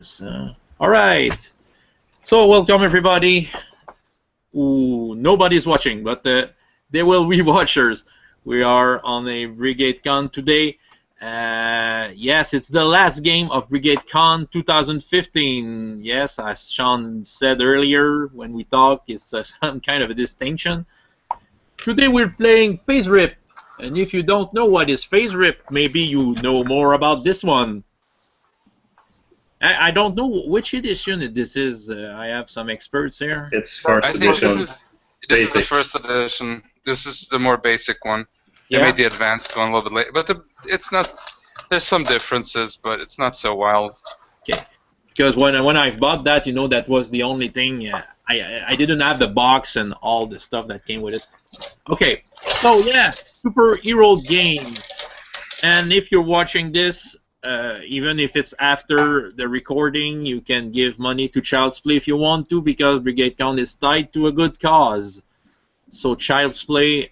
All right. So welcome everybody. Ooh, nobody's watching, but there will be watchers. We are on a BrigadeCon today. Yes, it's the last game of BrigadeCon 2015. Yes, as Sean said earlier when we talked, it's some kind of a distinction. Today we're playing Faserip, and if you don't know what is Faserip, maybe you know more about this one. I don't know which edition this is. I have some experts here. It's first I think edition. this is the first edition. This is the more basic one. They Yeah. made the advanced one a little bit later, but it's not. There's some differences, but it's not so wild. Okay. Because when I bought that, you know, that was the only thing. I didn't have the box and all the stuff that came with it. Okay. So yeah, superhero game. And if you're watching this, even if it's after the recording, you can give money to Child's Play if you want to, because BrigadeCon is tied to a good cause. So Child's Play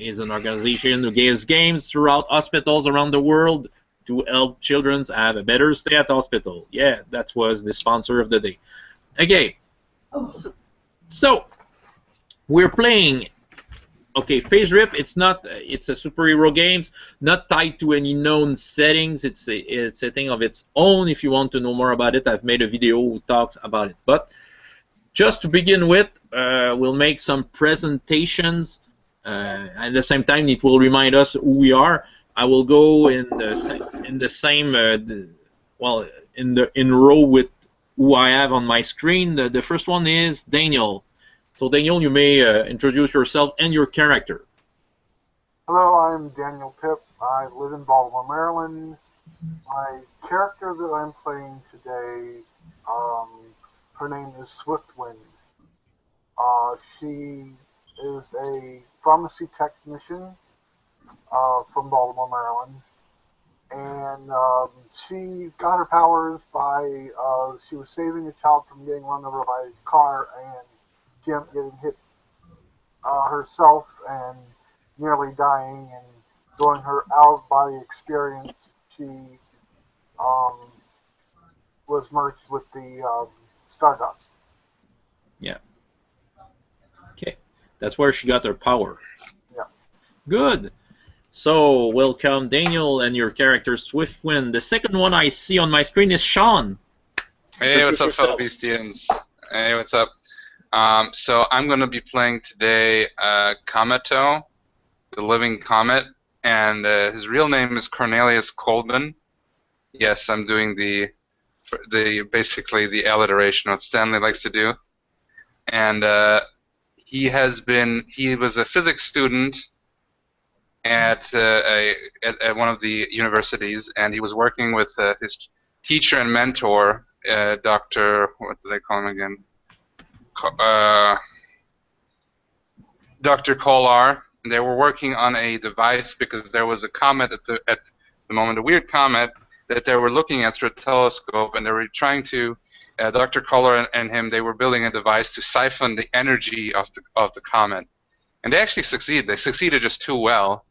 is an organization who gives games throughout hospitals around the world to help children have a better stay at hospital. Yeah, that was the sponsor of the day. Okay, so we're playing. Okay, Faserip. It's a superhero games, not tied to any known settings. It's a thing of its own. If you want to know more about it, I've made a video who talks about it. But just to begin with, we'll make some presentations. At the same time, it will remind us who we are. I will go in the same in row with who I have on my screen. The first one is Daniel. So Daniel, you may introduce yourself and your character. Hello, I'm Daniel Pip. I live in Baltimore, Maryland. My character that I'm playing today, her name is Swiftwind. She is a pharmacy technician from Baltimore, Maryland. And she got her powers by, she was saving a child from getting run over by a car, and she ended up getting hit herself and nearly dying, and during her out-of-body experience, she was merged with the Stardust. Yeah. Okay, that's where she got her power. Yeah. Good. So welcome Daniel and your character Swiftwind. The second one I see on my screen is Sean. Hey, what's up, fellow Beastians? Hey, what's up? So I'm going to be playing today Cometo, the living comet, and his real name is Cornelius Colbin. Yes, I'm doing basically the alliteration, what Stanley likes to do. And he was a physics student at one of the universities, and he was working with his teacher and mentor, Dr. What do they call him again? Dr. Kolar. They were working on a device because there was a comet at the moment, a weird comet that they were looking at through a telescope, and they were trying to, Dr. Kolar and him, they were building a device to siphon the energy of the comet. And they actually succeeded. They succeeded just too well,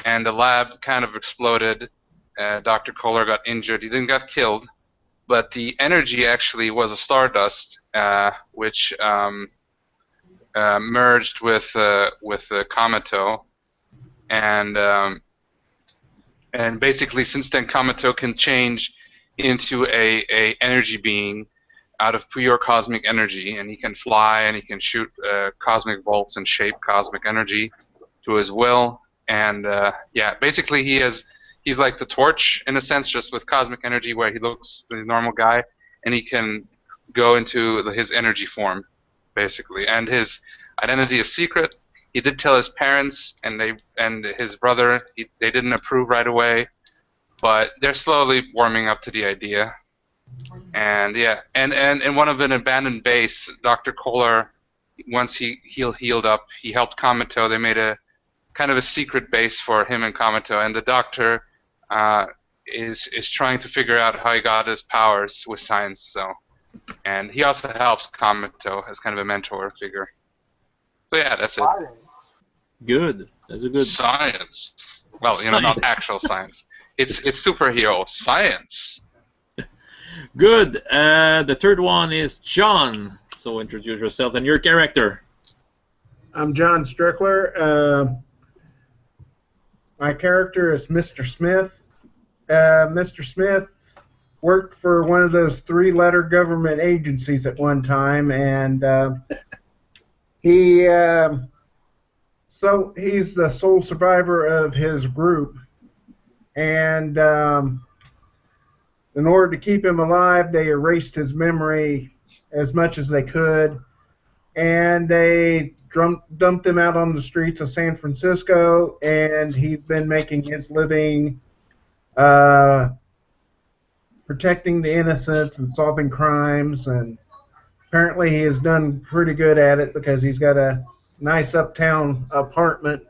and the lab kind of exploded. Dr. Kolar got injured. He didn't get killed, but the energy actually was a stardust, which merged with Cometo, and basically since then Cometo can change into a energy being out of pure cosmic energy, and he can fly and he can shoot cosmic bolts and shape cosmic energy to his will. And yeah, basically he's like the Torch in a sense, just with cosmic energy, where he looks like a normal guy, and he can go into his energy form, basically. And his identity is secret. He did tell his parents and his brother. They didn't approve right away, but they're slowly warming up to the idea. And yeah, and in one of an abandoned base, Dr. Kolar, once he healed up, he helped Cometo. They made a kind of a secret base for him and Cometo, and the doctor is trying to figure out how he got his powers with science. So, and he also helps Cometo as kind of a mentor figure. So yeah, that's it. Good. That's a good Science. Well, you know, not actual science. It's superhero science. Good. The third one is John. So introduce yourself and your character. I'm John Strickler. My character is Mr. Smith. Mr. Smith worked for one of those three-letter government agencies at one time, and so he's the sole survivor of his group. And in order to keep him alive, they erased his memory as much as they could, and they dumped him out on the streets of San Francisco, and he's been making his living protecting the innocents and solving crimes, and apparently he has done pretty good at it because he's got a nice uptown apartment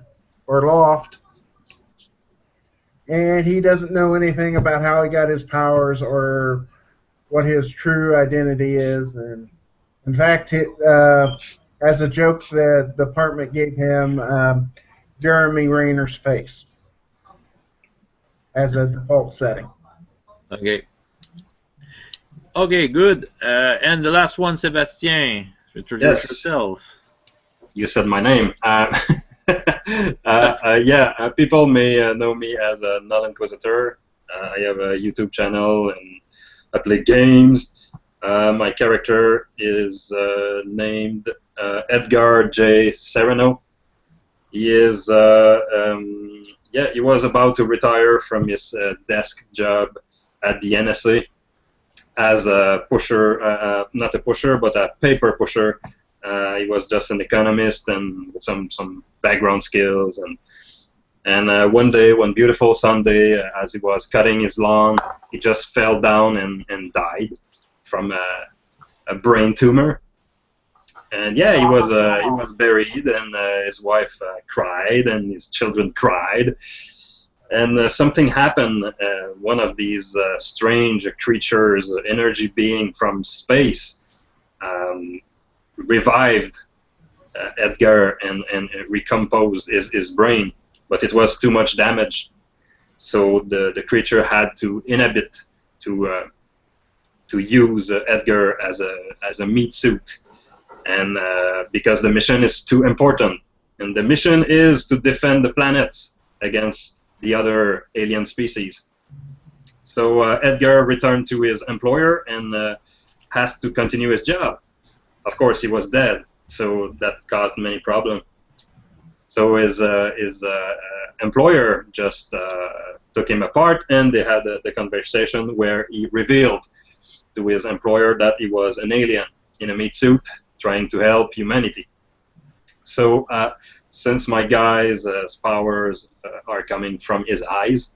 or loft, and he doesn't know anything about how he got his powers or what his true identity is. And in fact, as a joke, the department gave him Jeremy Rayner's face as a default setting. Okay. Okay, good. And the last one, Sébastien. Introduce yourself. You said my name. People may know me as a Null Inquisitor. I have a YouTube channel and I play games. My character is named Edgar J. Serrano. He is, he was about to retire from his desk job at the NSA as a pusher, not a pusher, but a paper pusher. He was just an economist and with some background skills. And one day, one beautiful Sunday, as he was cutting his lawn, he just fell down and died from a brain tumor. And yeah, he was buried, and his wife cried, and his children cried. And something happened. One of these strange creatures, energy being from space, revived Edgar and recomposed his brain, but it was too much damage. So the creature had to inhibit to use Edgar as a meat suit, and because the mission is too important, and the mission is to defend the planets against the other alien species. So Edgar returned to his employer and has to continue his job. Of course, he was dead, so that caused many problems. So his employer just took him apart, and they had the conversation where he revealed to his employer that he was an alien in a meat suit trying to help humanity. So since my guy's powers are coming from his eyes,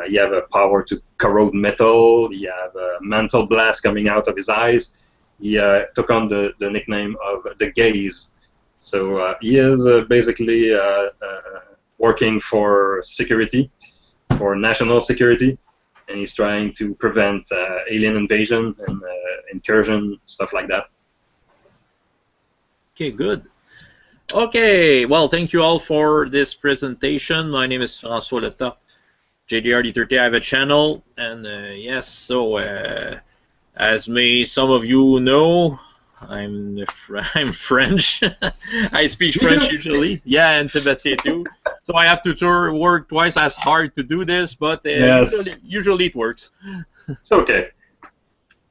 you have a power to corrode metal, you have a mental blast coming out of his eyes. He took on the nickname of the Gaze. So he is basically working for security, for national security, and he's trying to prevent alien invasion and incursion, stuff like that. Okay, good. Okay, well, thank you all for this presentation. My name is François Letarte, JDRD30. I have a channel, and yes, so as some of you know, I'm French. I speak French usually. Yeah, and Sébastien too. So I have to work twice as hard to do this, but yes. usually it works. It's okay.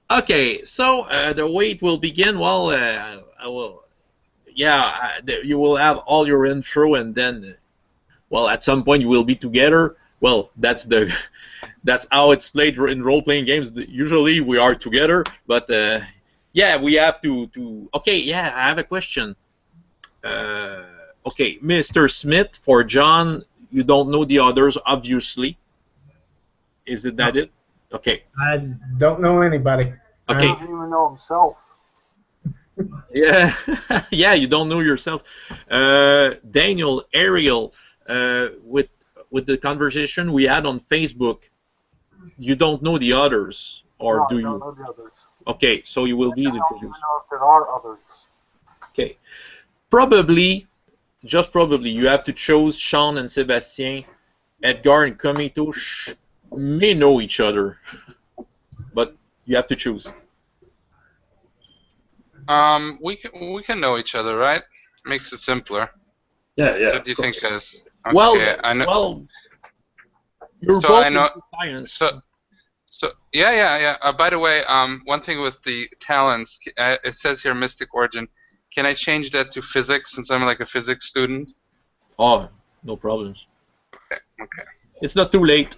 Okay, so the way it will begin, well, I will. Yeah, you will have all your intro, and then, well, at some point you will be together. Well, that's how it's played in role-playing games. Usually we are together, but yeah, we have to. Okay, yeah, I have a question. Okay, Mr. Smith, for John, you don't know the others, obviously. Is it that it? Okay. I don't know anybody. Okay. He doesn't even know himself. Yeah, yeah, you don't know yourself. Daniel, Ariel, with the conversation we had on Facebook, you don't know the others, or do you? I don't know the others. Okay, so you will be introduced. I don't even know if there are others. Okay, probably, just probably, you have to choose Sean and Sébastien. Edgar and Comito may know each other, but You have to choose. We can know each other, right? Makes it simpler. Yeah, yeah. What do you think, guys? Okay, Well, I know. well, you're So both I know. into science. So yeah. By the way, one thing with the talents, it says here mystic origin. Can I change that to physics since I'm like a physics student? Oh, no problems. Okay. It's not too late.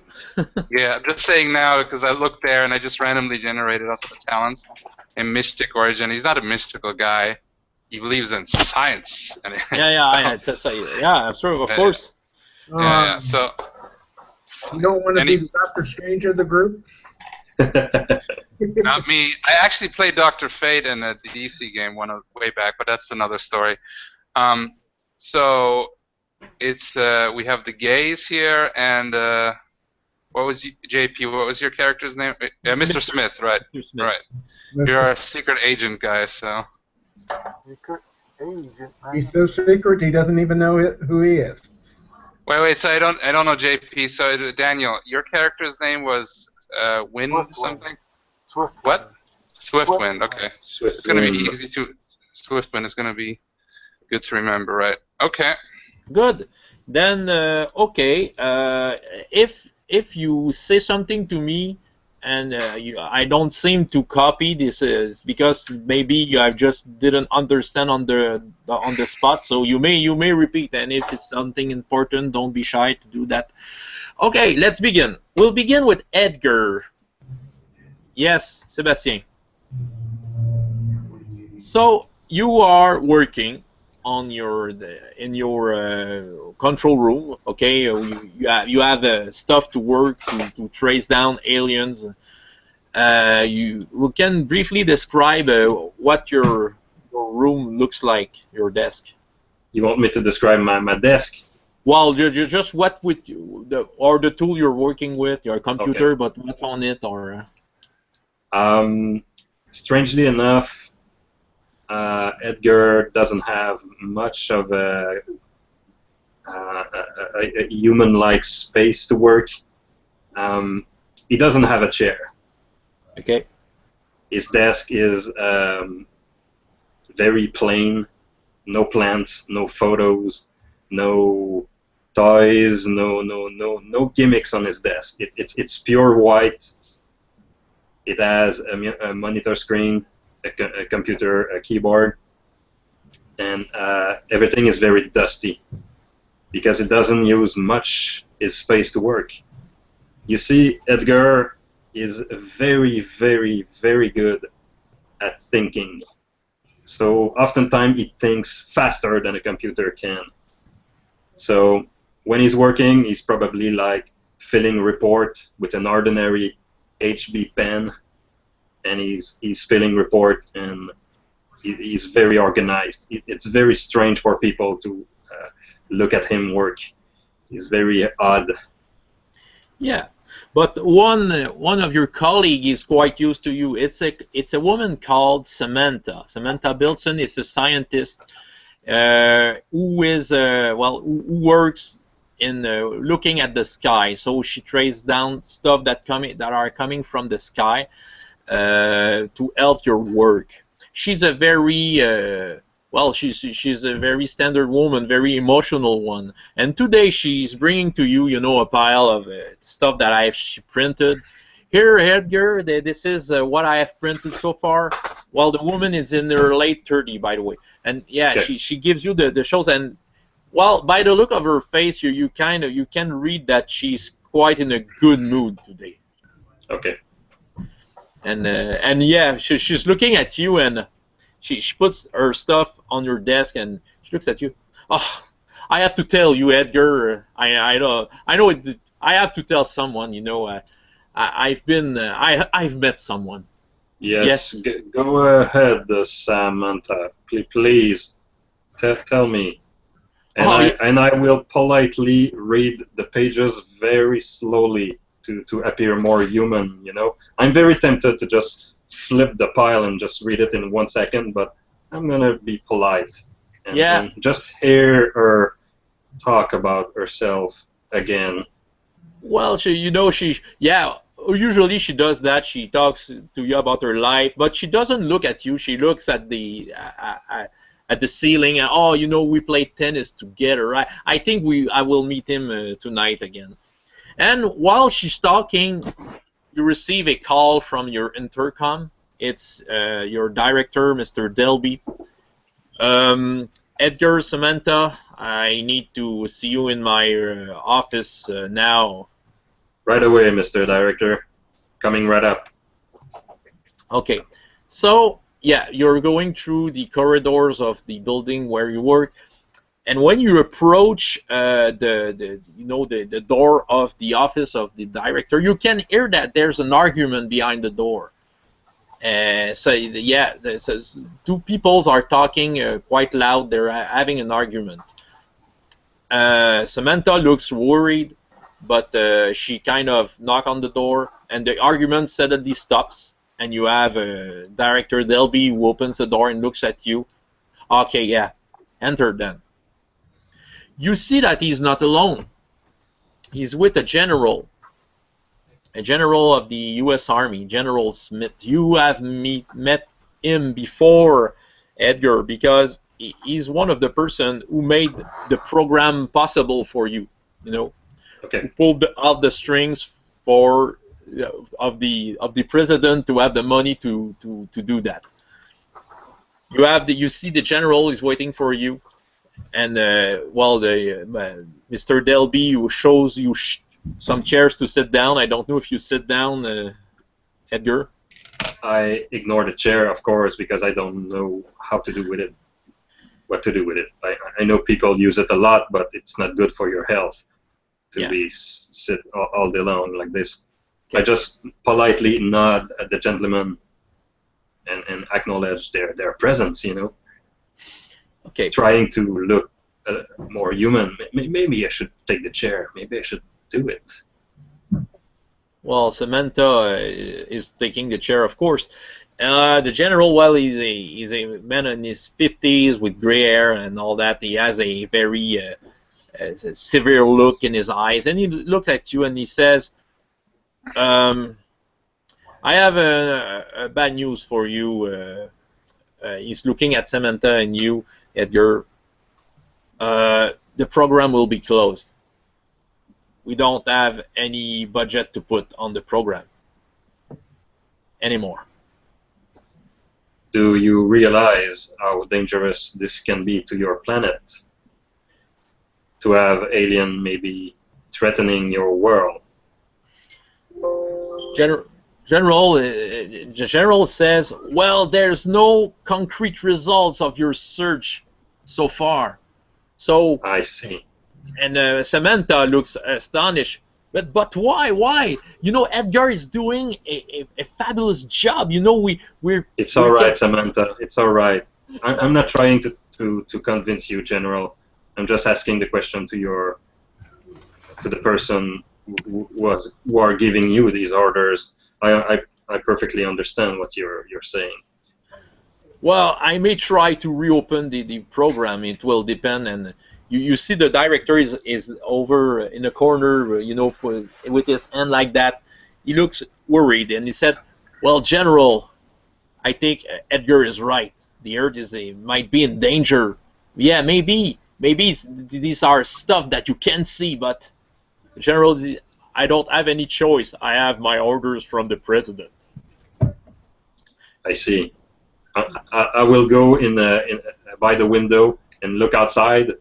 Yeah, I'm just saying now because I looked there and I just randomly generated also the talents in mystic origin. He's not a mystical guy. He believes in science. And Yeah, sure, of course. Yeah. So You don't want to be the Doctor Strange of the group? not me. I actually played Dr. Fate in the DC game way back, but that's another story. So it's we have the gays here, and what was JP? What was your character's name? Mr. Smith, right? Mr. Smith. Right. You're a secret agent guy, so. Secret agent. He's so secret he doesn't even know who he is. Wait. So I don't know JP. So Daniel, your character's name was Wind Swiftwind. something. Swift. What? Swiftwind. Okay. Swift It's gonna be wind. easy to. Swiftwind is gonna be good to remember, right? Okay. Good. Then, okay. If you say something to me, and I don't seem to copy this, is because maybe I just didn't understand on the spot. So you may repeat, and if it's something important, don't be shy to do that. Okay, let's begin. We'll begin with Edgar. Yes, Sébastien. So you are working on in your control room. Okay, you have stuff to work to trace down aliens. You can briefly describe what your room looks like, your desk. You want me to describe my desk? Well, you just what with the tool you're working with, your computer, Okay. but what's on it, or. Strangely enough, Edgar doesn't have much of a human-like space to work. He doesn't have a chair. Okay. His desk is very plain. No plants, no photos, no toys, no gimmicks on his desk. It's pure white. It has a monitor screen, a computer, a keyboard, and everything is very dusty because it doesn't use much his space to work. You see, Edgar is very, very, very good at thinking. So oftentimes he thinks faster than a computer can. So when he's working, he's probably like filling a report with an ordinary HB pen, and he's filling report, and he's very organized. It's very strange for people to look at him work. He's very odd. Yeah, but one of your colleagues is quite used to you. It's a woman called Samantha. Samantha Bilson is a scientist who is who works in looking at the sky. So she traces down stuff that are coming from the sky to help your work. She's a very she's a very standard woman, very emotional one. And today she's bringing to you, a pile of stuff that she printed. Here, Edgar, this is what I have printed so far. Well, the woman is in her late 30s, by the way. And yeah, Okay. she gives you the shows, and well, by the look of her face, you can read that she's quite in a good mood today. Okay. And yeah, she's looking at you, and she puts her stuff on your desk, and she looks at you. Oh, I have to tell you, Edgar. I know I have to tell someone. I've met someone. Yes. Yes. Go ahead, Samantha. Please tell me. And I will politely read the pages very slowly to appear more human. I'm very tempted to just flip the pile and just read it in 1 second, but I'm gonna be polite and just hear her talk about herself again. Well, usually she does that. She talks to you about her life, but she doesn't look at you. She looks at the ceiling. And, oh, you know, we played tennis together, right? I think I will meet him tonight again. And while she's talking, you receive a call from your intercom. It's your director, Mr. Delby. Edgar, Samantha, I need to see you in my office now. Right away, Mr. Director. Coming right up. Okay. So, yeah, you're going through the corridors of the building where you work, and when you approach the door of the office of the director, you can hear that there's an argument behind the door. So yeah, says two peoples are talking quite loud. They're having an argument. Samantha looks worried, but she kind of knocks on the door, and the argument suddenly stops. And you have Director Delby who opens the door and looks at you. Okay, yeah, enter then. You see that he's not alone. He's with a general of the U.S. Army, General Smith. You have met him before, Edgar, because he's one of the person who made the program possible for you. You know, Okay. who pulled out the strings for of the president to have the money to do that. You see the general is waiting for you. And Mr. Delby who shows you some chairs to sit down. I don't know if you sit down, Edgar. I ignore the chair, of course, because I don't know how to do with it, what to do with it. I know people use it a lot, but it's not good for your health to sit all day long like this. Okay. I just politely nod at the gentleman and acknowledge their presence, you know. Okay. Trying to look more human. Maybe I should take the chair. Maybe I should do it. Well, Samantha is taking the chair, of course. The general, well, he's a man in his 50s with gray hair and all that. He has a very severe look in his eyes, and he looks at you and he says, "I have a bad news for you." He's looking at Samantha and you, Edgar. The program will be closed. We don't have any budget to put on the program anymore. Do you realize how dangerous this can be to your planet? To have alien maybe threatening your world? General says, well, there's no concrete results of your search so far. So I see. And Samantha looks astonished. But why? Why? You know, Edgar is doing a fabulous job. You know, we're. It's all right, Samantha. It's all right. I'm not trying to convince you, General. I'm just asking the question to the person who are giving you these orders. I perfectly understand what you're saying. Well, I may try to reopen the program. It will depend. And you see the director is over in the corner, you know, with his hand like that. He looks worried, and he said, well, General, I think Edgar is right. The Earth might be in danger. Yeah, maybe these are stuff that you can't see, but General, I don't have any choice. I have my orders from the president. I see. I will go by the window and look outside,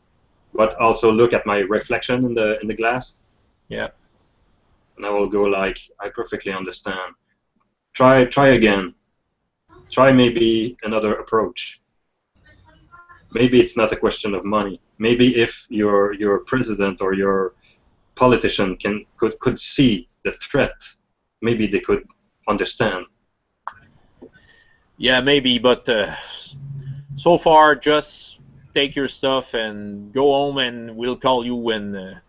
but also look at my reflection in the glass. Yeah. And I will go like, I perfectly understand. Try again. Try maybe another approach. Maybe it's not a question of money. Maybe if your president or your politician could see the threat, maybe they could understand. Yeah, maybe, but so far, just take your stuff and go home, and we'll call you when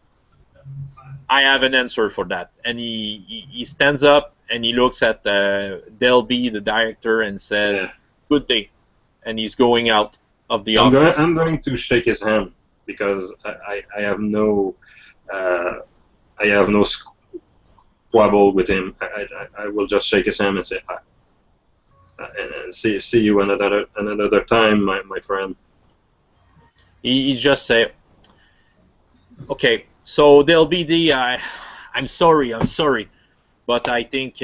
I have an answer for that. And he stands up and he looks at Delby, the director, and says, "Good day," and he's going out of the office. I'm going to shake his hand because I have no quabble with him. I will just shake his hand and say, and see you another time, my friend. He just say, okay, so there'll be the I'm sorry, but I think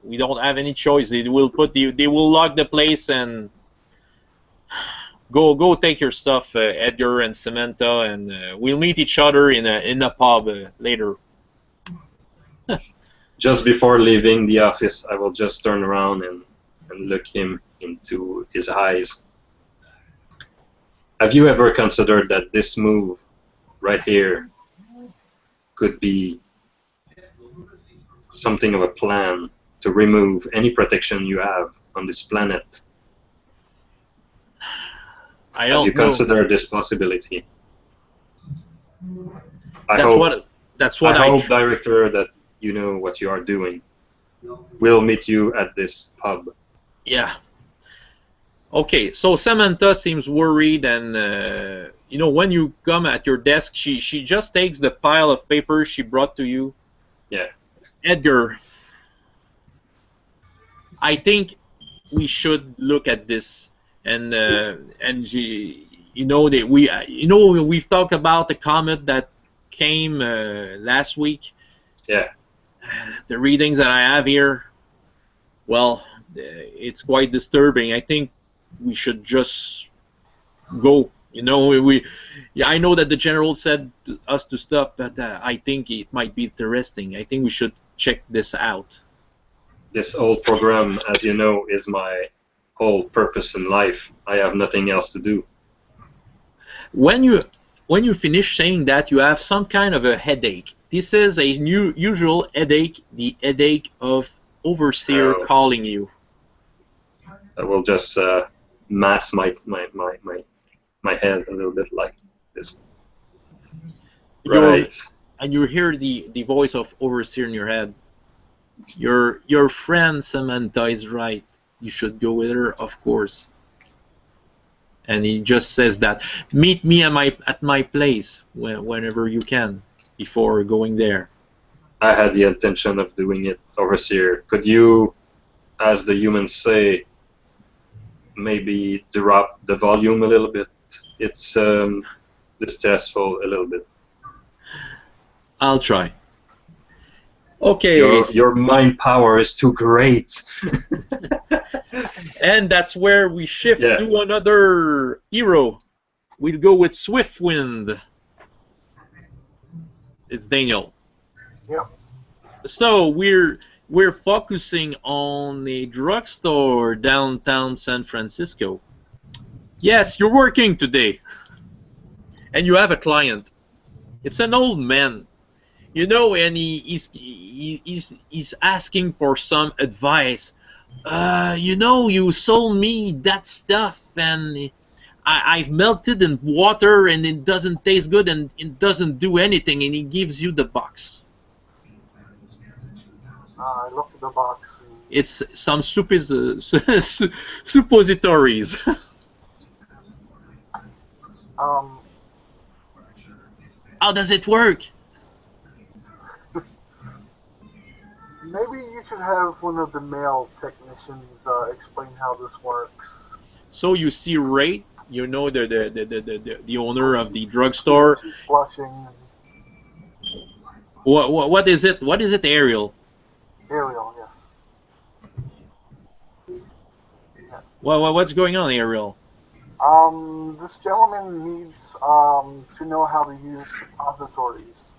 we don't have any choice. They will lock the place and go take your stuff, Edgar and Samantha, and we'll meet each other in a pub later. Just before leaving the office, I will just turn around and look him into his eyes. Have you ever considered that this move right here could be something of a plan to remove any protection you have on this planet? I don't Have you know. considered this possibility? I hope, Director, that you know what you are doing. We'll meet you at this pub. Yeah. Okay, so Samantha seems worried, and you know, when you come at your desk, she just takes the pile of papers she brought to you. Yeah. Edgar, I think we should look at this, and you know that we've talked about the comet that came last week. Yeah. The readings that I have here, well, it's quite disturbing. I think we should just go. You know, I know that the general said to us to stop, but I think it might be interesting. I think we should check this out. This whole program, as you know, is my whole purpose in life. I have nothing else to do. When you finish saying that, you have some kind of a headache. This is a usual headache, the headache of Overseer calling you. I will just mask my head a little bit like this. Right. And you hear the voice of Overseer in your head. Your friend Samantha is right. You should go with her, of course. And he just says that, meet me at my place whenever you can, before going there. I had the intention of doing it, Overseer. Could you, as the humans say, maybe drop the volume a little bit? It's distressful a little bit. I'll try. Okay. Your mind power is too great. And that's where we shift to another hero. We'll go with Swiftwind. It's Daniel. Yep. So we're focusing on a drugstore downtown San Francisco. Yes, you're working today, and you have a client. It's an old man, you know, and he's asking for some advice. You know, you sold me that stuff, and I've melted in water, and it doesn't taste good, and it doesn't do anything, and he gives you the box. I look at the box. It's some suppositories. How does it work? Maybe you should have one of the male technicians explain how this works. So you see Ray, you know, the owner of the drugstore. She's blushing. What is it? What is it, Ariel? Ariel, yes. What's going on, Ariel? This gentleman needs to know how to use suppositories.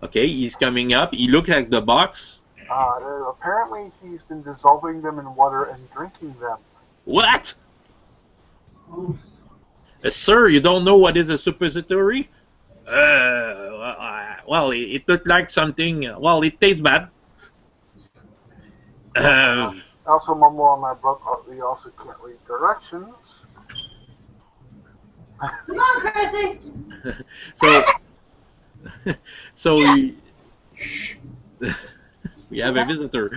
Okay, he's coming up. He looks at the box. Apparently, he's been dissolving them in water and drinking them. What? Sir, you don't know what is a suppository? Well, it looked like something. Well, it tastes bad. Also, one more on my book. We also can't read directions. Come on, Chrissy. So we have a visitor.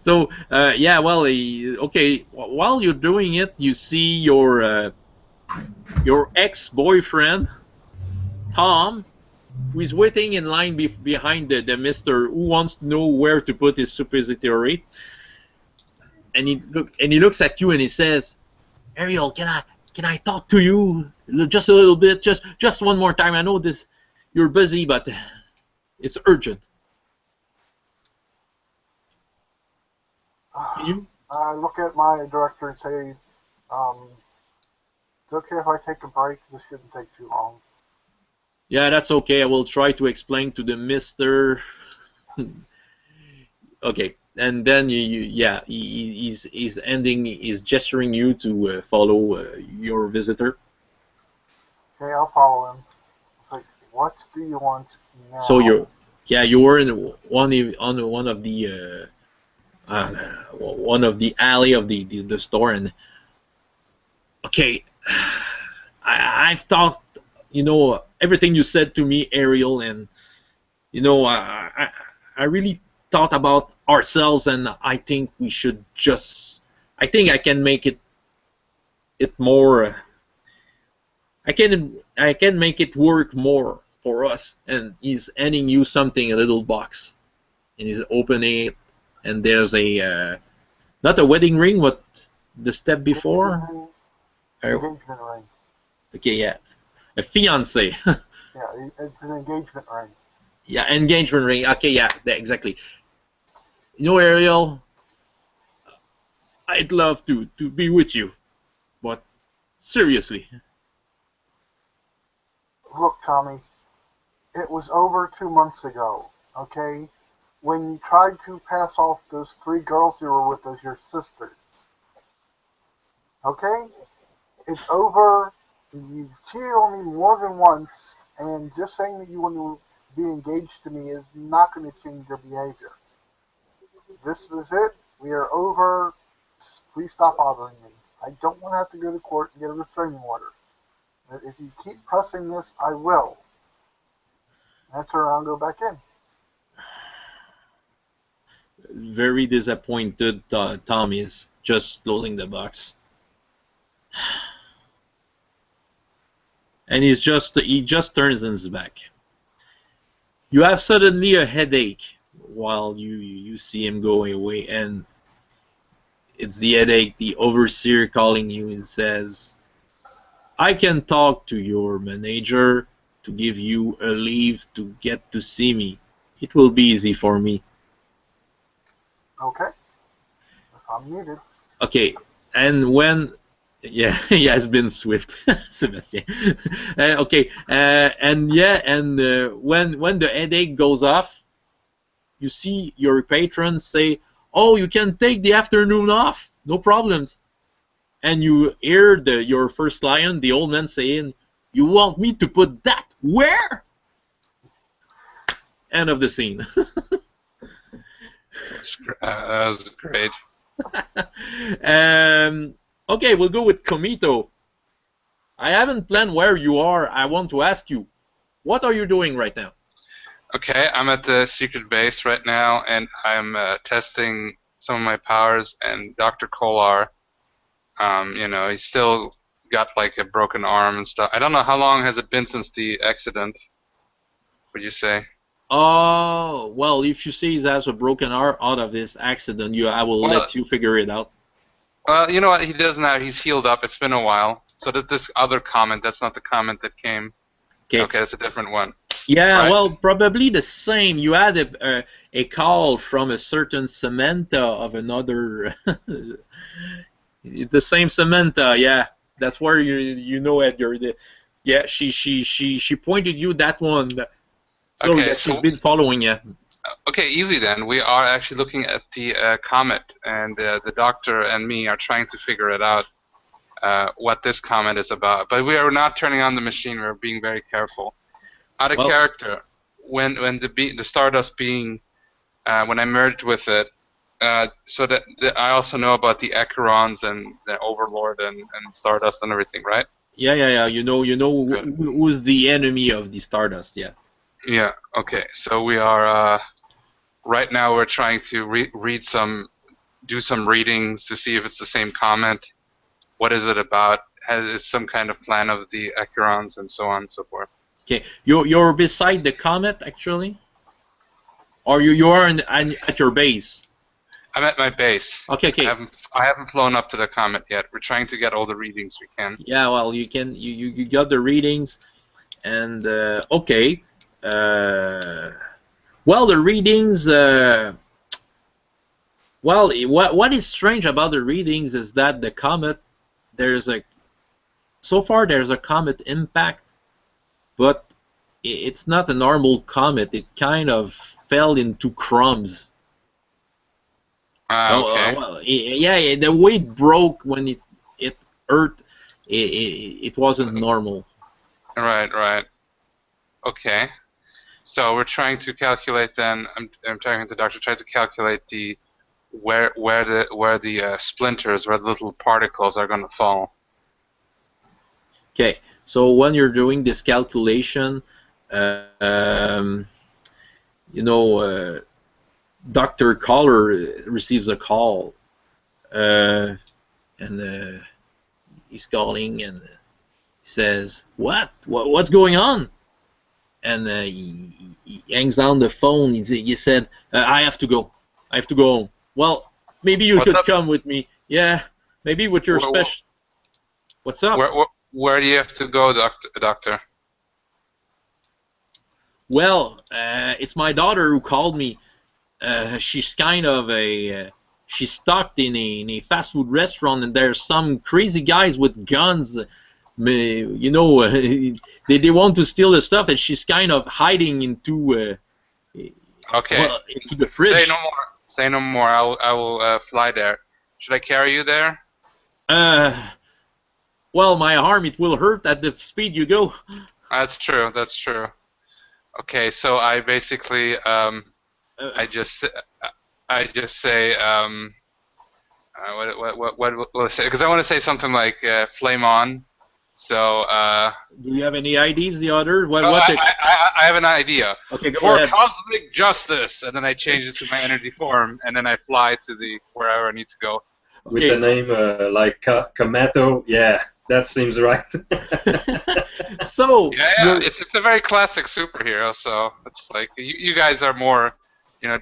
So yeah, well, okay. While you're doing it, you see your ex-boyfriend Tom who is waiting in line behind the Mister who wants to know where to put his suppository, and he looks at you and he says, "Ariel, can I talk to you just a little bit, just one more time? I know this you're busy, but it's urgent." You? I look at my director and say, "It's okay if I take a break. This shouldn't take too long." Yeah, that's okay. I will try to explain to the Mister. Okay, and then he's ending. He's gesturing you to follow your visitor. Okay, I'll follow him. It's like, what do you want now? So you were in one of the one of the alley of the store, and okay, I've thought, everything you said to me, Ariel, and I really thought about ourselves, and I think we should I think I can make it more. I can make it work more for us. And he's handing you something, a little box, and he's opening it, and there's a not a wedding ring, but the step before. Engagement ring. Okay, yeah, a fiance. Yeah, it's an engagement ring. Yeah, engagement ring. Okay, yeah, exactly. Ariel, I'd love to be with you, but seriously. Look, Tommy, it was over 2 months ago, okay? When you tried to pass off those 3 girls you were with as your sisters. Okay? It's over. You've cheated on me more than once, and just saying that you want to be engaged to me is not going to change your behavior. This is it. We are over. Please stop bothering me. I don't want to have to go to court and get a restraining order. If you keep pressing this, I will. And I turn around and go back in. Very disappointed. Tom is just closing the box, and he just turns his back. You have suddenly a headache while you see him go away, and it's the headache. The overseer calling you and says, "I can talk to your manager to give you a leave to get to see me. It will be easy for me." Okay. If I'm needed. Okay, and when he has been swift, Sebastien. Okay, and when the headache goes off, you see your patron say, "Oh, you can take the afternoon off, no problems." And you hear your first client, the old man, saying, "You want me to put that where?" End of the scene. That was great. Okay, we'll go with Komito. I haven't planned where you are. I want to ask you, what are you doing right now? Okay, I'm at the secret base right now, and I'm testing some of my powers. And Dr. Kolar, he's still got like a broken arm and stuff. I don't know how long has it been since the accident. Would you say? Oh, well, if you see he has a broken arm out of this accident, I will let you figure it out. Well, you know what? He does now. He's healed up. It's been a while. So this other comment, that's not the comment that came. Okay, that's a different one. Yeah, right? Well, probably the same. You had a call from a certain Samantha of another. The same Samantha, yeah. That's where you know it. Yeah, she pointed you that one. So okay, she's been following you. Okay, easy then. We are actually looking at the comet, and the doctor and me are trying to figure it out, what this comet is about. But we are not turning on the machine. We're being very careful. Out of character, when the Stardust being, when I merged with it, so that I also know about the Acirons and the Overlord and Stardust and everything, right? Yeah. You know who's the enemy of the Stardust, yeah. Yeah. Okay. So we are right now. We're trying to do some readings to see if it's the same comment. What is it about? Is some kind of plan of the Acirons and so on and so forth. Okay, you're beside the comet actually, or you are at your base. I'm at my base. Okay, okay. I haven't flown up to the comet yet. We're trying to get all the readings we can. Yeah, well, you got the readings, and okay. Well, the readings. Well, what is strange about the readings is that the comet, so far there's a comet impact, but it's not a normal comet. It kind of fell into crumbs. Okay. Well, yeah, the way it broke when it hurt, it wasn't normal. Right. Okay. So we're trying to calculate then. I'm talking to the doctor, trying to calculate where the splinters, where the little particles are going to fall. Okay, so when you're doing this calculation, Dr. Caller receives a call, and he's calling and he says, "What's going on?" And he hangs down the phone. He said, "I have to go. I have to go home." Well, maybe you could come with me. Yeah, maybe with your special. What's up? Where do you have to go, doctor? Well, it's my daughter who called me. She's kind of she's stuck in a fast food restaurant, and there's some crazy guys with guns. They want to steal the stuff, and she's kind of hiding into into the fridge. Say no more. I will fly there. Should I carry you there? Well, my arm, it will hurt at the speed you go. That's true. Okay, so I basically I just say what will I say? Because I want to say something like flame on. So do you have any ideas? The other I have an idea. Okay, go for ahead. Cosmic Justice, and then I change it to my energy form, and then I fly to wherever I need to go. With the name like Komato, yeah, that seems right. So yeah, it's a very classic superhero. So it's like you guys are more,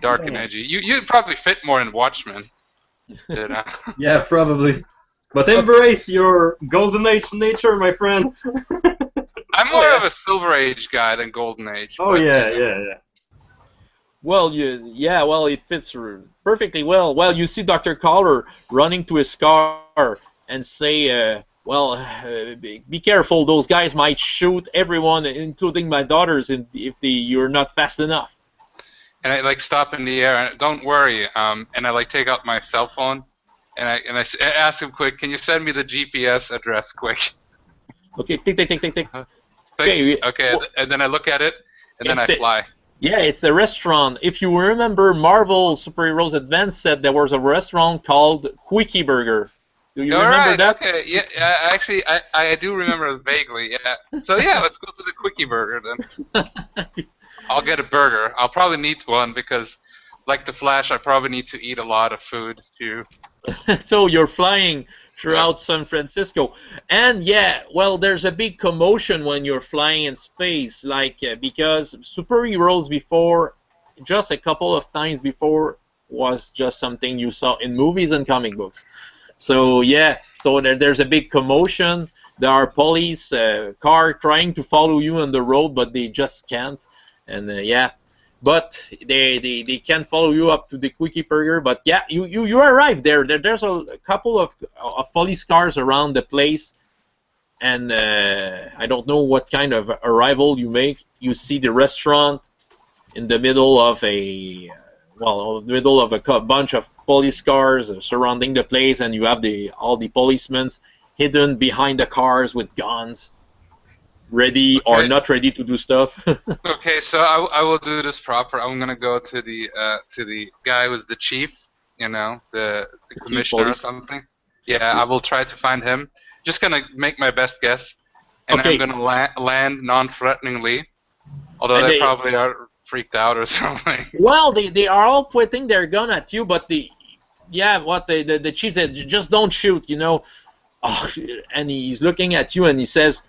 dark and edgy. You probably fit more in Watchmen. Yeah, probably. But embrace your Golden Age nature, my friend. I'm more of a Silver Age guy than Golden Age. Oh, yeah. Well, well, it fits perfectly well. Well, you see Dr. Caller running to his car and say, be careful, those guys might shoot everyone, including my daughters, if you're not fast enough. And I stop in the air, and don't worry, and I take out my cell phone, and I ask him quick, can you send me the GPS address quick? Okay, tick. Okay, and then I look at it, and then I fly. Yeah, it's a restaurant. If you remember, Marvel Superheroes Advance said there was a restaurant called Quickie Burger. Do you remember that? Okay, yeah, actually, I do remember it vaguely, yeah. So yeah, let's go to the Quickie Burger then. I'll get a burger. I'll probably need one because, like the Flash, I probably need to eat a lot of food too. So you're flying throughout San Francisco, and well, there's a big commotion when you're flying in space, because superheroes before, just a couple of times before, was just something you saw in movies and comic books. So there's a big commotion. There are police car trying to follow you on the road, but they just can't. And but they can follow you up to the Quickie Burger. But you arrive there. There's a couple of police cars around the place, and I don't know what kind of arrival you make. You see the restaurant in the middle of a bunch of police cars surrounding the place, and you have all the policemen hidden behind the cars with guns, ready or not ready to do stuff. Okay, so I will do this proper. I'm gonna go to the guy who was the chief, the commissioner or something. Yeah, I will try to find him. Just gonna make my best guess, and I'm gonna land non-threateningly, although they probably are freaked out or something. Well, they are all pointing their gun at you, but the chief said, just don't shoot, Oh, and he's looking at you and he says,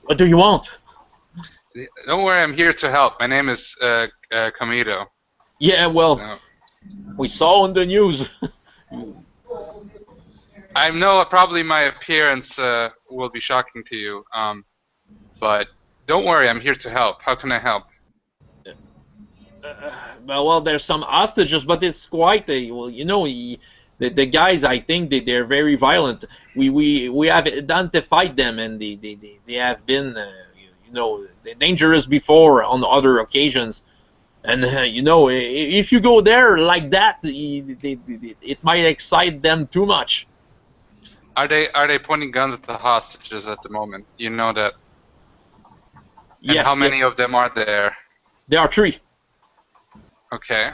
what do you want? Don't worry, I'm here to help. My name is Kamito. Yeah, well, No. we saw on the news. I know probably my appearance will be shocking to you, but don't worry, I'm here to help. How can I help? Well, there's some hostages, but it's quite a well, you know, the guys. I think they're very violent. We have identified them, and they have been you know dangerous before on other occasions. And you know, if you go there like that, it might excite them too much. Are they pointing guns at the hostages at the moment? Do you know that? And Yes, how many yes. of them are there? There are 3. Okay.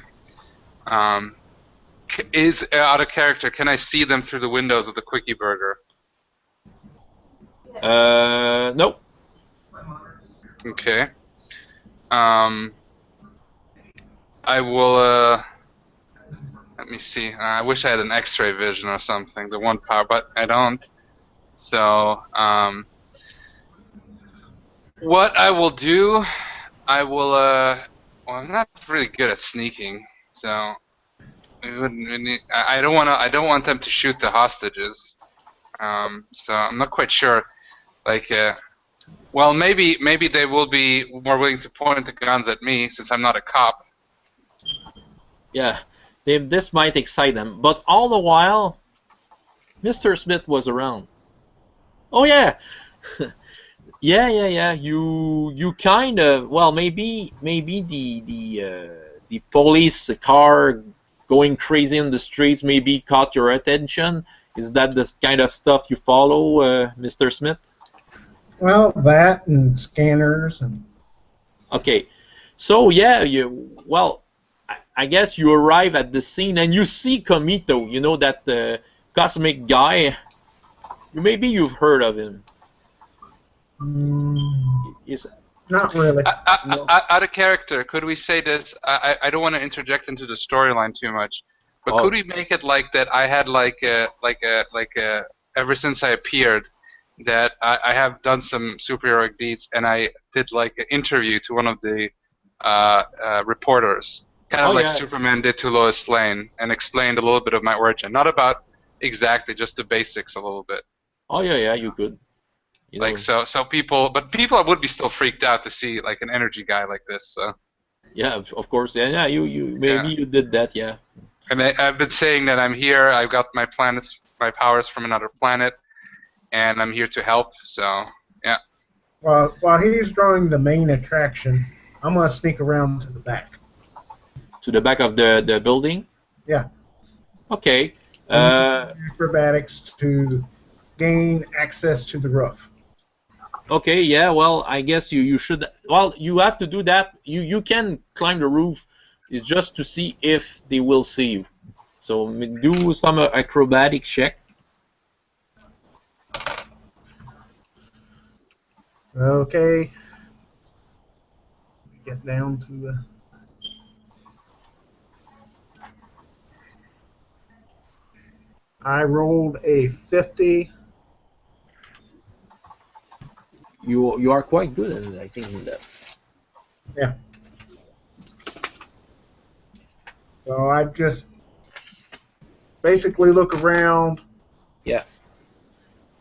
Is out of character? Can I see them through the windows of the Quickie Burger? Nope. Okay. I will. Let me see. I wish I had an X-ray vision or something. The 1 power, but I don't. So, what I will do, I will. Well, I'm not really good at sneaking, so I don't want to. I don't want them to shoot the hostages. So I'm not quite sure. Like, well, maybe they will be more willing to point the guns at me since I'm not a cop. Yeah, this might excite them, but all the while, Mr. Smith was around. Oh yeah, yeah. You kind of well maybe the police car going crazy in the streets maybe caught your attention. Is that the kind of stuff you follow, Mr. Smith? Well, that and scanners and. Okay, so yeah, I guess you arrive at the scene and you see Kamito. You know that cosmic guy. Maybe you've heard of him. Is Not really. No. Out of character, could we say this? I don't want to interject into the storyline too much, but Oh. could we make it like that? I had like a ever since I appeared, that I have done some superheroic deeds, and I did like an interview to one of the reporters, kind of Oh, like yeah. Superman did to Lois Lane, and explained a little bit of my origin, not about exactly, just the basics a little bit. Oh yeah, you could. You Like know, so people would be still freaked out to see like an energy guy like this. So. yeah, of course. Yeah, you maybe Yeah. you did that. Yeah. And I've been saying that I'm here. I've got my powers from another planet, and I'm here to help. So yeah. While he's drawing the main attraction, I'm gonna sneak around to the back. To the back of the building. Yeah. Okay. Acrobatics to gain access to the roof. Okay. Yeah. Well, I guess you should. Well, you have to do that. You can climb the roof. It's just to see if they will see you. So do some acrobatic check. Okay. Get down to the. I rolled a 50. You are quite good at it, I think, in that. Yeah. So I just basically look around, Yeah.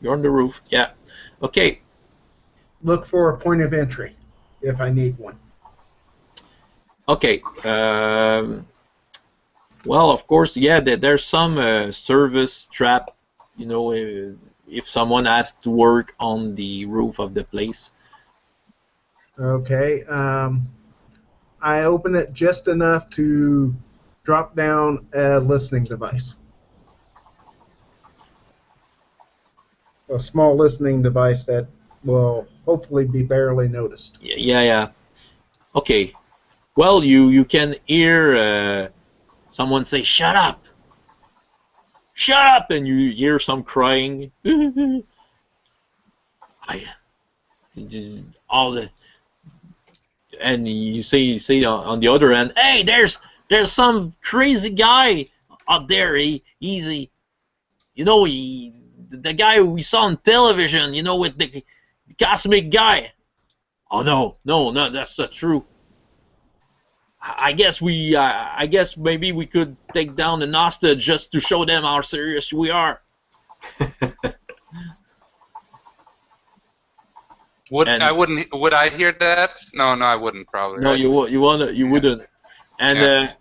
You're on the roof. Yeah. Okay. look for a point of entry if I need one. Okay. Well, of course, yeah. There's some service trap. You know, if someone has to work on the roof of the place. Okay. I open it just enough to drop down a listening device. A small listening device that will hopefully be barely noticed. Yeah. Okay. Well, you can hear someone say, "Shut up! Shut up!" and you hear some crying. All the and you say on the other end, "Hey, there's some crazy guy out there. He's you know the guy we saw on television. You know, with the cosmic guy." Oh no, that's not true. I guess maybe we could take down the Nosta just to show them how serious we are. Would And I wouldn't? Would I hear that? No, I wouldn't probably. no, Right? you wouldn't. And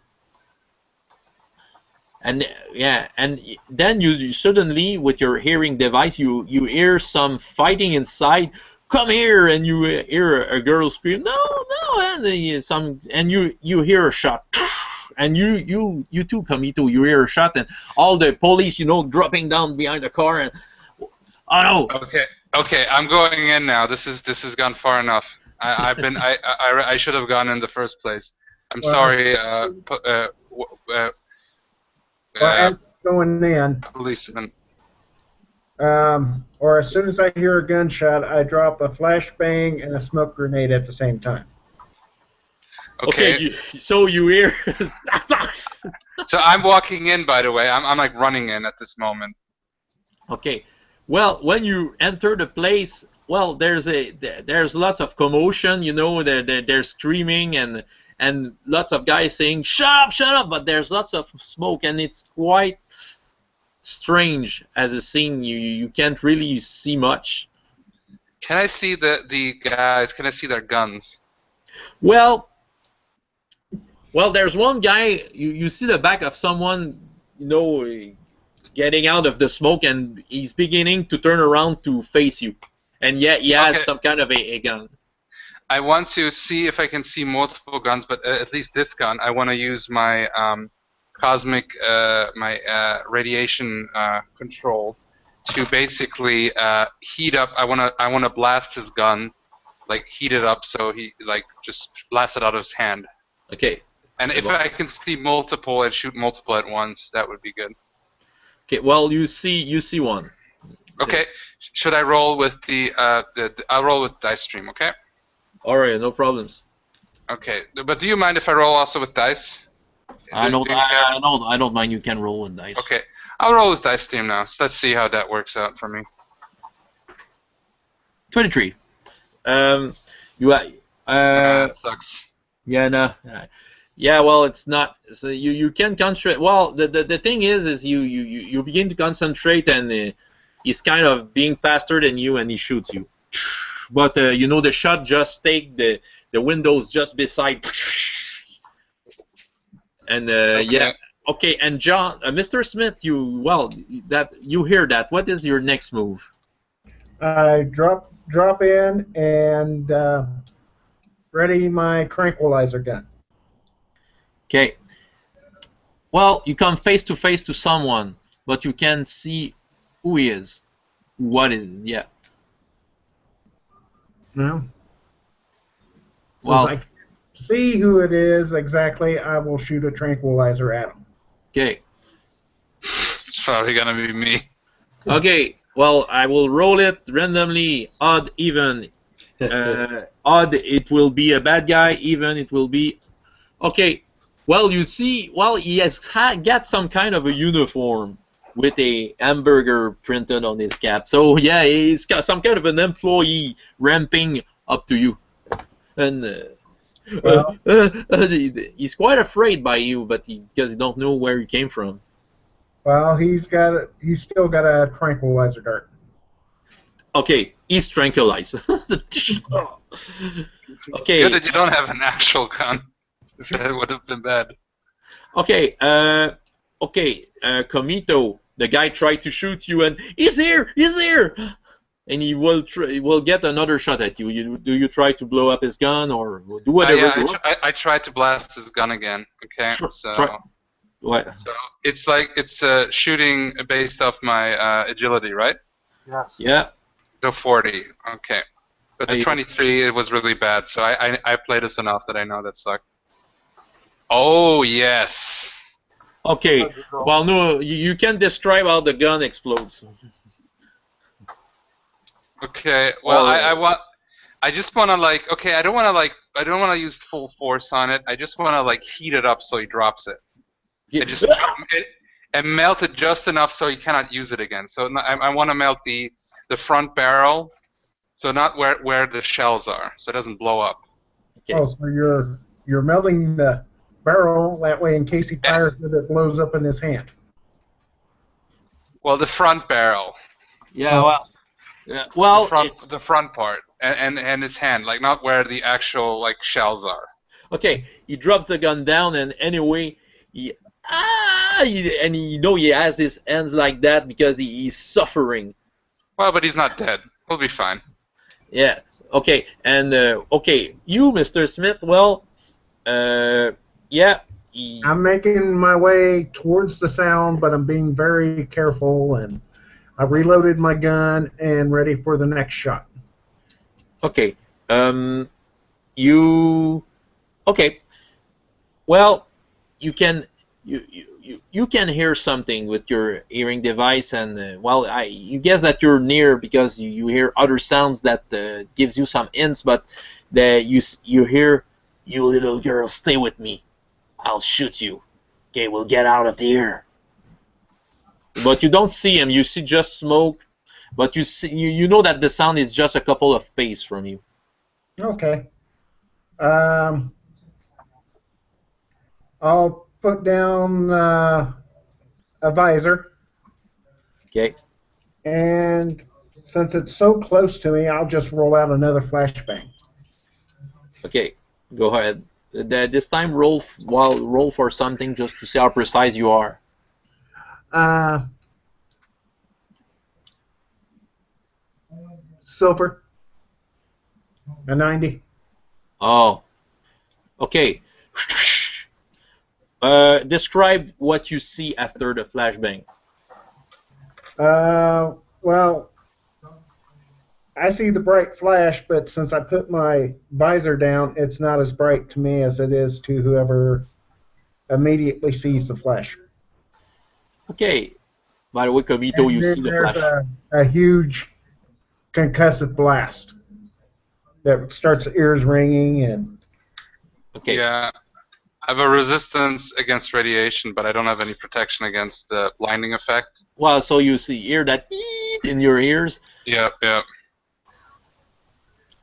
Yeah. and then you suddenly with your hearing device you hear some fighting inside. Come here, and you hear a girl scream, no, no, and you hear a shot, and you too, Kamito, you hear a shot, and all the police, dropping down behind the car, and oh no. Okay, I'm going in now. This has gone far enough. I should have gone in the first place. I'm Well, sorry, as going in, policeman. or as soon as I hear a gunshot, I drop a flashbang and a smoke grenade at the same time. Okay. So you hear. So I'm walking in, by the way. I'm like running in at this moment. Okay. Well, when you enter the place, well, there's lots of commotion. They're screaming and lots of guys saying shut up. But there's lots of smoke, and it's quite strange as a scene. You can't really see much. Can I see the guys? Can I see their guns? Well, there's one guy. You see the back of someone. Getting out of the smoke, and he's beginning to turn around to face you, and yet he has some kind of a gun. I want to see if I can see multiple guns, but at least this gun, I want to use my cosmic, my radiation control to basically heat up. I want to blast his gun, like heat it up so he just blast it out of his hand. Okay. And if I can see multiple and shoot multiple at once, that would be good. Okay, well, you see one. Okay, should I roll with I'll roll with dice stream, okay? All right, no problems. Okay, but do you mind if I roll also with dice? I don't mind. You can roll with dice. Okay, I'll roll with dice stream now. So let's see how that works out for me. 23. That sucks. Yeah, no. Yeah, well, it's not. So you can concentrate. Well, the thing is you begin to concentrate, and he's kind of being faster than you, and he shoots you. But the shot just take the windows just beside. And Okay. yeah, okay. And John, Mr. Smith, you hear that? What is your next move? I drop in and ready my tranquilizer gun. Okay. Well, you come face to face to someone, but you can't see who he is. What is? Yeah. No. Well, Since I can't see who it is exactly, I will shoot a tranquilizer at him. okay. It's probably gonna be me. Okay. Well, I will roll it randomly, odd, even. Odd, it will be a bad guy. Even, it will be. Okay. Well, you see, he has got some kind of a uniform with a hamburger printed on his cap. So yeah, he's got some kind of an employee ramping up to you, and he's quite afraid by you, but because he don't know where he came from. Well, he's still got a tranquilizer dart. Okay, he's tranquilized. Okay. Good that you don't have an actual gun. That would have been bad. Okay, Komito, the guy tried to shoot you, and he's here, and he will get another shot at you. Do you try to blow up his gun or do whatever? I tried to blast his gun again. Okay, What? So it's shooting based off my agility, right? Yes. Yeah. So 40. Okay, but the 23 it was really bad. So I played this enough that I know that sucked. Oh, yes. Okay. Well, no, you can describe how the gun explodes. Okay. Well, I just want to okay, I don't want to use full force on it. I just want to heat it up so he drops it. Yeah. And melt it just enough so he cannot use it again. So I want to melt the front barrel So not where the shells are, so it doesn't blow up. Okay. Oh, so you're melting the barrel that way in case he fires it blows up in his hand. Well, the front barrel. Yeah. Oh. Well. Yeah, well. The front part and his hand, like not where the actual like shells are. Okay. He drops the gun down, and anyway, and you know he has his hands like that because he's suffering. Well, but he's not dead. He'll be fine. Yeah. Okay. And okay, you, Mr. Smith. Well, yeah. I'm making my way towards the sound, but I'm being very careful, and I reloaded my gun and ready for the next shot. Okay. You. Okay. Well, you can you can hear something with your hearing device, and well, you guess that you're near because you hear other sounds that gives you some hints, but you hear, "You little girl, stay with me. I'll shoot you. Okay, we'll get out of here." But you don't see him. You see just smoke, but you know that the sound is just a couple of paces from you. Okay. I'll put down a visor, Okay. and since it's so close to me, I'll just roll out another flashbang. Okay. Go ahead. This time roll for something just to see how precise you are. Silver. A 90. Oh. Okay. Describe what you see after the flashbang. Well, I see the bright flash, but since I put my visor down, it's not as bright to me as it is to whoever immediately sees the flash. Okay. By the way, Kobito, you see the There's flash. a huge concussive blast that starts the ears ringing, and Okay. Yeah. I have a resistance against radiation, but I don't have any protection against the blinding effect. Well, so you hear that in your ears. Yep.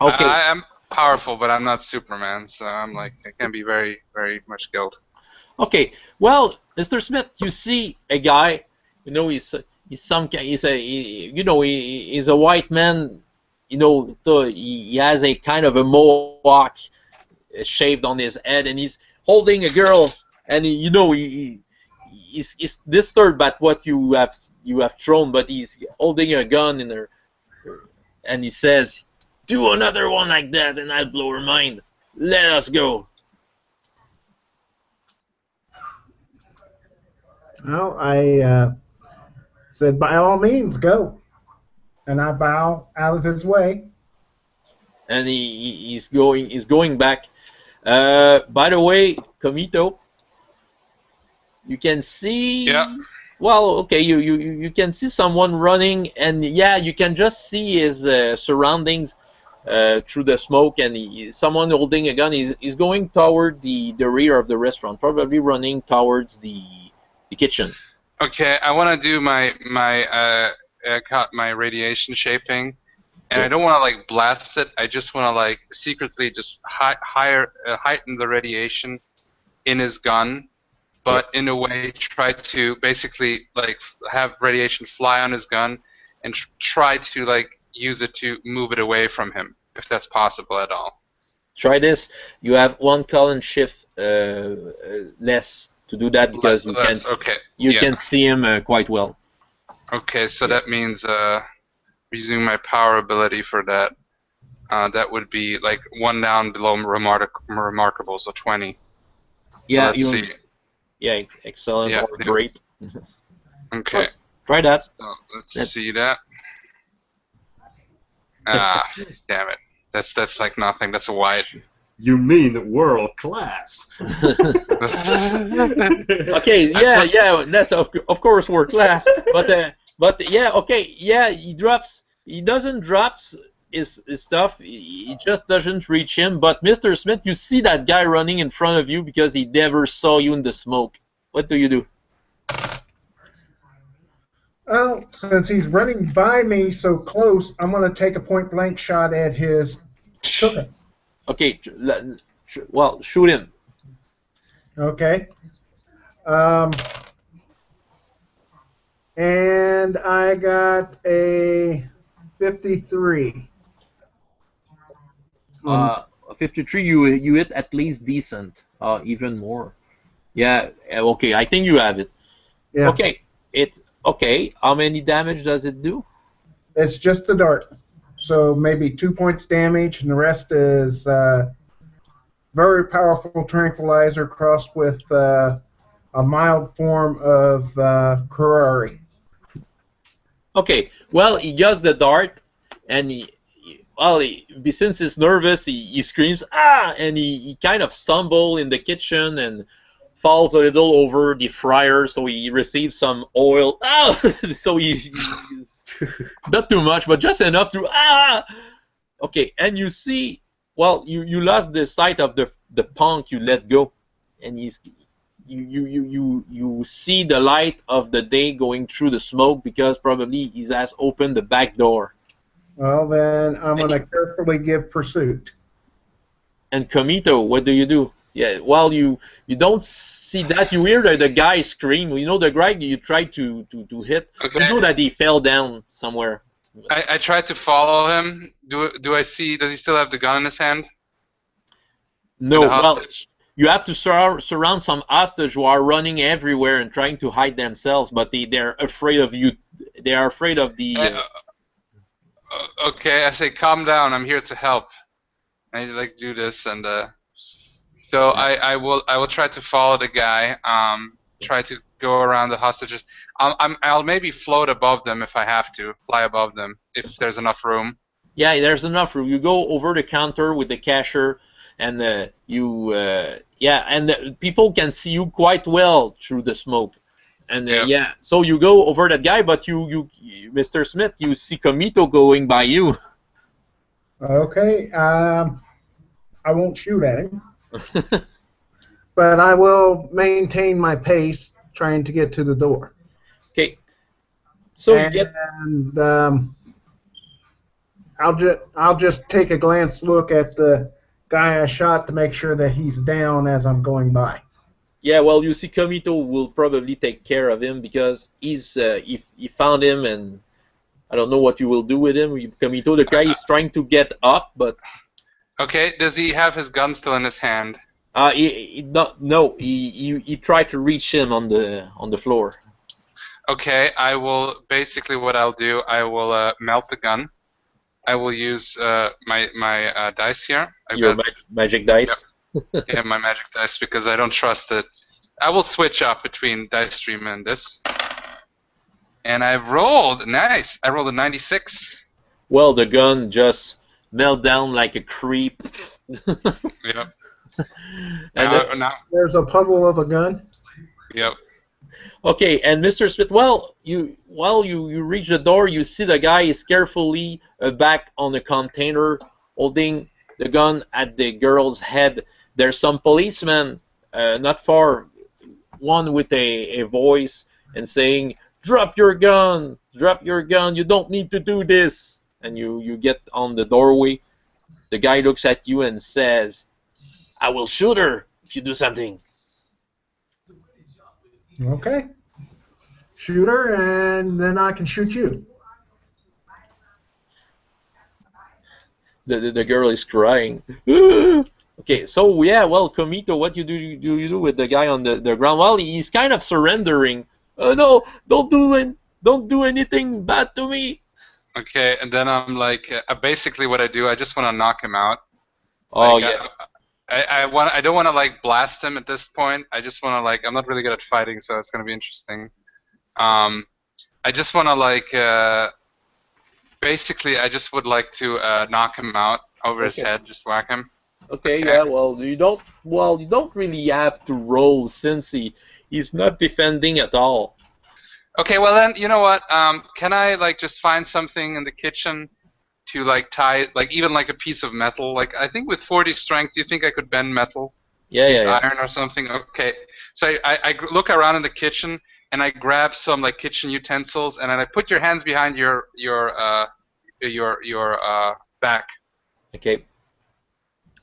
Okay. I'm powerful, but I'm not Superman, so I'm like I can be very, very much killed. Okay. Well, Mr. Smith, you see a guy. You know, he's a white man. You know, he has a kind of a mohawk shaved on his head, and he's holding a girl, and he's disturbed by what you have thrown, but he's holding a gun in her, and he says, "Do another one like that, and I'll blow her mind. Let us go." well, I said, by all means, go. And I bow out of his way. And he's going back. By the way, Komito, you can see. Yeah. Well, okay, you can see someone running, and yeah, you can just see his surroundings through the smoke, and someone holding a gun. He's going toward the rear of the restaurant, probably running towards the kitchen. Okay, I want to do my radiation shaping, and I don't want to like blast it. I just want to like secretly just heighten the radiation in his gun, but in a way try to basically like have radiation fly on his gun and try to like use it to move it away from him, if that's possible at all. Try this. You have one column shift less to do that because you can see him quite well. Okay, so that means using my power ability for that. That would be like one down below remarkable, so 20. Yeah, let's see. Yeah, excellent Yeah, or great. Okay. Try that. So let's see that. Damn it. That's like nothing. That's a white. You mean world class? Okay, yeah, that's of course world class, but yeah, okay, yeah, he doesn't drop his stuff, he just doesn't reach him. But Mr. Smith, you see that guy running in front of you because he never saw you in the smoke. What do you do? Well, since he's running by me so close, I'm going to take a point-blank shot at his tuchus. Okay, well, shoot him. Okay. And I got a 53. 53, you hit at least decent. Even more. Yeah, okay, I think you have it. Yeah. Okay, it's okay. How many damage does it do? It's just the dart. So maybe 2 points damage, and the rest is very powerful tranquilizer crossed with a mild form of Kurari. Okay, well, he gets the dart, and since he's nervous, he screams, ah! And he kind of stumbles in the kitchen and falls a little over the fryer, so he receives some oil. Ah! So he not too much, but just enough to, ah! Okay, and you see, well, you lost the sight of the punk you let go, and you see the light of the day going through the smoke because probably he has opened the back door. Well, then I'm going to carefully give pursuit. And Komito, what do? Yeah, well, you don't see that. You hear the guy scream. You know the guy you tried to hit. Okay. You know that he fell down somewhere. I tried to follow him. Do I see? Does he still have the gun in his hand? No, The well, hostage? you have to surround some hostage who are running everywhere and trying to hide themselves, but they're afraid of you. They are afraid of the. Okay, I say, calm down. I'm here to help. I like do this, and so I will try to follow the guy. Try to go around the hostages. I'll maybe float above them if I have to, fly above them if there's enough room. Yeah, there's enough room. You go over the counter with the cashier, and people can see you quite well through the smoke. And so you go over that guy, but you Mr. Smith, you see Komito going by you. Okay, I won't shoot at him, but I will maintain my pace, trying to get to the door. Okay, so I'll just take a glance look at the guy I shot to make sure that he's down as I'm going by. Yeah, well, you see, Komito will probably take care of him because he's he found him, and I don't know what you will do with him. Komito, the guy is trying to get up, but Okay, does he have his gun still in his hand? he tried to reach him on the floor. Okay, I will basically what I'll do. I will melt the gun. I will use my dice here. Your magic dice. Yep. Yeah, my magic dice because I don't trust it. I will switch up between dice stream and this. And I rolled nice. I rolled a 96. Well, the gun just melt down like a creep. Yep. And now, There's a puddle of a gun. yep. Okay, and Mr. Smith, you reach the door, you see the guy is carefully back on the container, holding the gun at the girl's head. There's some policemen not far, one with a voice and saying, "Drop your gun! Drop your gun! You don't need to do this!" And you get on the doorway. The guy looks at you and says, "I will shoot her if you do something." Okay. Shoot her, and then I can shoot you. The girl is crying. Okay, so yeah, well, Komito, what you do with the guy on the ground? Well, he's kind of surrendering. No, don't do anything bad to me. Okay, and then I'm like, basically what I do, I just want to knock him out. Oh Like, yeah. I don't want to like blast him at this point. I just want to like, I'm not really good at fighting, so it's gonna be interesting. I just want to like, basically, I just would like to knock him out over his head, just whack him. Okay, yeah. Well, you don't really have to roll since he's not defending at all. Okay, well then, you know what? Can I like just find something in the kitchen to like tie, like even like a piece of metal? Like I think with 40 strength, do you think I could bend metal? Yeah. Iron or something? Okay. So I look around in the kitchen, and I grab some like kitchen utensils, and then I put your hands behind your back, Okay.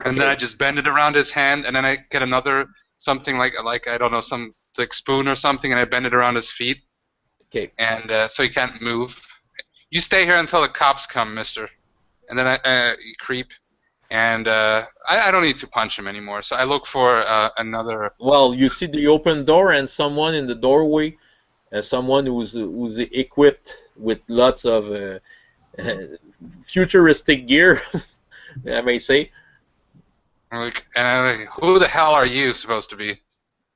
and then I just bend it around his hand, and then I get another something like I don't know, some like spoon or something, and I bend it around his feet, Okay. and so he can't move. You stay here until the cops come, mister. And then you creep, and I don't need to punch him anymore. So I look for another. Well, you see the open door and someone in the doorway, someone who's equipped with lots of futuristic gear, I may say. And I'm like, who the hell are you supposed to be?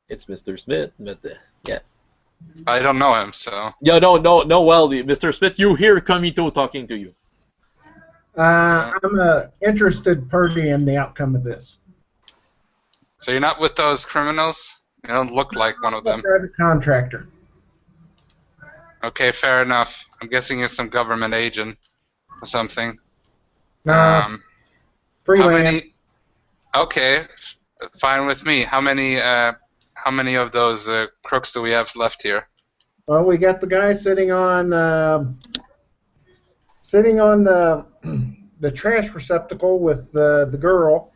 It's Mr. Smith, but yeah. I don't know him, so. Yeah, no. Well, Mr. Smith, you hear Kamito talking to you. I'm a interested party in the outcome of this. So you're not with those criminals? You don't look like one of them. I'm a contractor. Okay, fair enough. I'm guessing you're some government agent or something. No, How freelance. many? Okay, fine with me. How many of those crooks do we have left here? Well, we got the guy sitting on the trash receptacle with the girl,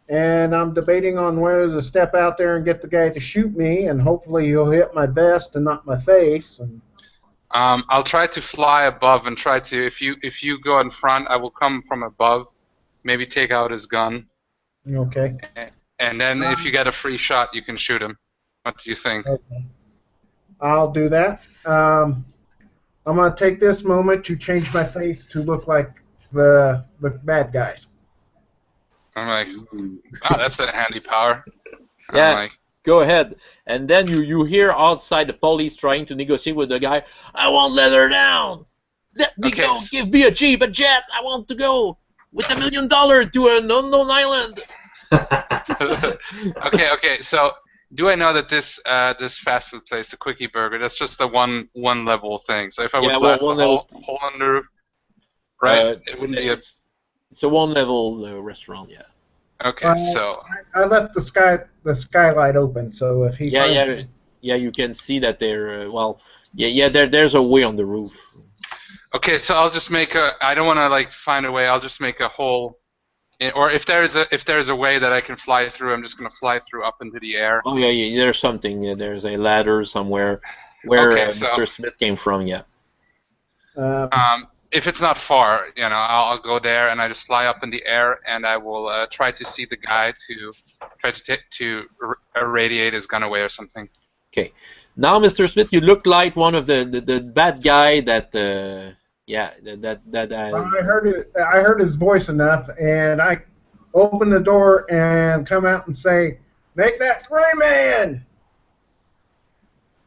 and I'm debating on whether to step out there and get the guy to shoot me, and hopefully he'll hit my vest and not my face. And I'll try to fly above and try to. If you go in front, I will come from above. Maybe take out his gun. okay. And then if you get a free shot, you can shoot him. What do you think? Okay. I'll do that. I'm going to take this moment to change my face to look like the bad guys. I'm like, wow, that's a handy power. Yeah, I'm like, go ahead. And then you hear outside the police trying to negotiate with the guy. I won't let her down. Let me Okay, go. Give me a jeep, a jet. I want to go with $1 million to an unknown island. okay. So, do I know that this fast food place, the Quickie Burger, that's just a one level thing? So if I would blast the whole under, right? It wouldn't be a. It's a one level restaurant, yeah. Okay, so. I left the skylight open, so if he Yeah, you can see that they're there's a way on the roof. Okay, so I'll just make a. I don't want to like find a way. I'll just make a hole. Or if there's a way that I can fly through, I'm just gonna fly through up into the air. Oh yeah, there's something. Yeah, there's a ladder somewhere where Mr. Smith came from. Yeah. If it's not far, I'll go there and I just fly up in the air and I will try to see the guy to try to irradiate his gun away or something. Okay. Now, Mr. Smith, you look like one of the bad guy that. I heard his voice enough, and I open the door and come out and say, "Make that scream, man!"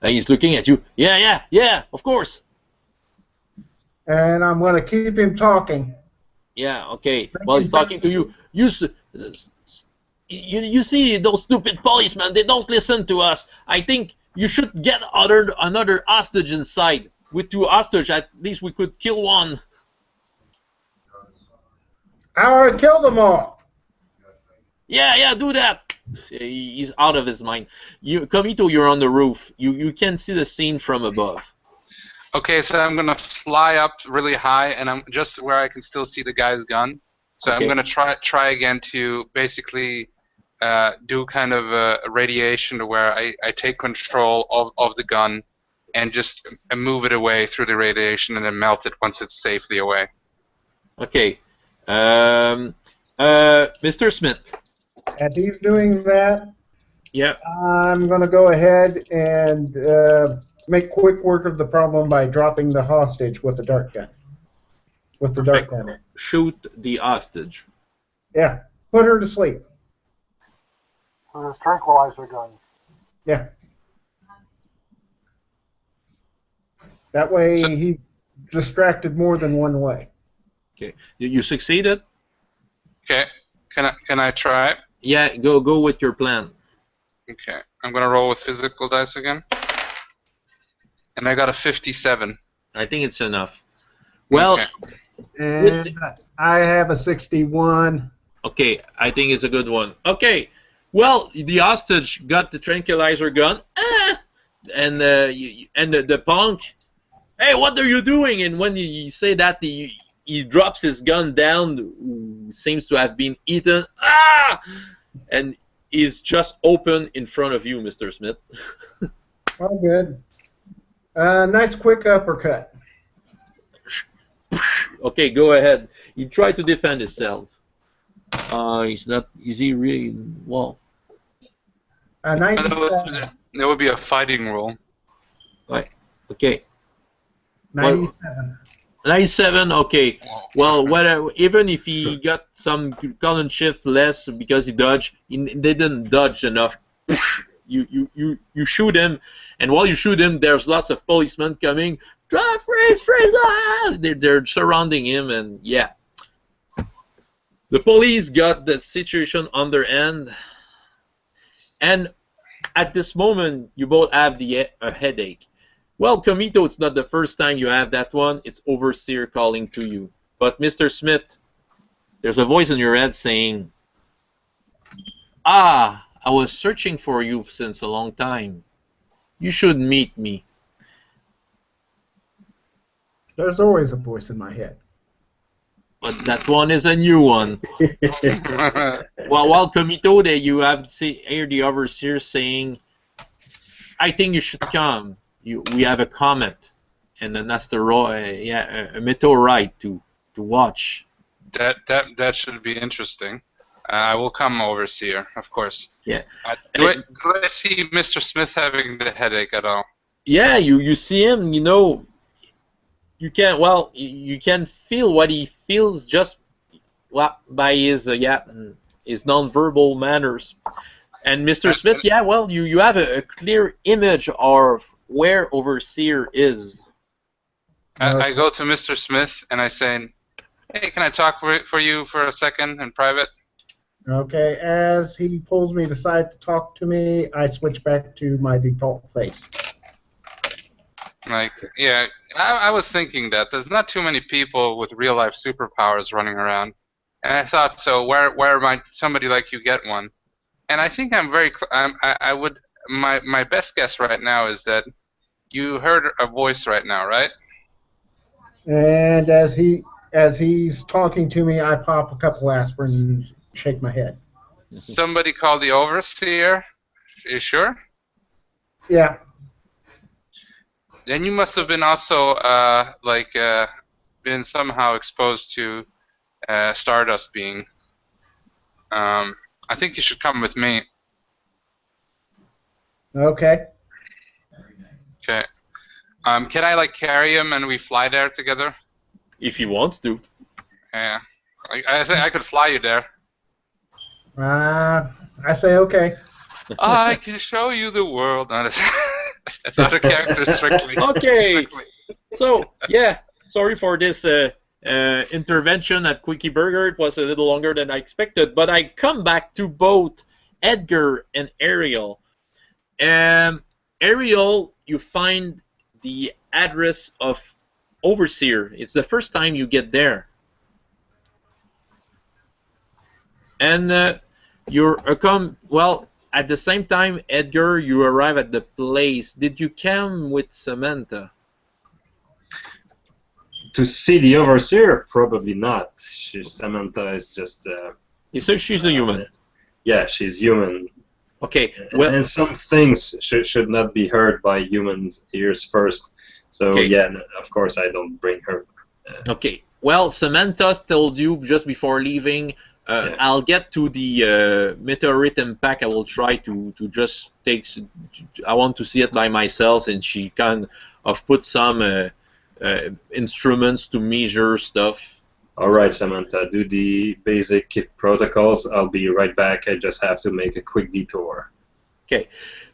And he's looking at you. Yeah, of course. And I'm going to keep him talking. Yeah, okay. Well, he's talking to you. You see those stupid policemen? They don't listen to us. I think you should get another hostage inside. With 2 hostages, at least we could kill one. I already killed them all. Yeah, do that. He's out of his mind. Kamito, you're on the roof. You can see the scene from above. Okay, so I'm gonna fly up really high, and I'm just where I can still see the guy's gun. So okay. I'm gonna try again to basically do kind of a radiation to where I take control of the gun. And just move it away through the radiation and then melt it once it's safely away. Okay. Mr. Smith. As he's doing that, yeah, I'm going to go ahead and make quick work of the problem by dropping the hostage with the dart gun. With the dart gun. Shoot the hostage. Yeah. Put her to sleep. With his tranquilizer gun. Yeah. That way, he's distracted more than one way. Okay, you succeeded. Okay, can I try it? Yeah, go with your plan. Okay, I'm gonna roll with physical dice again, and I got a 57. I think it's enough. Well, okay. And I have a 61. Okay, I think it's a good one. Okay, well, the hostage got the tranquilizer gun. and the punk, hey, what are you doing? And when you say that, he drops his gun down, who seems to have been eaten. Ah! And he's just open in front of you, Mr. Smith. All good. Nice quick uppercut. Okay, go ahead. He tried to defend himself. He's not. Is he really? Well. 97. There would be a fighting roll. Right. Okay. 97. 97. Okay. Well, whatever. Even if he got some column shift less because he dodged, they didn't dodge enough. You shoot him, and while you shoot him, there's lots of policemen coming. Freeze! They're surrounding him, and yeah. The police got the situation on their end, and at this moment, you both have a headache. Well, Comito, it's not the first time you have that one. It's Overseer calling to you. But Mr. Smith, there's a voice in your head saying, "Ah, I was searching for you since a long time. You should meet me." There's always a voice in my head. But that one is a new one. Well, while Comito, there you have hear the Overseer saying, "I think you should come. We have a comet and an asteroid, a meteorite to watch." That should be interesting. I will come, Overseer, of course. Yeah. Do I see Mr. Smith having the headache at all? Yeah, you see him. You know, you can feel what he feels just by his nonverbal manners. And Mr. Smith, yeah, well, you have a clear image of where Overseer is. I go to Mr. Smith and I say, "Hey, can I talk for you for a second in private?" Okay, as he pulls me aside to talk to me, I switch back to my default face. Like, yeah, I was thinking that there's not too many people with real life superpowers running around, and I thought, so where might somebody like you get one? And I think I'm very, I would, my best guess right now is that you heard a voice right now, right? And as he's talking to me, I pop a couple aspirin and shake my head. Somebody called the Overseer? Are you sure? Yeah. Then you must have been also been somehow exposed to Stardust being. I think you should come with me. Okay. Okay. Can I carry him and we fly there together? If he wants to. Yeah. I say I could fly you there. I say okay. I can show you the world. No, that's out of character strictly. Okay. So, yeah, sorry for this intervention at Quickie Burger. It was a little longer than I expected, but I come back to both Edgar and Ariel. Ariel, you find the address of Overseer. It's the first time you get there. And you're at the same time, Edgar, you arrive at the place. Did you come with Samantha? To see the Overseer? Probably not. Samantha is just... You said she's a human. Yeah, she's human. Okay, well... And some things should not be heard by humans' ears first. So, okay. Yeah, of course I don't bring her. Okay, well, Samantha told you just before leaving... Yeah. I'll get to the meteorite impact. I will try to just take. I want to see it by myself, and she kind of put some instruments to measure stuff. All right, Samantha. Do the basic protocols. I'll be right back. I just have to make a quick detour. Okay.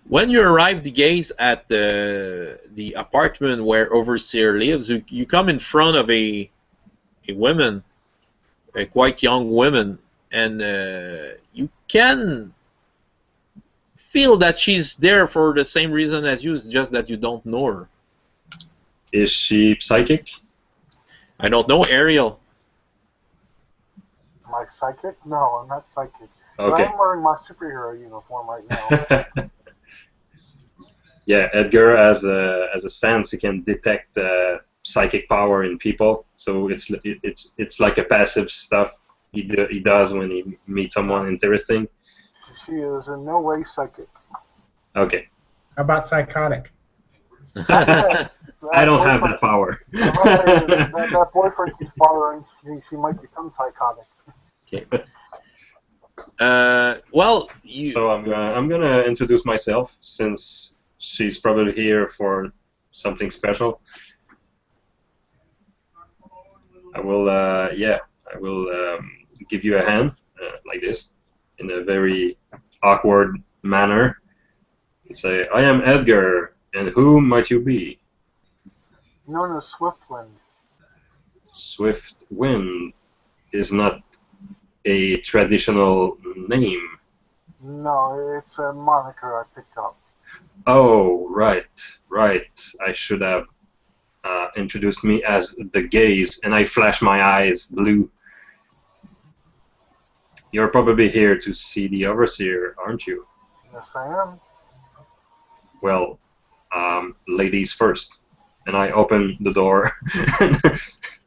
When you arrive, the gaze at the apartment where Overseer lives, you come in front of a woman. A quite young woman, and you can feel that she's there for the same reason as you, just that you don't know her. Is she psychic? I don't know, Ariel. Am I psychic? No, I'm not psychic. Okay. But I'm wearing my superhero uniform right now. Yeah, Edgar has a sense. He can detect psychic power in people. So it's like a passive stuff he does when he meets someone interesting. She is in no way psychic. Okay. How about psychotic? I don't have that power. That boyfriend she's bothering, she might become psychotic. Okay. Well, you. So I'm gonna introduce myself since she's probably here for something special. I will I will give you a hand like this in a very awkward manner and say, I am Edgar, and who might you be? Known as Swiftwind. Swiftwind is not a traditional name. No, it's a moniker I picked up. Oh, right. I should have introduced me as the Gaze, and I flash my eyes blue. You're probably here to see the Overseer, aren't you? Yes, I am. Well, ladies first. And I open the door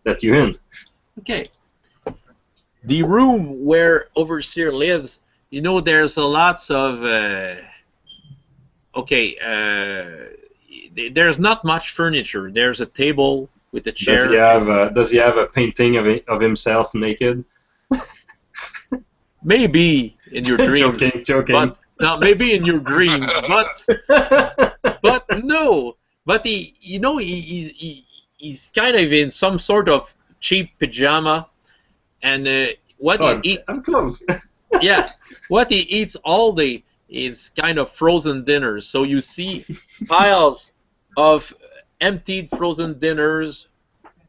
let you in. Okay. The room where Overseer lives, you know, there's a lots of. There's not much furniture. There's a table with a chair. Does he have a painting of himself naked? Maybe in your dreams. Joking. But no, maybe in your dreams. But no. But he's kind of in some sort of cheap pajama, and I'm close. Yeah, what he eats all day is kind of frozen dinners. So you see piles of emptied frozen dinners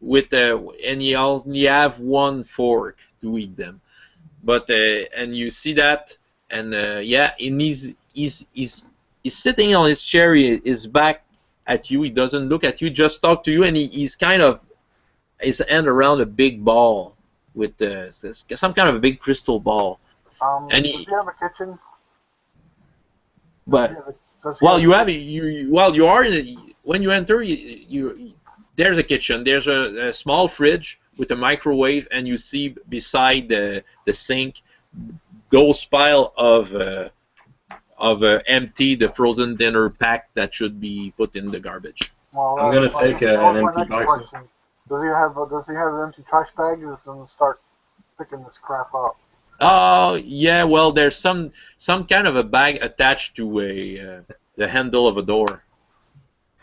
and you have one fork to eat them. But and you see that, and and he's sitting on his chair. His back at you. He doesn't look at you. Just talk to you, and he's kind of his hand around a big ball with some kind of a big crystal ball. Does he have a kitchen? But when you enter, there's a kitchen. There's a small fridge with a microwave, and you see beside the sink those pile of empty the frozen dinner pack that should be put in the garbage. Well, I'm gonna take an empty box. Does he have an empty trash bag? Or is he gonna start picking this crap up? Oh yeah, well there's some kind of a bag attached to the handle of a door.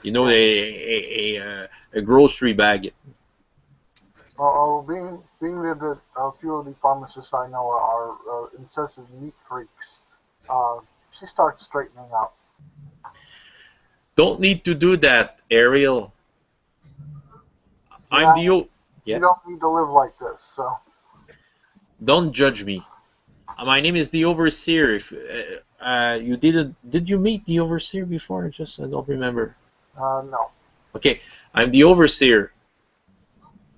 You know, a grocery bag. Well, being that a few of the pharmacists I know are incessant meat freaks, she starts straightening out. Don't need to do that, Ariel. Yeah, You don't need to live like this, so. Don't judge me. My name is the Overseer. If you did you meet the Overseer before? I don't remember. No. Okay, I'm the Overseer,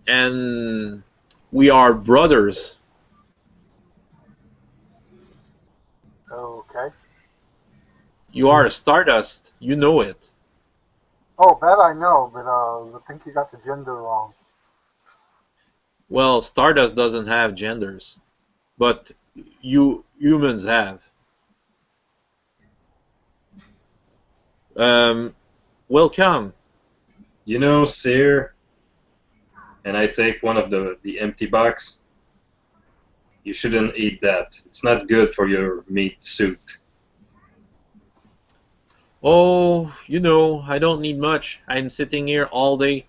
and we are brothers. Okay. You are a Stardust. You know it. Oh, that I know, but I think you got the gender wrong. Well, Stardust doesn't have genders, but you humans have. Welcome. You know, Seer, and I take one of the empty box. You shouldn't eat that. It's not good for your meat suit. Oh, you know, I don't need much. I'm sitting here all day.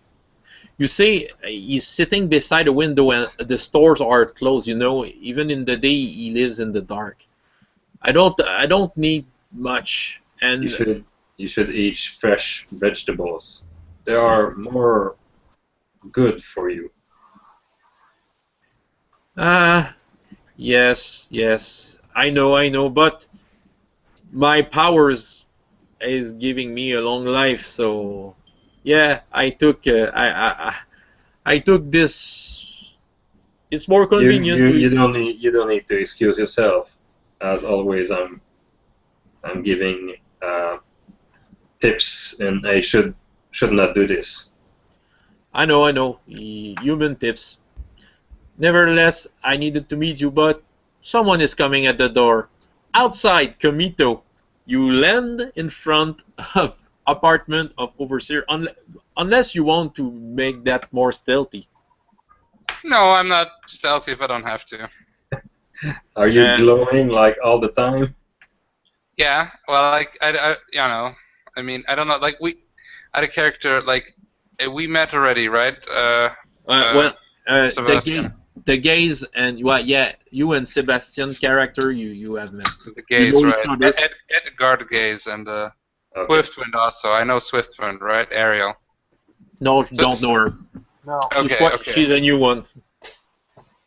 You see, he's sitting beside a window and the stores are closed. You know, even in the day, he lives in the dark. I don't need much. And You should eat fresh vegetables. They are more good for you. Yes, I know, but my powers is giving me a long life, so yeah, I took I took this. It's more convenient. You don't need to excuse yourself. As always, I'm giving tips, and I should not do this. I know. Human tips. Nevertheless, I needed to meet you, but someone is coming at the door. Outside, Comito. You land in front of apartment of Overseer, unless you want to make that more stealthy. No, I'm not stealthy if I don't have to. Are you glowing like all the time? Yeah, well, like I you know, I mean, I don't know. Like we had a character like we met already, right? Sebastian. The gaze and yeah, you and Sebastian character you have met. The gaze, you know right? Edgar the gaze and Okay. Swiftwind also. I know Swiftwind, right? Ariel. No, don't know her. No. Okay. She's a new one.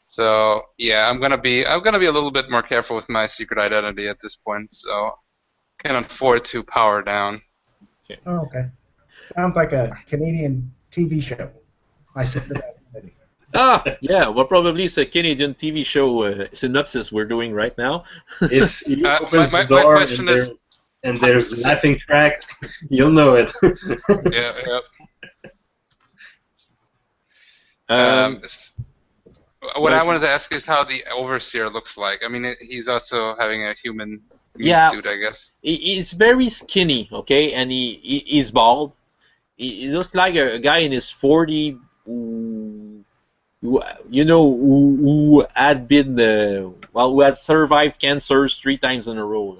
So yeah, I'm gonna be a little bit more careful with my secret identity at this point. So can't afford to power down. Oh, okay. Sounds like a Canadian TV show. My secret identity. Yeah, well, probably it's a Canadian TV show synopsis we're doing right now. If you open my the door question and there's a laughing track, you'll know it. Yeah. What I wanted to ask is how the Overseer looks like. I mean, he's also having a human meat suit, I guess. He's very skinny, okay, and he's bald. He looks like a guy in his 40s who had been who had survived cancers 3 times in a row.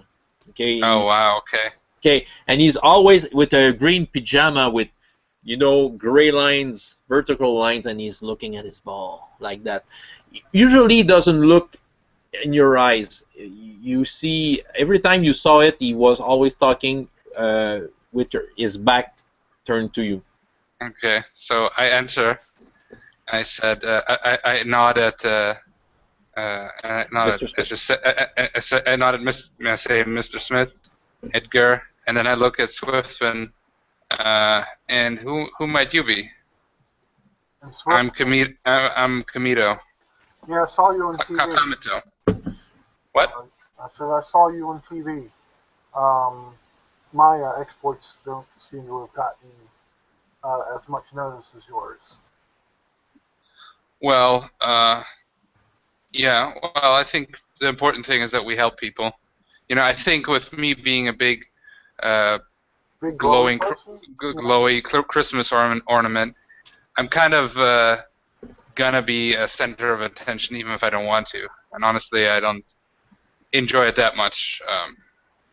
Okay. Oh wow. Okay. Okay, and he's always with a green pajama with, gray lines, vertical lines, and he's looking at his ball like that. Usually, he doesn't look in your eyes. You see, every time you saw it, he was always talking with his back turned to you. Okay, so I enter. I said, I nod at, I nod at Mr. Smith, Edgar, and then I look at Swiftwind, and who might you be? I'm Comito. Yeah, I saw you on TV. Comito. What? I said I saw you on TV. My exploits don't seem to have gotten as much notice as yours. Well, yeah. Well, I think the important thing is that we help people. I think with me being a big glowing Christmas ornament, I'm kind of gonna be a center of attention, even if I don't want to. And honestly, I don't enjoy it that much.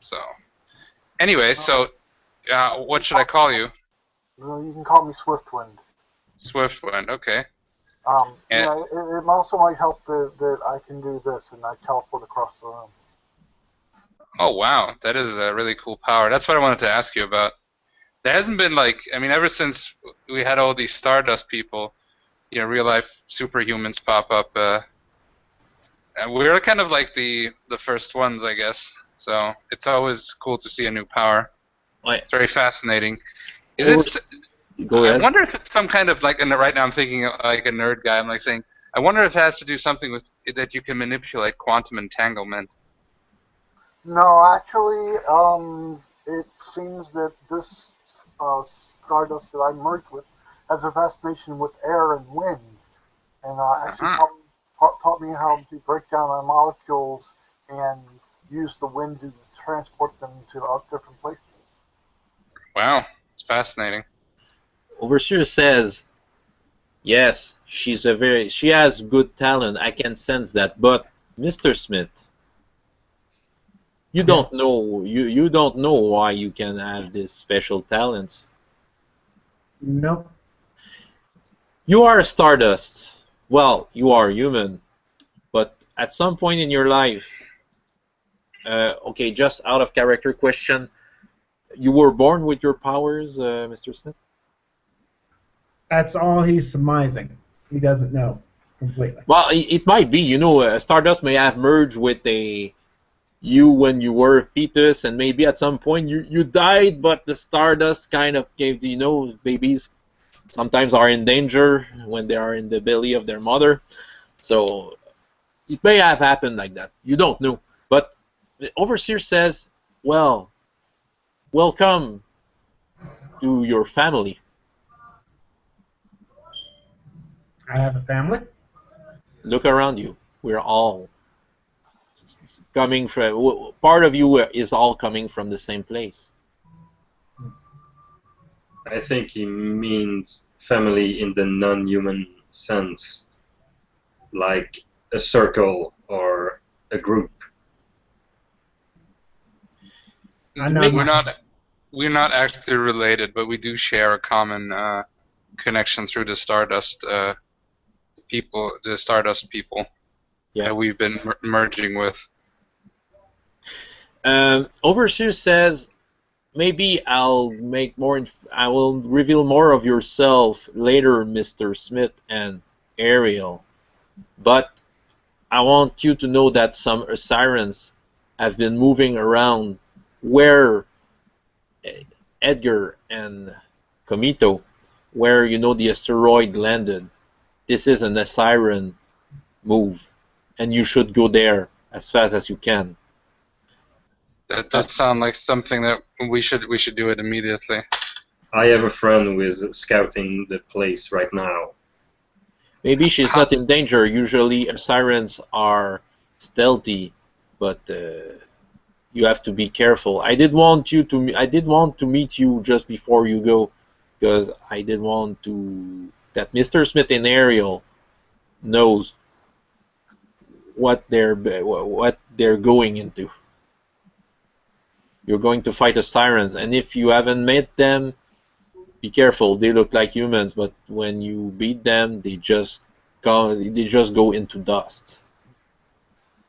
So, anyway, what should I call you? Well, you can call me Swiftwind. Swiftwind, okay. Yeah, it also might help that I can do this, and I teleport across the room. Oh, wow. That is a really cool power. That's what I wanted to ask you about. There hasn't been, ever since we had all these Stardust people, real-life superhumans pop up, we're kind of like the first ones, I guess. So it's always cool to see a new power. It's very fascinating. Go ahead. I wonder if it's some kind of right now I'm thinking like a nerd guy. I'm saying, I wonder if it has to do something with that you can manipulate quantum entanglement. No, actually, it seems that this Stardust that I merged with has a fascination with air and wind, and actually taught me how to break down my molecules and use the wind to transport them to different places. Wow, it's fascinating. Overseer says, yes, she has good talent. I can sense that. But Mr. Smith, you don't know. You don't know why you can have these special talents. Nope. You are a Stardust. Well, you are human, but at some point in your life, okay, just out of character question, you were born with your powers, Mr. Smith? That's all he's surmising. He doesn't know completely. Well, it might be. Stardust may have merged with you when you were a fetus, and maybe at some point you died, but the Stardust kind of gave babies sometimes are in danger when they are in the belly of their mother. So it may have happened like that. You don't know. But the Overseer says, well, welcome to your family? I have a family. Look around you. We're all coming from. Part of you is all coming from the same place. I think he means family in the non-human sense, like a circle or a group. I know We're not actually related, but we do share a common connection through the Stardust people, the Stardust people that we've been merging with. Overseer says, maybe I'll make more. I will reveal more of yourself later, Mr. Smith and Ariel. But I want you to know that some Acirons have been moving around where Edgar and Comito, where the asteroid landed. This is an Aciron move, and you should go there as fast as you can. That does sound like something that we should do it immediately. I have a friend who is scouting the place right now. Maybe she's not in danger. Usually Acirons are stealthy, but you have to be careful. I did want to meet you just before you go, because I did want to that Mr. Smith and Ariel knows what they're going into. You're going to fight Acirons, and if you haven't met them, be careful. They look like humans, but when you beat them, they just go into dust.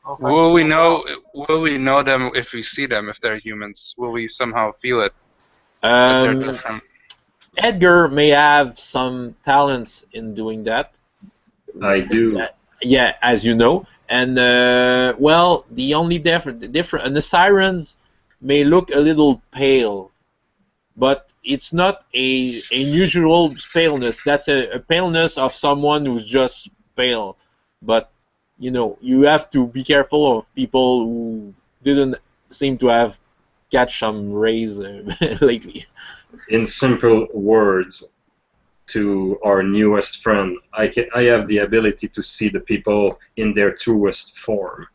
Okay. Will we know them if we see them, if they're humans? Will we somehow feel it that they're different? Edgar may have some talents in doing that. I do. Yeah, as you know. And well, the only different and the Acirons may look a little pale, but it's not a unusual paleness. That's a paleness of someone who's just pale. But you have to be careful of people who didn't seem to have catch some rays lately. In simple words, to our newest friend, I have the ability to see the people in their truest form.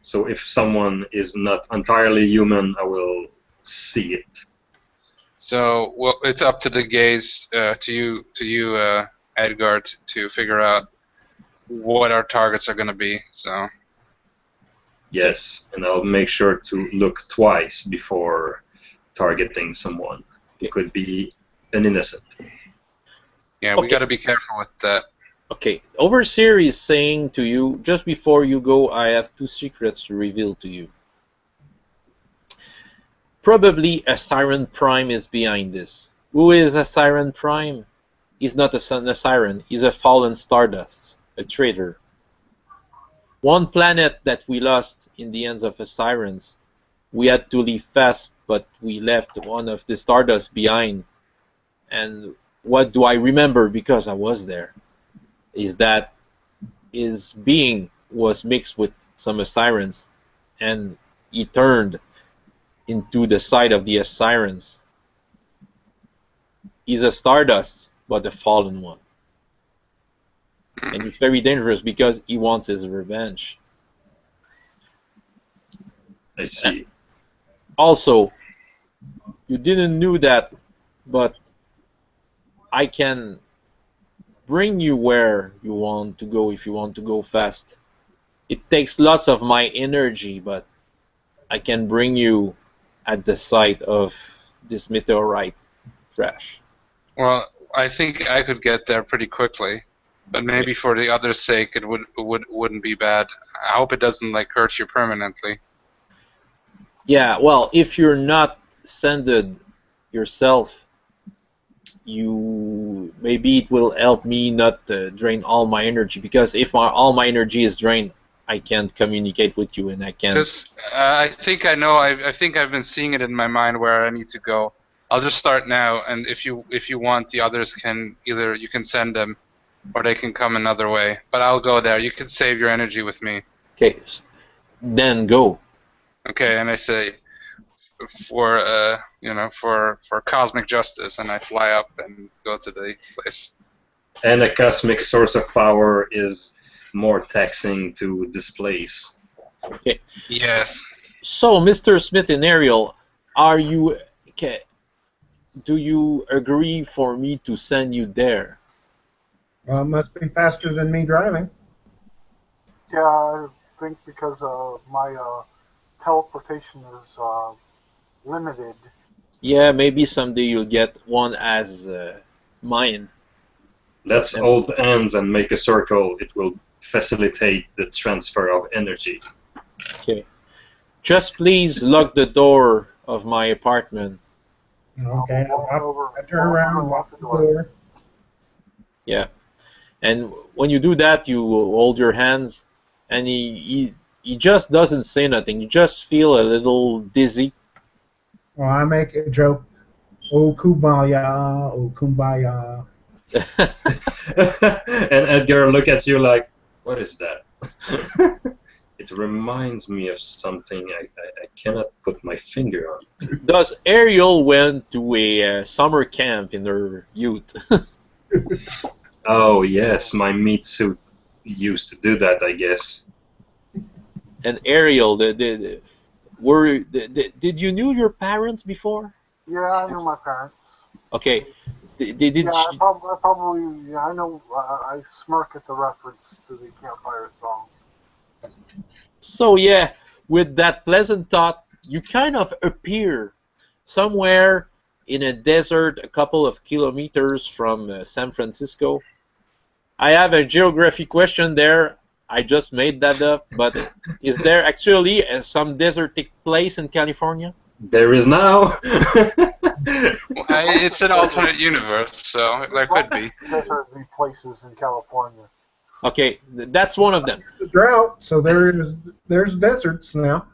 So if someone is not entirely human, I will see it. So it's up to the gaze, to you, Edgar, to figure out what our targets are going to be. So. Yes, and I'll make sure to look twice before targeting someone. It could be an innocent. Yeah, we got to be careful with that. Okay, Overseer is saying to you, just before you go, I have 2 secrets to reveal to you. Probably Aciron Prime is behind this. Who is Aciron Prime? He's not a Aciron, he's a fallen Stardust, a traitor. One planet that we lost in the hands of Acirons. We had to leave fast, but we left one of the Stardust behind. And what do I remember, because I was there, is that his being was mixed with some Acirons, and he turned into the side of the Acirons. He's a Stardust, but a fallen one. And it's very dangerous because he wants his revenge. I see. Also, you didn't know that, but I can bring you where you want to go if you want to go fast. It takes lots of my energy, but I can bring you at the site of this meteorite crash. Well, I think I could get there pretty quickly, but maybe for the other's sake, it wouldn't be bad. I hope it doesn't hurt you permanently. Yeah, well, if you're not sended yourself, maybe it will help me not drain all my energy, because if all my energy is drained, I can't communicate with you, and I can't. I think I know. I think I've been seeing it in my mind where I need to go. I'll just start now, and if you want, the others can either you can send them, or they can come another way. But I'll go there. You can save your energy with me. Okay, then go. Okay, and I say, for cosmic justice, and I fly up and go to the place. And a cosmic source of power is more taxing to displace. Okay. Yes. So, Mr. Smith and Ariel, are you? Okay, do you agree for me to send you there? Well, it must be faster than me driving. Yeah, I think because my teleportation is limited. Yeah, maybe someday you'll get one as mine. Let's hold hands and make a circle. It will facilitate the transfer of energy. Okay. Just please lock the door of my apartment. Okay, I turn around and lock the door. Yeah. And when you do that, you hold your hands, and he just doesn't say nothing. You just feel a little dizzy. Well, I make a joke. Oh, kumbaya, oh, kumbaya. And Edgar look at you like, what is that? It reminds me of something I cannot put my finger on. Does Ariel went to a summer camp in her youth? Oh yes, my meat suit used to do that, I guess. And Ariel, did you knew your parents before? Yeah, I know my parents. Okay. Did Yeah, I probably I know. I smirk at the reference to the campfire song. So yeah, with that pleasant thought, you kind of appear somewhere in a desert a couple of kilometers from San Francisco. I have a geography question there. I just made that up, but is there actually some desertic place in California? There is now. It's an alternate universe, so there could be. There's certainly places in California. Okay, that's one of them. The drought, so there's deserts now.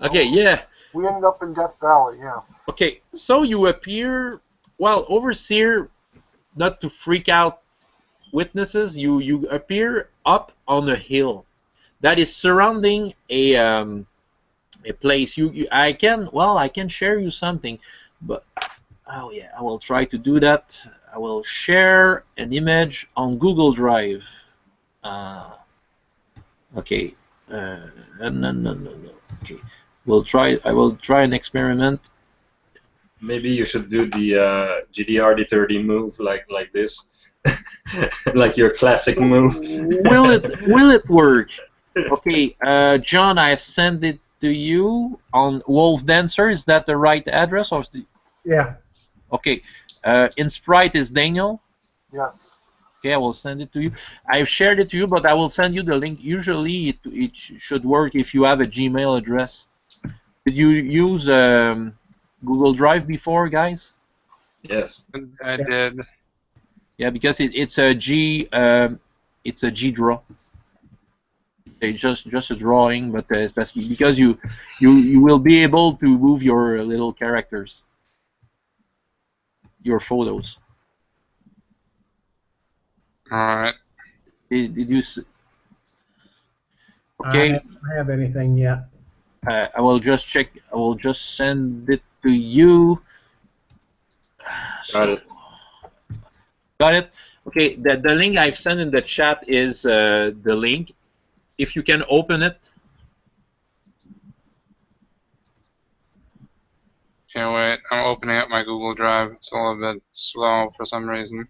Okay, yeah. We ended up in Death Valley, yeah. Okay, so you appear, well, Overseer, not to freak out witnesses, you appear up on a hill that is surrounding a place. I can share you something, but oh yeah, I will try to do that. I will share an image on Google Drive. Okay. No. Okay. I will try an experiment. Maybe you should do the GDR-D30 move like this, like your classic move. Will it work? Okay, John, I have sent it to you on Wolf Dancer. Is that the right address? Or Yeah. Okay. In Sprite is Daniel. Yes. Okay, I will send it to you. I've shared it to you, but I will send you the link. Usually, it should work if you have a Gmail address. Did you use Google Drive before, guys? Yes. I did. Yeah, because it's a G draw. It's just a drawing, but because you will be able to move your little characters, your photos. All right. Did you? Okay. I don't have anything yet. I will just check. I will just send it to you. Got it. Got it. Okay. The link I've sent in the chat is the link. If you can open it. Can't wait. I'm opening up my Google Drive. It's a little bit slow for some reason.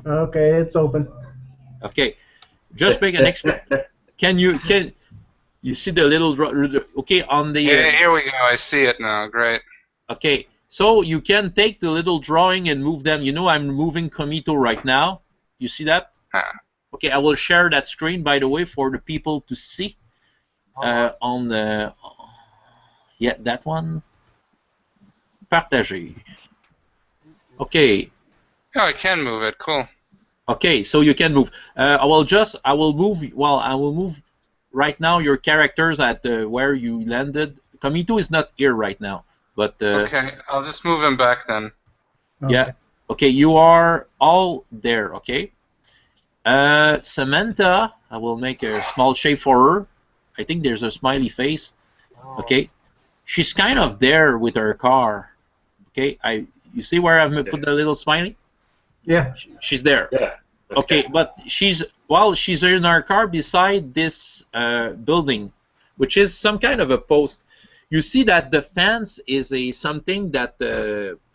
Okay, it's open. Okay. Just make an experiment. Can you see the little okay on the Yeah, here we go. I see it now. Great. Okay, so you can take the little drawing and move them. You know I'm moving Komito right now. You see that? Okay, I will share that screen, by the way, for the people to see on the that one. Partager. Okay. Oh, I can move it. Cool. Okay, so you can move. I will move right now your characters at where you landed. Komito is not here right now, but okay, I'll just move him back then. Yeah. Okay, you are all there. Okay. Samantha, I will make a small shape for her. I think there's a smiley face. Okay. she's kind of there with her car. Okay, you see where I've put the little smiley? Yeah. She's there. Yeah. Okay, but she's in her car beside this building, which is some kind of a post. You see that the fence is something that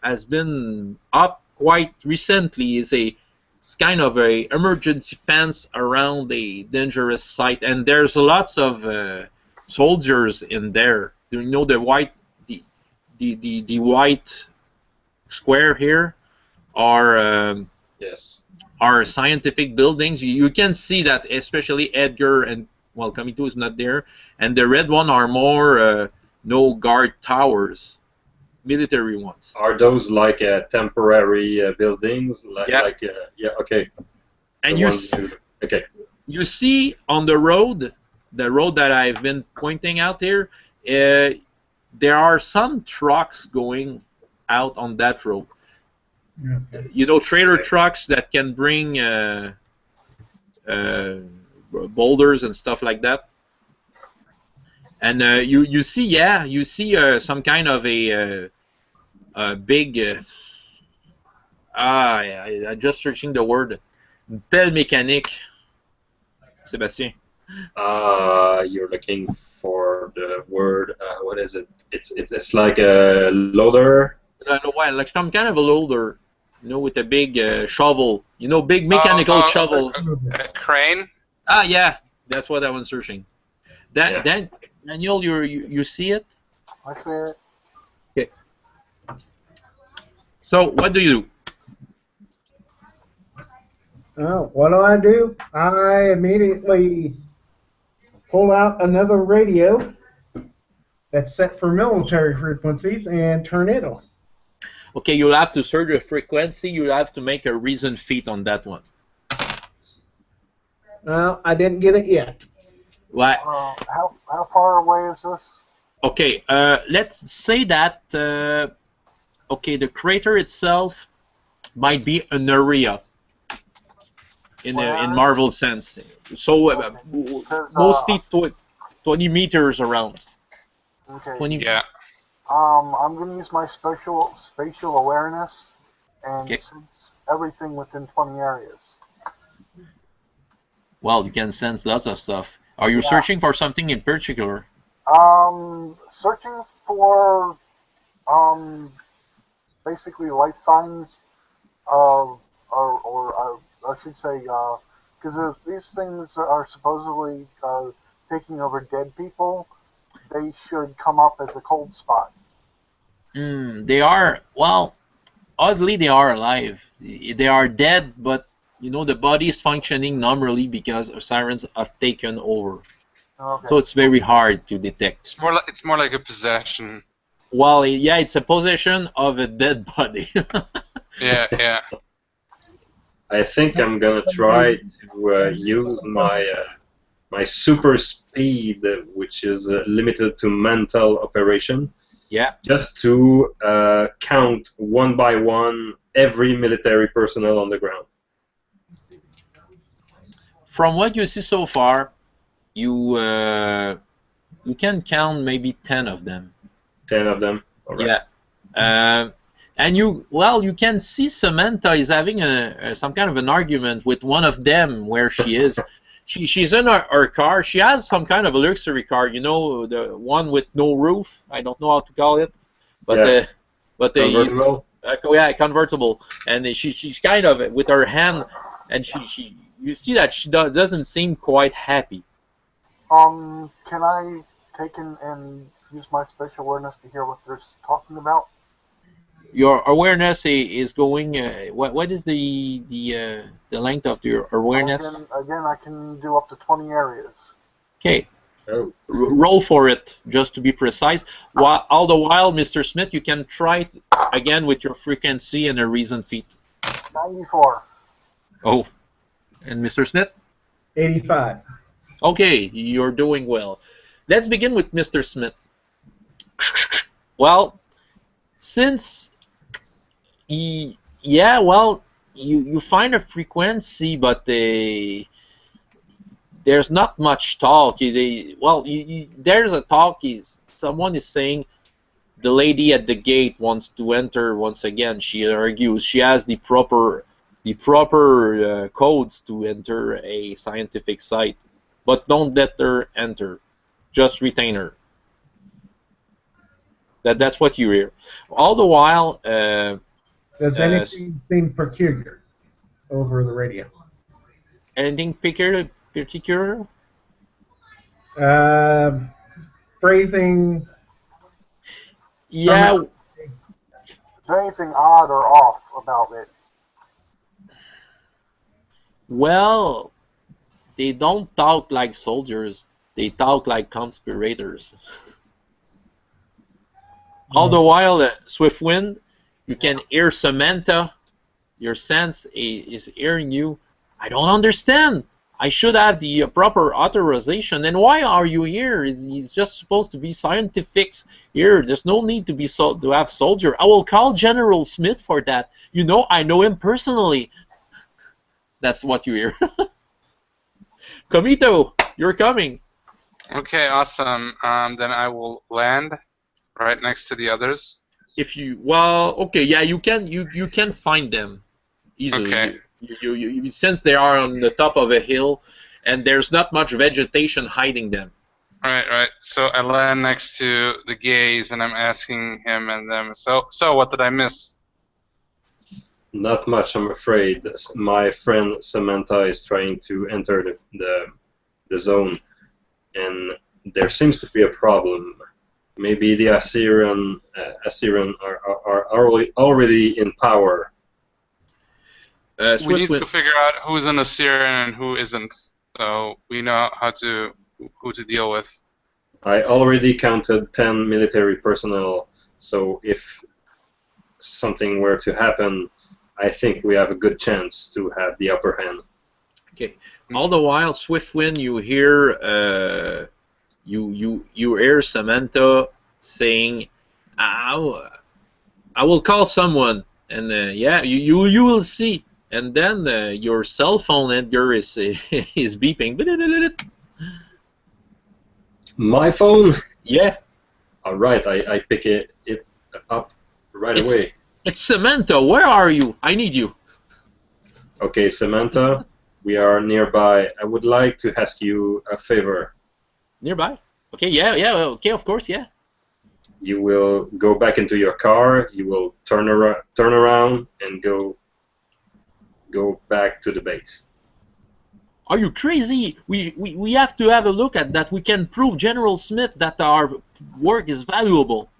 has been up quite recently. It's kind of a emergency fence around a dangerous site, and there's lots of soldiers in there. Do you know the white white square here Yes. are scientific buildings. You can see that, especially Edgar and Kamito is not there, and the red one are more no guard towers, military ones. Are those like temporary buildings? Yeah. Yeah. Okay. And okay. you see on the road that I've been pointing out here, there are some trucks going out on that road. Okay. You know, trailer trucks that can bring boulders and stuff like that. And you see some kind of a big I'm just searching the word pelle mécanique. Sébastien. You're looking for the word. What is it? It's like a loader. Like some kind of a loader, with a big shovel. Big mechanical shovel. A crane. Yeah, that's what I was searching. Daniel, you see it? I see it. Okay. So what do you do? What do? I immediately pull out another radio that's set for military frequencies and turn it on. Okay, you'll have to search the frequency. You'll have to make a reason feat on that one. Well, I didn't get it yet. What? How far away is this? Okay, let's say that the crater itself might be an area in Marvel sense. So mostly 20 meters around. Okay. 20. Yeah. I'm going to use my spatial awareness and Okay. sense everything within 20 areas. Well, you can sense lots of stuff. Are you searching for something in particular? Searching for basically life signs, or I should say, because these things are supposedly taking over dead people, they should come up as a cold spot. They are, oddly they are alive. They are dead, but the body is functioning normally because Acirons have taken over. Okay. So it's very hard to detect. It's more like a possession. Well, yeah, it's a possession of a dead body. Yeah. I think I'm gonna try to use my super speed, which is limited to mental operation. Yeah. Just to count one by one every military personnel on the ground. From what you see so far, you can count maybe 10 of them. 10 of them. All right. Yeah. And you can see Samantha is having some kind of an argument with one of them where she is. She's in her car. She has some kind of a luxury car, the one with no roof. I don't know how to call it, but Convertible. Convertible. And she's kind of with her hand, and you see that she doesn't seem quite happy. Can I take and use my spatial awareness to hear what they're talking about? Your awareness is going. What is the length of your awareness? Again, I can do up to 20 areas. Okay. Oh. Roll for it, just to be precise. All the while, Mr. Smith, you can try again with your frequency and a reason feat. 94. Oh. And Mr. Smith? 85. Okay, you're doing well. Let's begin with Mr. Smith. Well, since you find a frequency, but there's not much talk. There's a talk. Someone is saying the lady at the gate wants to enter once again. She argues she has the proper codes to enter a scientific site, but don't let her enter. Just retain her. That's what you hear. All the while, Does anything seem peculiar over the radio? anything particular? Phrasing. Yeah. Is there anything odd or off about it? Well, they don't talk like soldiers. They talk like conspirators. All the while, Swiftwind, you can hear Samantha. Your sense is hearing you. I don't understand. I should have the proper authorization. And why are you here? It's just supposed to be scientifics here. There's no need to have soldier. I will call General Smith for that. You know, I know him personally. That's what you hear. Komito, you're coming. Okay, awesome. Then I will land right next to the others. Okay, yeah, you can find them easily. Okay. You since they are on the top of a hill, and there's not much vegetation hiding them. Right. So I land next to the gaze, and I'm asking him and them. So what did I miss? Not much, I'm afraid. My friend Samantha is trying to enter the zone, and there seems to be a problem. Maybe the Acirons are already in power. We need to figure out who's an Acirion and who isn't, so we know who to deal with. I already counted 10 military personnel, so if something were to happen, I think we have a good chance to have the upper hand. Okay. All the while, Swiftwind, you hear you hear Samantha saying, "I will call someone," and yeah, you will see. And then your cell phone, Edgar, is beeping. My phone? Yeah. All right, I pick it up right away. It's Samantha. Where are you? I need you. Okay, Samantha, we are nearby. I would like to ask you a favor. Nearby? Okay, yeah, okay, of course, yeah. You will go back into your car. You will turn around and go back to the base. Are you crazy? We have to have a look at that. We can prove General Smith that our work is valuable.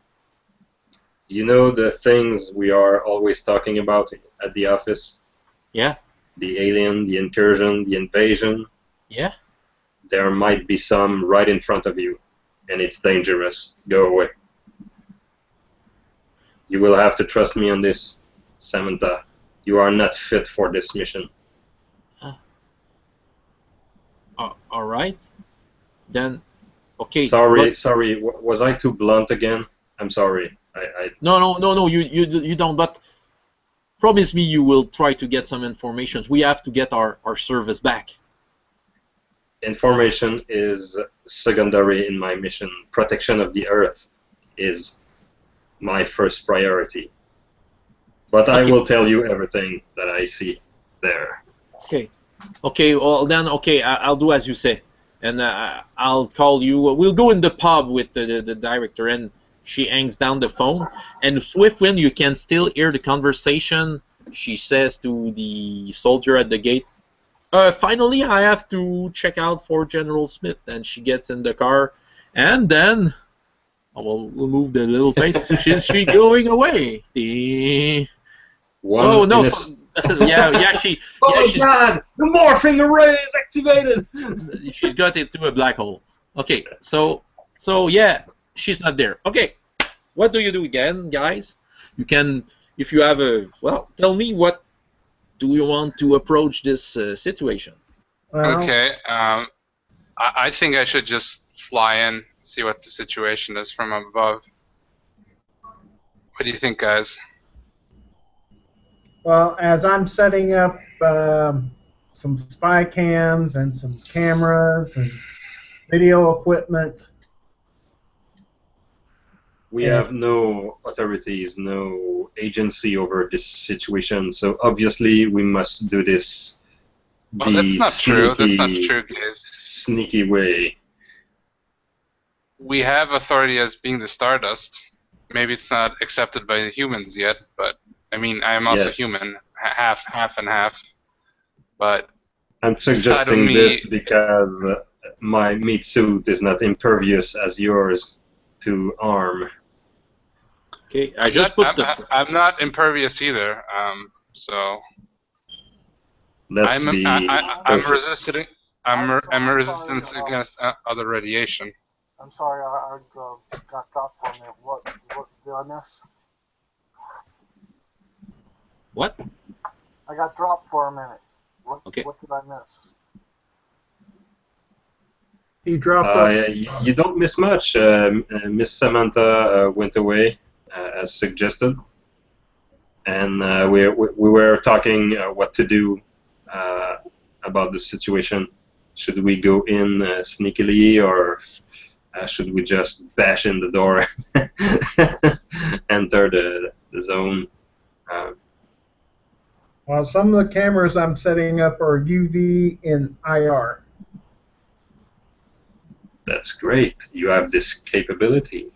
You know the things we are always talking about at the office? Yeah. The alien, the incursion, the invasion. Yeah. There might be some right in front of you, and it's dangerous. Go away. You will have to trust me on this, Samantha. You are not fit for this mission. All right. Then, okay. Sorry. Was I too blunt again? I'm sorry. No. You don't. But promise me you will try to get some information. We have to get our service back. Information is secondary in my mission. Protection of the Earth is my first priority. But okay. I will tell you everything that I see there. Okay, well then, okay, I'll do as you say. And I'll call you. We'll go in the pub with the director, and she hangs down the phone. And Swiftwind, you can still hear the conversation. She says to the soldier at the gate, finally, I have to check out for General Smith. And she gets in the car, and then we'll move the little face. She's going away. Oh no! yeah, she. Oh my God! The morphing array is activated. She's got it to a black hole. Okay, so yeah, she's not there. Okay, what do you do again, guys? You can, if you have tell me what do you want to approach this situation. Okay, I think I should just fly in, see what the situation is from above. What do you think, guys? Well, as I'm setting up some spy cams and some cameras and video equipment, We have no authorities, no agency over this situation. So obviously we must do this Well, that's the not true. That's not sneaky, true, guys. sneaky way. We have authority as being the Stardust. Maybe it's not accepted by the humans yet, but I mean, I am also Yes. human, half and half. But I'm inside of suggesting me, this because my meat suit is not impervious as yours to arm. Okay, I just put the. I'm not impervious either. So Let's I'm be I'm cautious. resistant. I'm resistant against other radiation. I'm sorry, I got dropped for a minute. What did I miss? What? I got dropped for a minute. What did I miss? He dropped off. You don't miss much. Miss Samantha went away as suggested, and we were talking what to do about the situation. Should we go in sneakily, or should we just bash in the door, enter the zone? Well, some of the cameras I'm setting up are UV and IR. That's great. You have this capability.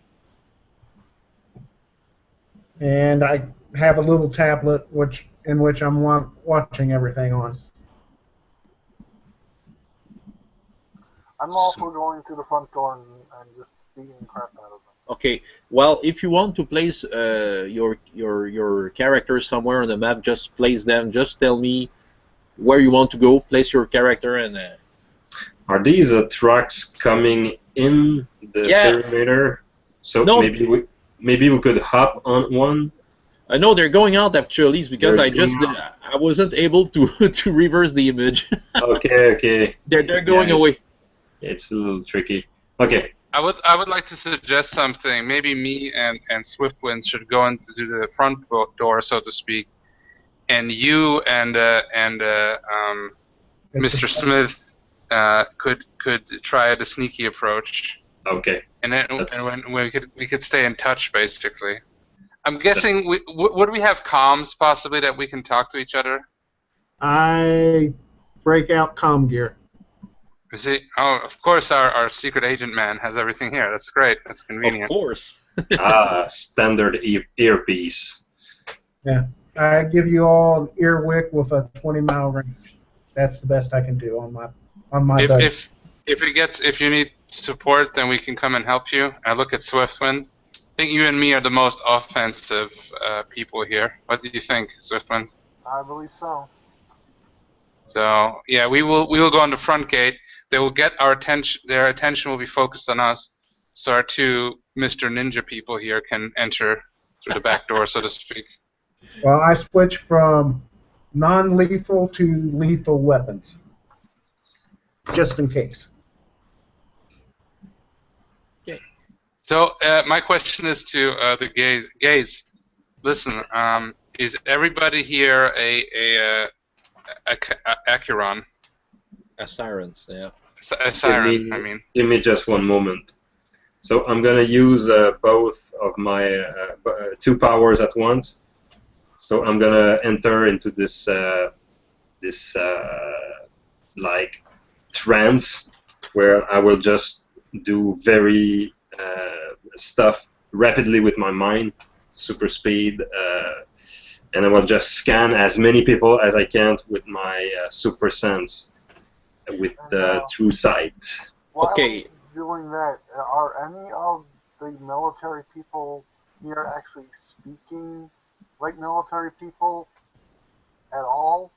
And I have a little tablet in which I'm watching everything on. I'm also going to the front door and just beating crap out of them. Okay. Well, if you want to place your characters somewhere on the map, just place them. Just tell me where you want to go. Place your character and. Are these trucks coming in the perimeter? So no. maybe we could hop on one. No, they're going out actually because I wasn't able to to reverse the image. Okay. They're going away. It's a little tricky. Okay. I would like to suggest something. Maybe me and Swiftwind should go into the front door, so to speak, and you and Mr. Smith could try the sneaky approach. Okay. And then when we could stay in touch, basically. I'm guessing would we have comms possibly that we can talk to each other? I break out comm gear. Is it? Oh, of course, our secret agent man has everything here. That's great. That's convenient. Of course. Standard earpiece. Yeah, I give you all an earwick with a 20-mile range. That's the best I can do on my budget. If you need support, then we can come and help you. I look at Swiftwind. I think you and me are the most offensive people here. What do you think, Swiftwind? I believe so. So yeah, we will go on the front gate. They will get our attention. Their attention will be focused on us. So our two Mr. Ninja people here can enter through the back door, so to speak. Well, I switch from non-lethal to lethal weapons, just in case. Okay. So my question is to the gays. Listen, is everybody here a Aciron? Acirons, yeah. Aciron, I mean. Give me just one moment. So I'm gonna use both of my two powers at once. So I'm gonna enter into this like trance where I will just do very stuff rapidly with my mind, super speed, and I will just scan as many people as I can with my super sense, with true sight. Okay. Doing that, are any of the military people here actually speaking like military people at all?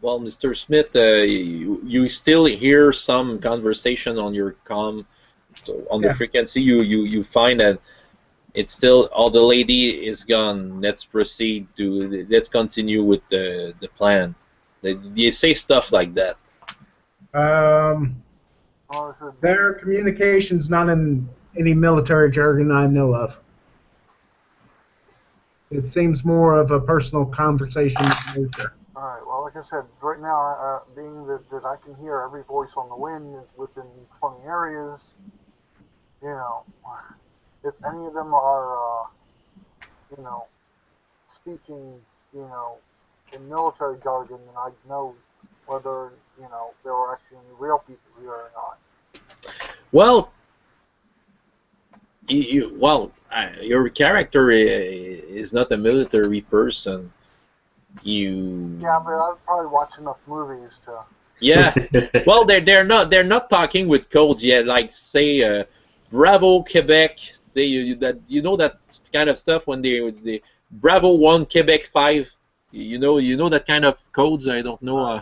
Well, Mr. Smith, you still hear some conversation on your comm, on the frequency. You find that it's still, oh, the lady is gone. Let's proceed to, let's continue with the plan. They say stuff like that. Their communication's not in any military jargon I know of. It seems more of a personal conversation in nature. Alright, well, like I said, right now, being that I can hear every voice on the wind within 20 areas, you know, if any of them are, you know, speaking, you know, in military jargon, then I'd know whether, you know, there were actually any real people here or not. Well, your character is not a military person. You. Yeah, but I've probably watched enough movies to. Yeah. Well, they're not talking with codes yet. Like say, Bravo Quebec. You know that kind of stuff when they Bravo 1 Quebec 5. You know that kind of codes. I don't know.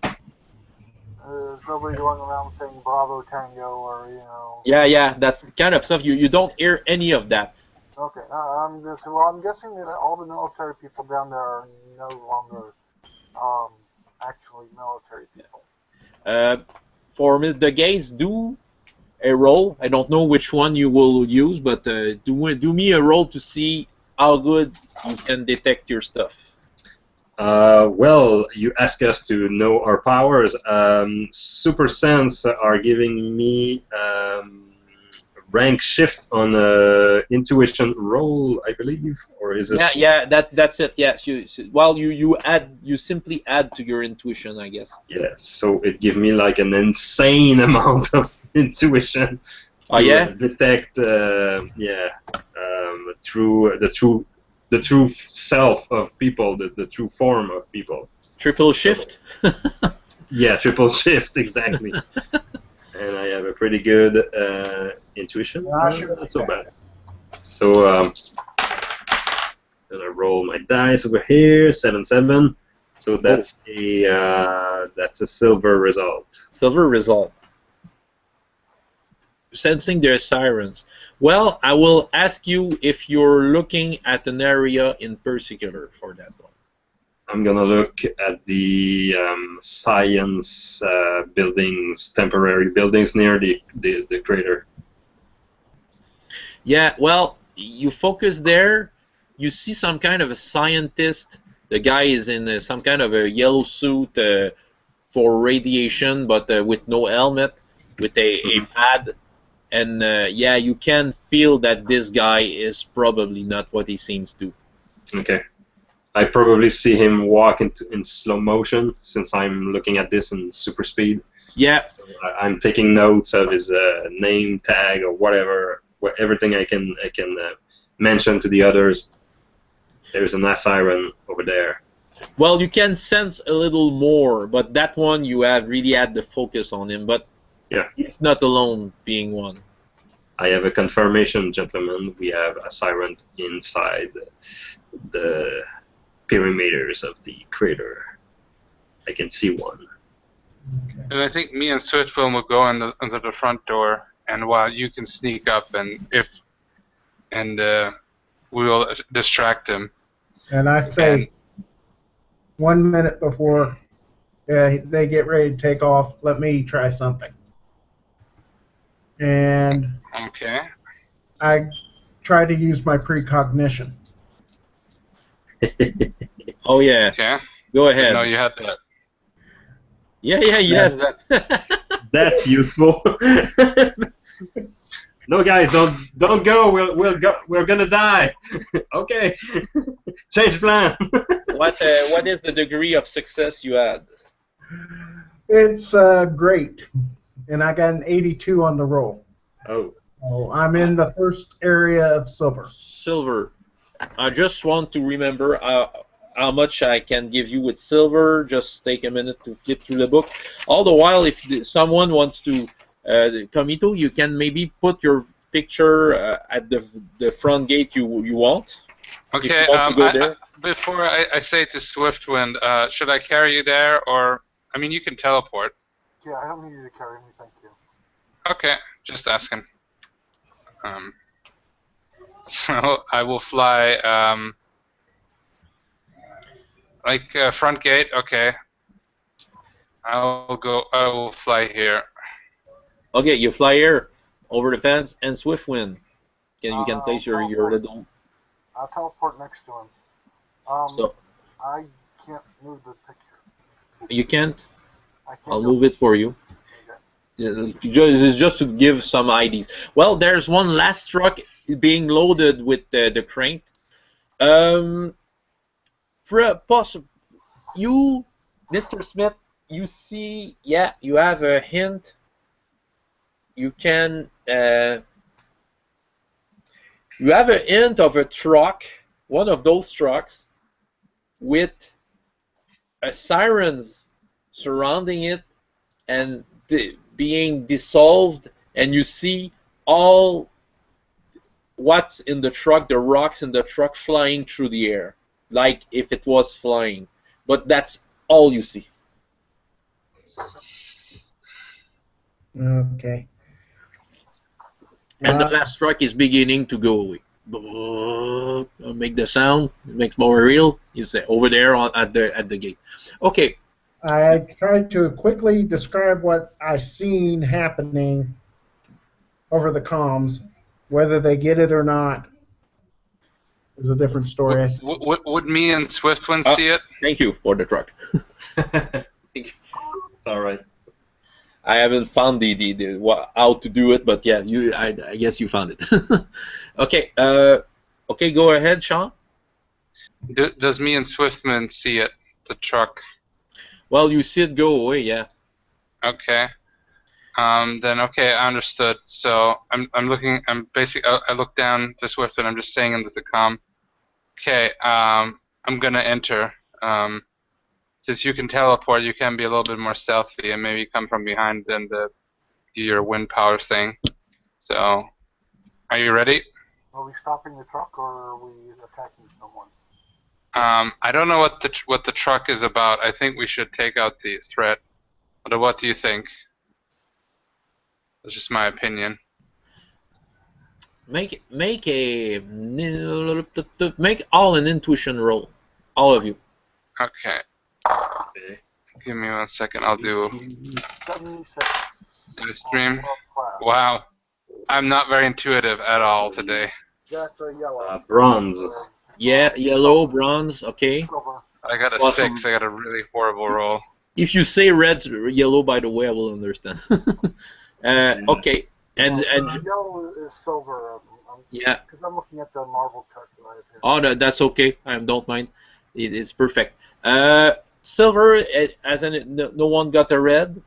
There's nobody going around saying Bravo Tango or, you know. Yeah, that's the kind of stuff you don't hear any of that. Okay, I'm guessing that all the military people down there are no longer actually military people. For the gays, do a roll. I don't know which one you will use, but do me a roll to see how good you can detect your stuff. Well, you ask us to know our powers. Super Sense are giving me rank shift on intuition roll, I believe, or is it? Yeah, that's it. Yes, you simply add to your intuition, I guess. Yeah, so it gives me like an insane amount of intuition to detect, the true self of people, the true form of people. Triple shift. Yeah, triple shift, exactly. And I have a pretty good intuition. Not so bad. So gonna roll my dice over here. 7/7. So that's a silver result. Silver result. Sensing the Acirons. Well, I will ask you if you're looking at an area in particular for that one. I'm gonna look at the science buildings, temporary buildings near the crater. Yeah, well, you focus there. You see some kind of a scientist. The guy is in some kind of a yellow suit for radiation, but with no helmet, with a pad. And yeah, you can feel that this guy is probably not what he seems to. Okay. I probably see him walk in slow motion since I'm looking at this in super speed. Yeah. So I'm taking notes of his name tag or whatever, everything I can mention to the others. There's an Aciron over there. Well, you can sense a little more, but that one you have really had the focus on him. But yeah, it's not alone being one. I have a confirmation, gentlemen. We have Aciron inside the perimeters of the crater. I can see one. Okay. And I think me and Swiftfilm will go under the front door, and while you can sneak up, and we will distract him. And I say, 1 minute before they get ready to take off, let me try something. And Okay. I try to use my precognition. Oh yeah. Okay. Go ahead. No, you had that. Yes. That's useful. No, guys, don't go. We'll go. We're gonna die. Okay. Change plan. What is the degree of success you had? It's great, and I got an 82 on the roll. Oh. So I'm in the first area of silver. Silver. I just want to remember how much I can give you with silver. Just take a minute to flip through the book. All the while, if someone wants to, Comito, you can maybe put your picture at the front gate you want. Okay. Before I say to Swiftwind, should I carry you there, or I mean, you can teleport. Yeah, I don't need you to carry me, thank you. Okay, just asking. So I will fly, front gate. Okay. I will fly here. Okay, you fly here over the fence and Swiftwind. You can place your little. I'll teleport next to him. So I can't move the picture. you can't. I can't I'll move it for you. Okay. Just to give some ideas. Well, there's one last truck being loaded with the crane. You, Mr. Smith, you see, yeah, you have a hint. You can, you have a hint of a truck, one of those trucks, with Acirons surrounding it and being dissolved, and you see all what's in the truck, the rocks in the truck flying through the air, like if it was flying. But that's all you see. Okay. And the last truck is beginning to go away. Make the sound. It makes more real. It's over there at the gate. Okay. I tried to quickly describe what I seen happening over the comms. Whether they get it or not is a different story. Would me and Swiftwind see it? Thank you for the truck. It's all right. I haven't found the how to do it, but yeah, I guess you found it. Okay. Okay, go ahead, Sean. Does me and Swiftman see it? The truck. Well, you see it go away, yeah. Okay. Then okay, I understood. So I'm looking. I look down to Swiftman. I'm just saying into the comm. Okay. I'm gonna enter. Since you can teleport, you can be a little bit more stealthy and maybe come from behind than your wind power thing. So, are you ready? Are we stopping the truck or are we attacking someone? I don't know what the truck is about. I think we should take out the threat. What do you think? That's just my opinion. Make all an intuition roll, all of you. Okay. Give me 1 second. I'll do 76. stream. Wow, I'm not very intuitive at all today. That's a yellow. Bronze. Yeah, yellow, bronze. Okay. Silver. I got a Awesome. 6. I got a really horrible roll. If you say red, yellow, by the way, I will understand. Okay, and Yellow is silver. yeah. Because I'm looking at the Marvel chart that I have here. Oh, no, that's okay. I don't mind. It's perfect. Silver, no one got a red.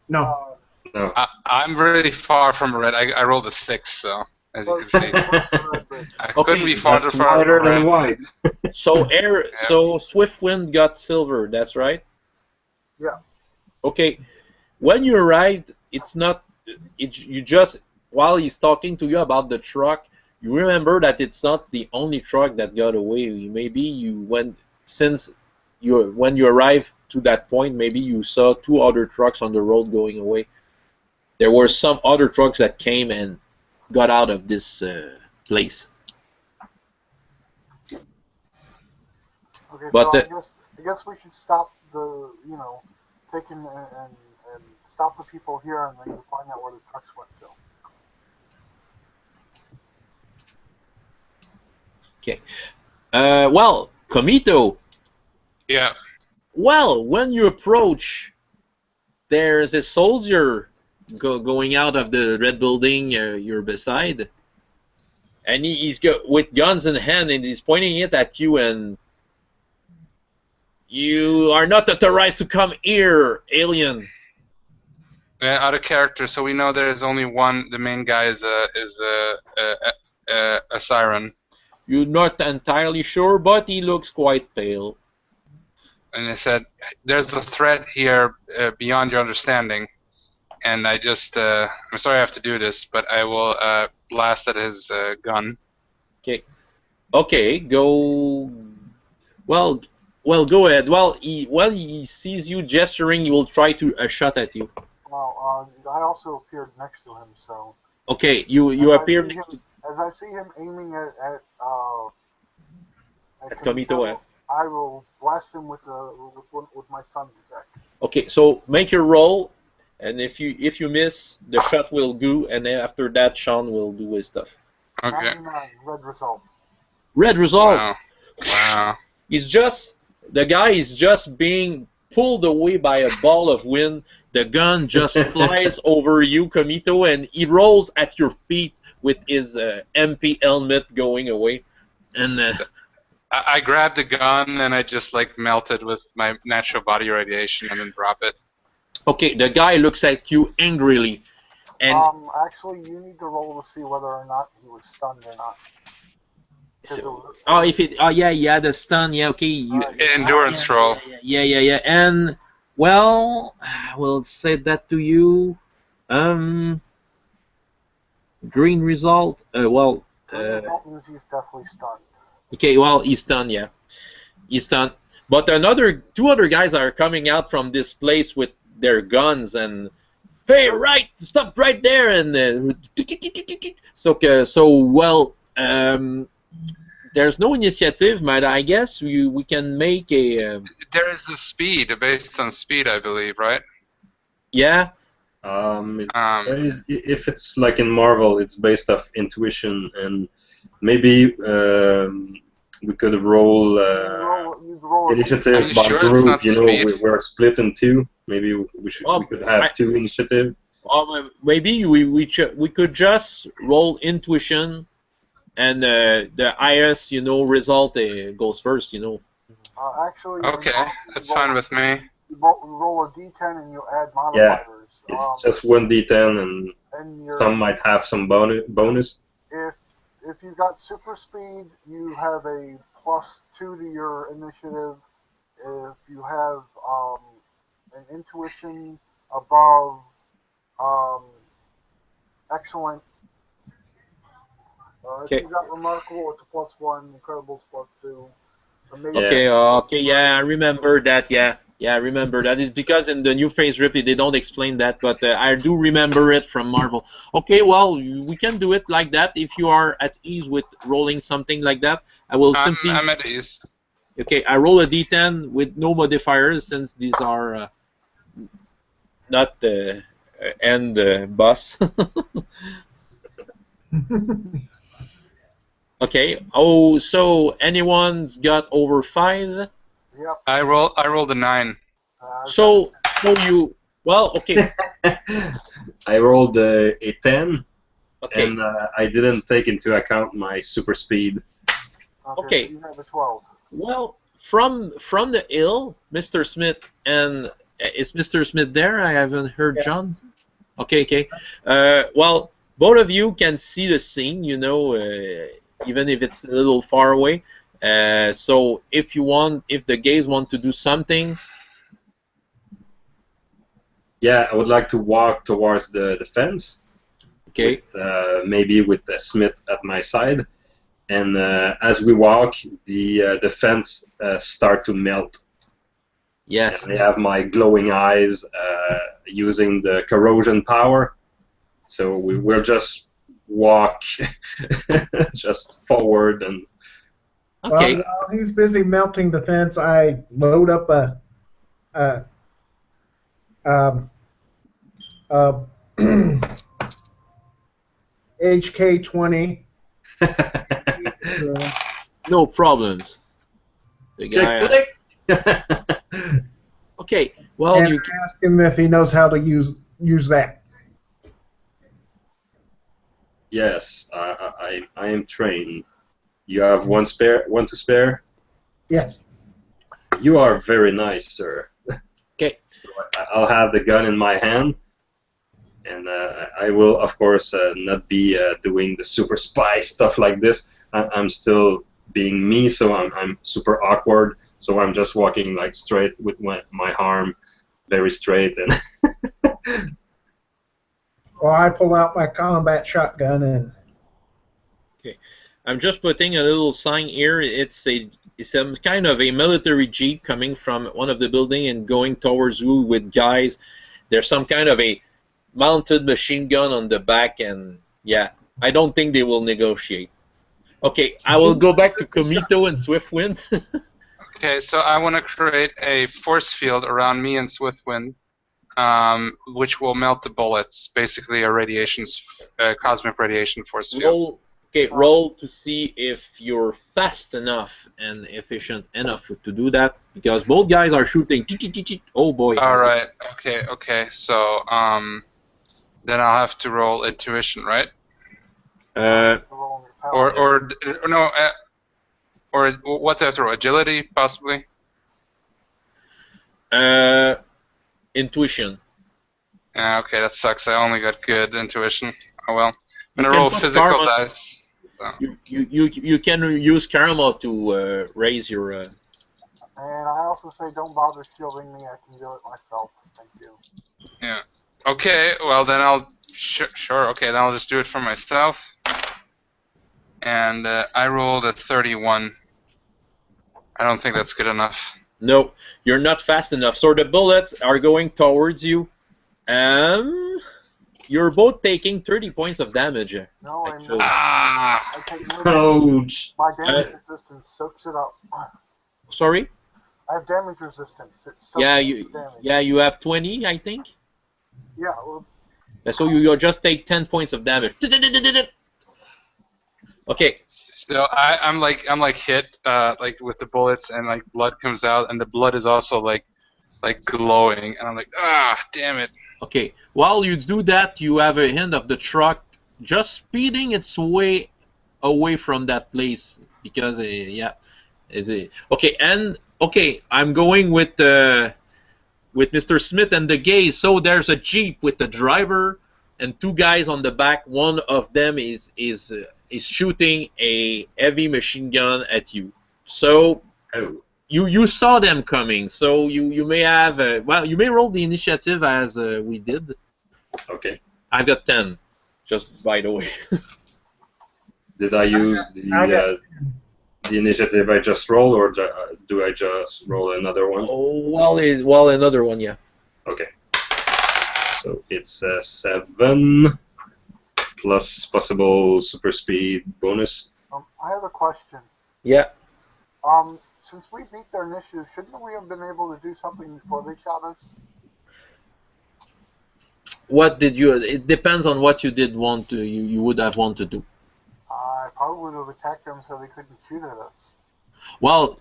No. No. I'm really far from red. I rolled a 6, so as you can see, I couldn't be farther That's from whiter than red. white. So so Swiftwind got silver. That's right. Yeah. Okay. When you arrived, it's not. You just while he's talking to you about the truck, you remember that it's not the only truck that got away. Maybe you went when you arrived to that point, maybe you saw 2 other trucks on the road going away. There were some other trucks that came and got out of this place. Okay, But so I guess we should stop taking and stop the people here and then find out where the trucks went to. okay. Well, Komito. Yeah. Well, when you approach, there's a soldier going out of the red building you're beside, and he's with guns in hand and he's pointing it at you, and you are not authorized to come here, alien. Out of character, so we know there's only one. The main guy is a siren. You're not entirely sure, but he looks quite pale. And I said, "There's a threat here beyond your understanding." And I just, I'm sorry I have to do this, but I will blast at his gun. Okay. Okay. Go. Well, go ahead. While he sees you gesturing, he will try to shot at you. Well, I also appeared next to him, so. Okay. You appear. As I see him aiming at Komito. I will blast him with my sun's deck. Okay, so make your roll, and if you miss, the shot will go, and then after that, Sean will do his stuff. Okay. 99, red result. Red resolve. Wow. Wow. The guy is just being pulled away by a ball of wind. the gun just flies over you, Komito, and he rolls at your feet with his MP helmet going away. And I grabbed the gun and I just like melted with my natural body radiation and then drop it. okay, the guy looks at you angrily, and Actually, you need to roll to see whether or not he was stunned or not. so, yeah, the stun, yeah, okay, Endurance roll. yeah, and well, I will say that to you. Green result. Result means he's definitely stunned. Okay, well, he's stunned, yeah. He's stunned. But two other guys are coming out from this place with their guns and, hey, right, stop right there, and there's no initiative, but I guess we can make a. There is a speed based on speed, I believe, right? Yeah. If it's like in Marvel, it's based off intuition, and maybe we could roll initiative by group. You know, we're split in two. Maybe we could have two initiative. Maybe we could just roll intuition, and the highest result goes first. Actually. Okay, that's fine with me. You roll a d10 and you add modifiers. Yeah, it's just one d10, and some might have some bonus. If you've got super speed, you have a +2 to your initiative. If you have an intuition above excellent, if you've got remarkable, it's a +1. Incredible's +2. Amazing. Okay, yeah, I remember that. Yeah, I remember that. It's because in the new Faserip they don't explain that, but I do remember it from Marvel. Okay, well, we can do it like that if you are at ease with rolling something like that. I will simply. I'm at ease. Okay, I roll a d10 with no modifiers since these are not the end boss. Okay. Oh, so anyone's got over 5? Yep. I rolled a 9. So you okay. I rolled a 10, Okay. and I didn't take into account my super speed. Okay. You have a 12. Well, from the hill, Mr. Smith, and is Mr. Smith there? I haven't heard John. Okay. Well, both of you can see the scene, even if it's a little far away. So if the gays want to do something. Yeah, I would like to walk towards the fence. Okay. Maybe with Smith at my side. And as we walk, the fence start to melt. Yes. And I have my glowing eyes using the corrosion power. So we'll just walk just forward and. Okay. Well, while he's busy melting the fence, I load up a HK-20. No problems. The guy. Okay. Well, and you ask him if he knows how to use that. Yes, I am trained. You have one to spare? Yes. You are very nice, sir. Okay. So I'll have the gun in my hand, and I will, of course, not be doing the super spy stuff like this. I'm still being me, so I'm super awkward. So I'm just walking like straight with my arm very straight and. Well, I pull out my combat shotgun and. Okay, I'm just putting a little sign here. It's some kind of a military jeep coming from one of the building and going towards you with guys. There's some kind of a mounted machine gun on the back, and yeah, I don't think they will negotiate. Okay, I will go back to Komito and Swiftwind. Okay, so I want to create a force field around me and Swiftwind. Which will melt the bullets, basically a cosmic radiation force field. Okay, roll to see if you're fast enough and efficient enough to do that, because both guys are shooting. Oh boy. All right. Okay. So then I'll have to roll intuition, right? Roll your power. Or no. Or what do I have to roll? Agility, possibly. Intuition. Okay, that sucks. I only got good intuition. Oh well. I'm You gonna can roll put physical karma. dice. So. You can use karma to raise your. And I also say don't bother shielding me. I can do it myself. Thank you. Yeah. Okay. Well then I'll. Sure. Okay. Then I'll just do it for myself. And I rolled a 31. I don't think that's good enough. No, you're not fast enough. So the bullets are going towards you. You're both taking 30 points of damage. No, actually. I take no Ouch! My damage resistance soaks it up. Sorry? I have damage resistance. It soaks Yeah, damage. you have 20, I think. Yeah. Well, So you just take 10 points of damage. Okay. So I'm like hit like with the bullets, and like blood comes out, and the blood is also like glowing, and I'm like, damn it. Okay. While you do that, you have a hint of the truck just speeding its way away from that place because yeah, okay. And okay, I'm going with Mr. Smith and the gaze. So there's a jeep with the driver and two guys on the back. One of them is shooting a heavy machine gun at you. So you saw them coming. So you may have well, you may roll the initiative as we did. Okay. I've got 10. Just by the way. Did I use the initiative I just rolled, or do I just roll another one? Oh well, another one, yeah. Okay. So it's 7 plus possible super speed bonus. I have a question. Yeah. Since we beat their initiative, shouldn't we have been able to do something before they shot us? What did you? It depends on what you did want to. You would have wanted to do. I probably would have attacked them so they couldn't shoot at us. Well,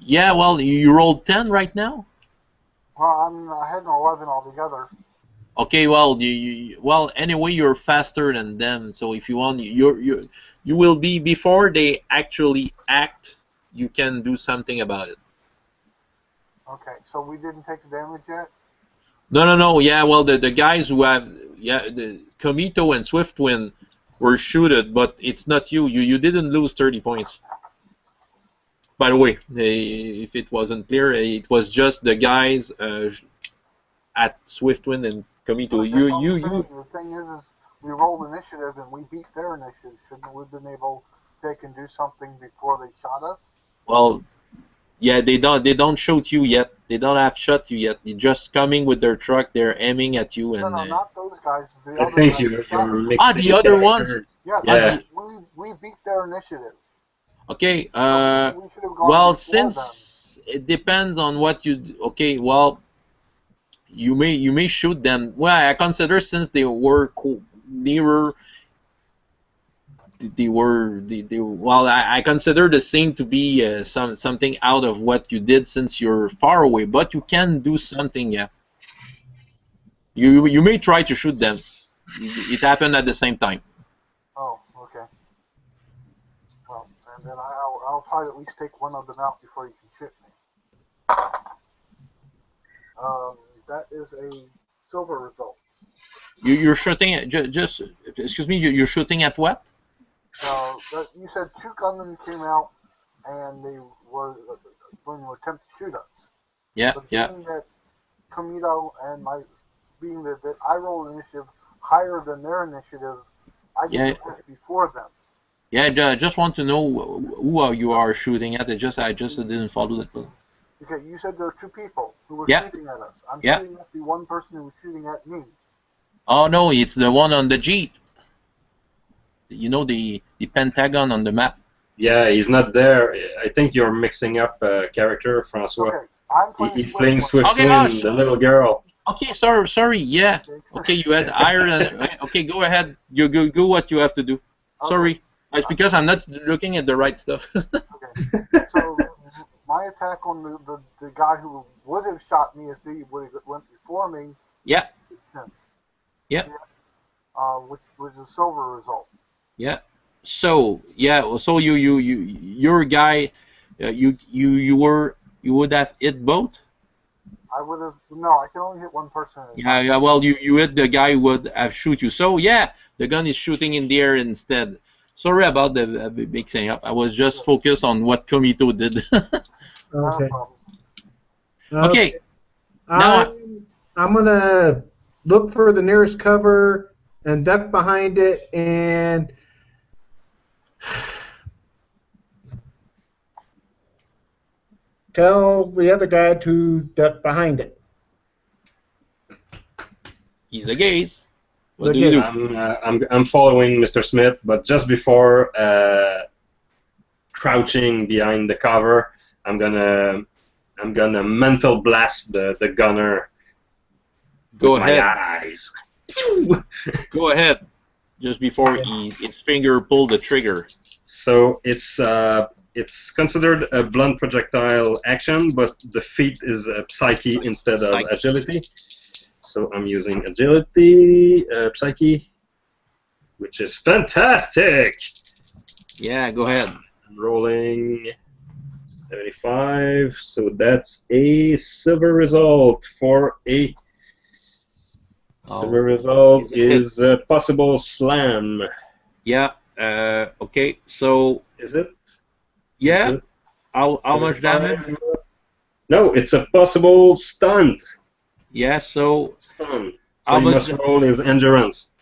yeah. Well, you rolled 10 right now. Well, I had an 11 altogether. Okay. Well, well anyway, you're faster than them. So if you want, you will be before they actually act. You can do something about it. Okay, so we didn't take the damage yet? No. Yeah, well, the guys who have, the Komito and Swiftwind were shooted, but it's not you. You didn't lose 30 points. By the way, if it wasn't clear, it was just the guys at Swiftwind and Komito. The thing is we rolled initiative and we beat their initiative. Shouldn't we have been able to take and do something before they shot us? Well, yeah, they don't shoot you yet. They don't have shot you yet. They're just coming with their truck. They're aiming at you. And no, not those guys. The I other think guys you're mixing the other ones. Yeah. We beat their initiative. Okay. We should have gone Well, before since it depends on what you. Okay. Well, you may shoot them. Well, I consider since they were nearer. Well, I consider the scene to be something out of what you did since you're far away, but you can do something, yeah. You may try to shoot them. It happened at the same time. Oh, okay. Well, and then I'll try to at least take one of them out before you can shoot me. That is a silver result. You're shooting at just excuse me. You're shooting at what? You said two gunmen came out and they were going to attempt to shoot us. Yeah, but yeah. Being that Komito and being that I rolled initiative higher than their initiative, I get to push before them. Yeah, I just want to know who you are shooting at. I just didn't follow that. Okay, you said there were two people who were shooting at us. I'm shooting at the one person who was shooting at me. Oh no, it's the one on the Jeep. You know the pentagon on the map. Yeah, he's not there. I think you're mixing up character, Francois. Okay, I'm playing He's playing Swiftwind. Swiftwind, the little girl. Okay, sorry, yeah. Okay, you had iron. Okay, go ahead. You go what you have to do. Okay. Sorry. It's because I'm not looking at the right stuff. Okay. So my attack on the guy who would have shot me if he would have went before me. Yeah. It's him. Yeah. Which was a silver result. Yeah. So yeah. So your guy, you would have hit both. I would have. No, I can only hit one person. Yeah. Well, you hit the guy who would have shoot you. So yeah, the gun is shooting in the air instead. Sorry about the big thing up. I was just focused on what Komito did. Okay. Okay. Now I'm gonna look for the nearest cover and duck behind it and tell the other guy to duck behind it. he's a gaze. What The do you do? I'm following Mr. Smith, but just before crouching behind the cover, I'm gonna mental blast the gunner. Go with ahead. My eyes. Go ahead. Just before his finger pulled the trigger. So it's considered a blunt projectile action, but the feat is psyche instead of agility. So I'm using agility, psyche, which is fantastic. Yeah, go ahead. I'm rolling 75, so that's a silver result for a silver result is a possible slam. Yeah. Okay. So. Is it? Yeah. Is it? How much damage? No, it's a possible stunt. Yeah. So. Stun. How So you much must roll his endurance.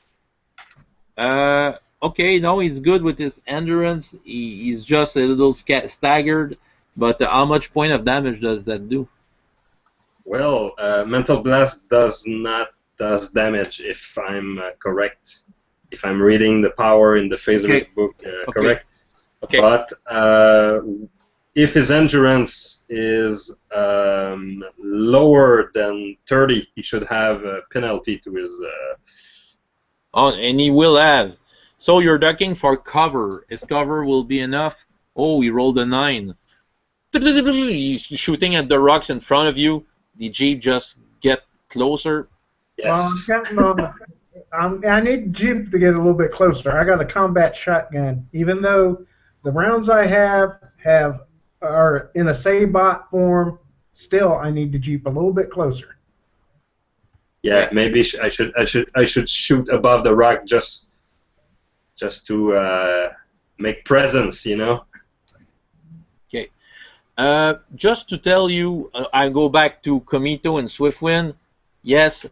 Okay. No, he's good with his endurance. He's just a little staggered. But how much point of damage does that do? Well, mental blast does damage if I'm correct. If I'm reading the power in the Faserip book correct. Okay. But if his endurance is lower than 30, he should have a penalty to his. Oh, and he will have. So you're ducking for cover. His cover will be enough. Oh, he rolled a 9. He's shooting at the rocks in front of you. The Jeep just get closer. Yes. Well, I need Jeep to get a little bit closer. I got a combat shotgun. Even though the rounds I have are in a Sabot form, still I need the Jeep a little bit closer. Yeah, maybe I should shoot above the rock just to make presence, you know. Okay. Just to tell you, I go back to Komito and Swiftwind. Yes.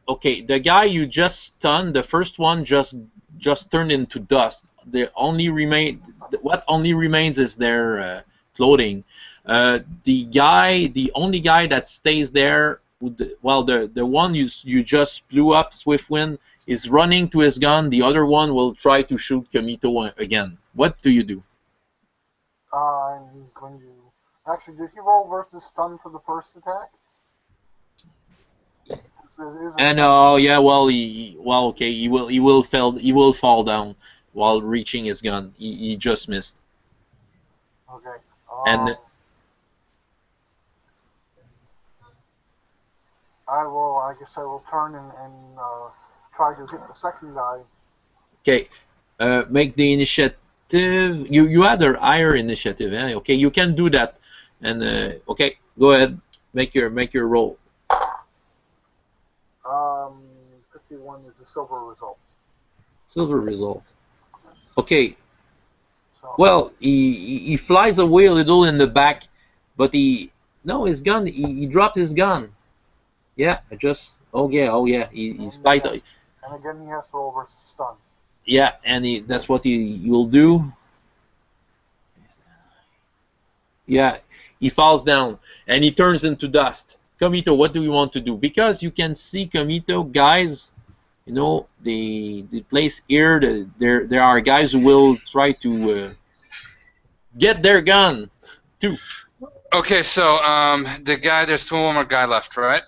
Okay, the guy you just stunned, the first one just turned into dust. What only remains is their clothing. The only guy that stays there, the one you just blew up, Swiftwind, is running to his gun. The other one will try to shoot Komito again. What do you do? I'm going to. Actually, did he roll versus stun for the first attack? And yeah, okay, he will fall down while reaching his gun. He just missed. Okay. And I guess I will turn and try to hit the second guy. Okay. Make the initiative. You had a higher initiative, eh? Okay, you can do that. And okay, go ahead. Make your roll. 51 is a silver result. Silver result. Okay. So. Well, he flies away a little in the back, but his gun. He dropped his gun. Yeah, oh yeah. He's tight. And again, he has to roll versus stun. Yeah, and that's what he will do. Yeah, he falls down and he turns into dust. Komito, what do we want to do? Because you can see Komito, guys, you know, the place here, there are guys who will try to get their gun too. Okay, so there's one more guy left, right?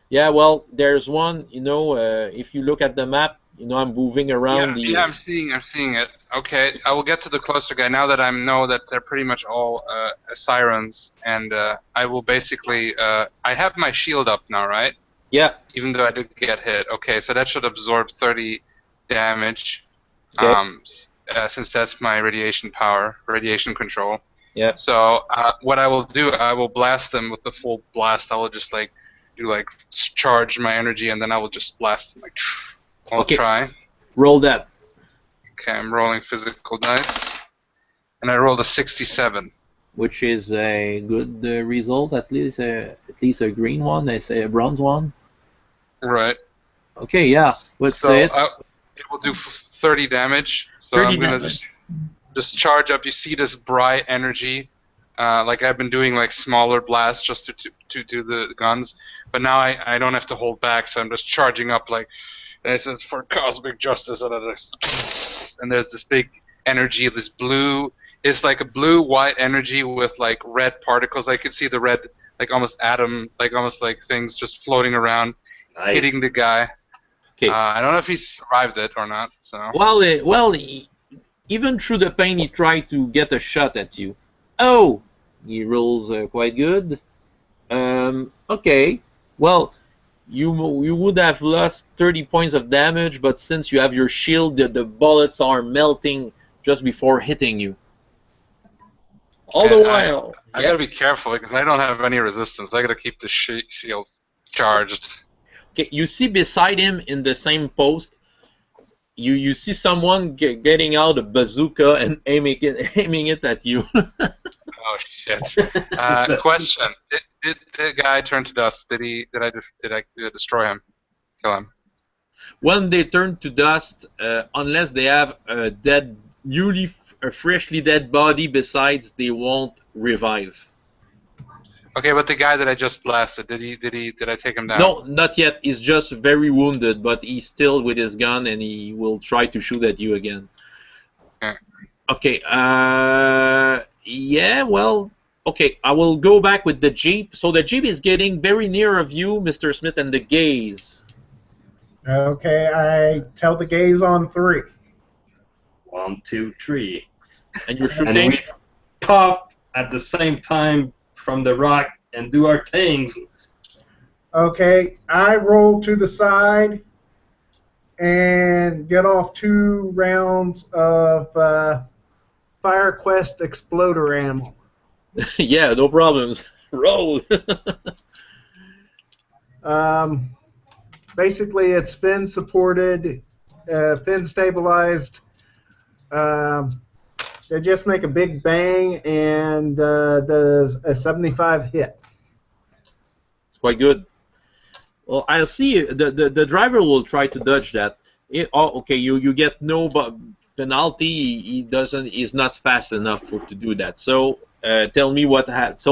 Yeah, well, there's one, you know, if you look at the map, You know, I'm moving around Yeah, I'm seeing it. Okay, I will get to the closer guy now that I know that they're pretty much all Acirons, and I will basically I have my shield up now, right? Yeah. Even though I did get hit. Okay, so that should absorb 30 damage. Okay. Since that's my radiation power, radiation control. Yeah. So what I will do, I will blast them with the full blast. I will just like do like charge my energy, and then I will just blast them like. I'll Okay. try. Roll that. Okay, I'm rolling physical dice, and I rolled a 67. Which is a good result, at least a green one. I say a bronze one. Right. Okay, yeah. Let's So say it. It will do 30 damage. So 30 I'm gonna damage. just charge up. You see this bright energy, like I've been doing like smaller blasts just to do the guns, but now I don't have to hold back. So I'm just charging up like this is for cosmic justice, and there's this big energy. This blue is like a blue-white energy with like red particles. I can see the red, like almost atom, like almost like things just floating around, hitting the guy. Okay. I don't know if he survived it or not. So. Well, even through the pain, he tried to get a shot at you. Oh, he rolls quite good. Okay. Well, you would have lost 30 points of damage, but since you have your shield, the bullets are melting just before hitting you. All the while, I gotta be careful because I don't have any resistance. I gotta keep the shield charged. Okay, you see beside him in the same post, you see someone getting out a bazooka and aiming it at you. Oh shit! Question: Did the guy turn to dust? Did I destroy him? Kill him? When they turn to dust, unless they have a freshly dead body, besides they won't revive. Okay, but the guy that I just blasted, did I take him down? No, not yet. He's just very wounded, but he's still with his gun and he will try to shoot at you again. Okay. Okay. Yeah. Well. Okay. I will go back with the jeep. So the jeep is getting very near of you, Mr. Smith, and the gaze. Okay, I tell the gaze on 3. 1, 2, 3. And you're shooting. And we pop at the same time from the rock and do our things. Okay, I roll to the side and get off 2 rounds of Fire Quest Exploder ammo. Yeah, no problems. Roll. Basically, it's fin supported, fin stabilized. They just make a big bang and does a 75 hit. It's quite good. Well, I'll see. The driver will try to dodge that. Okay, you get no penalty. He's not fast enough to do that. So tell me what happens.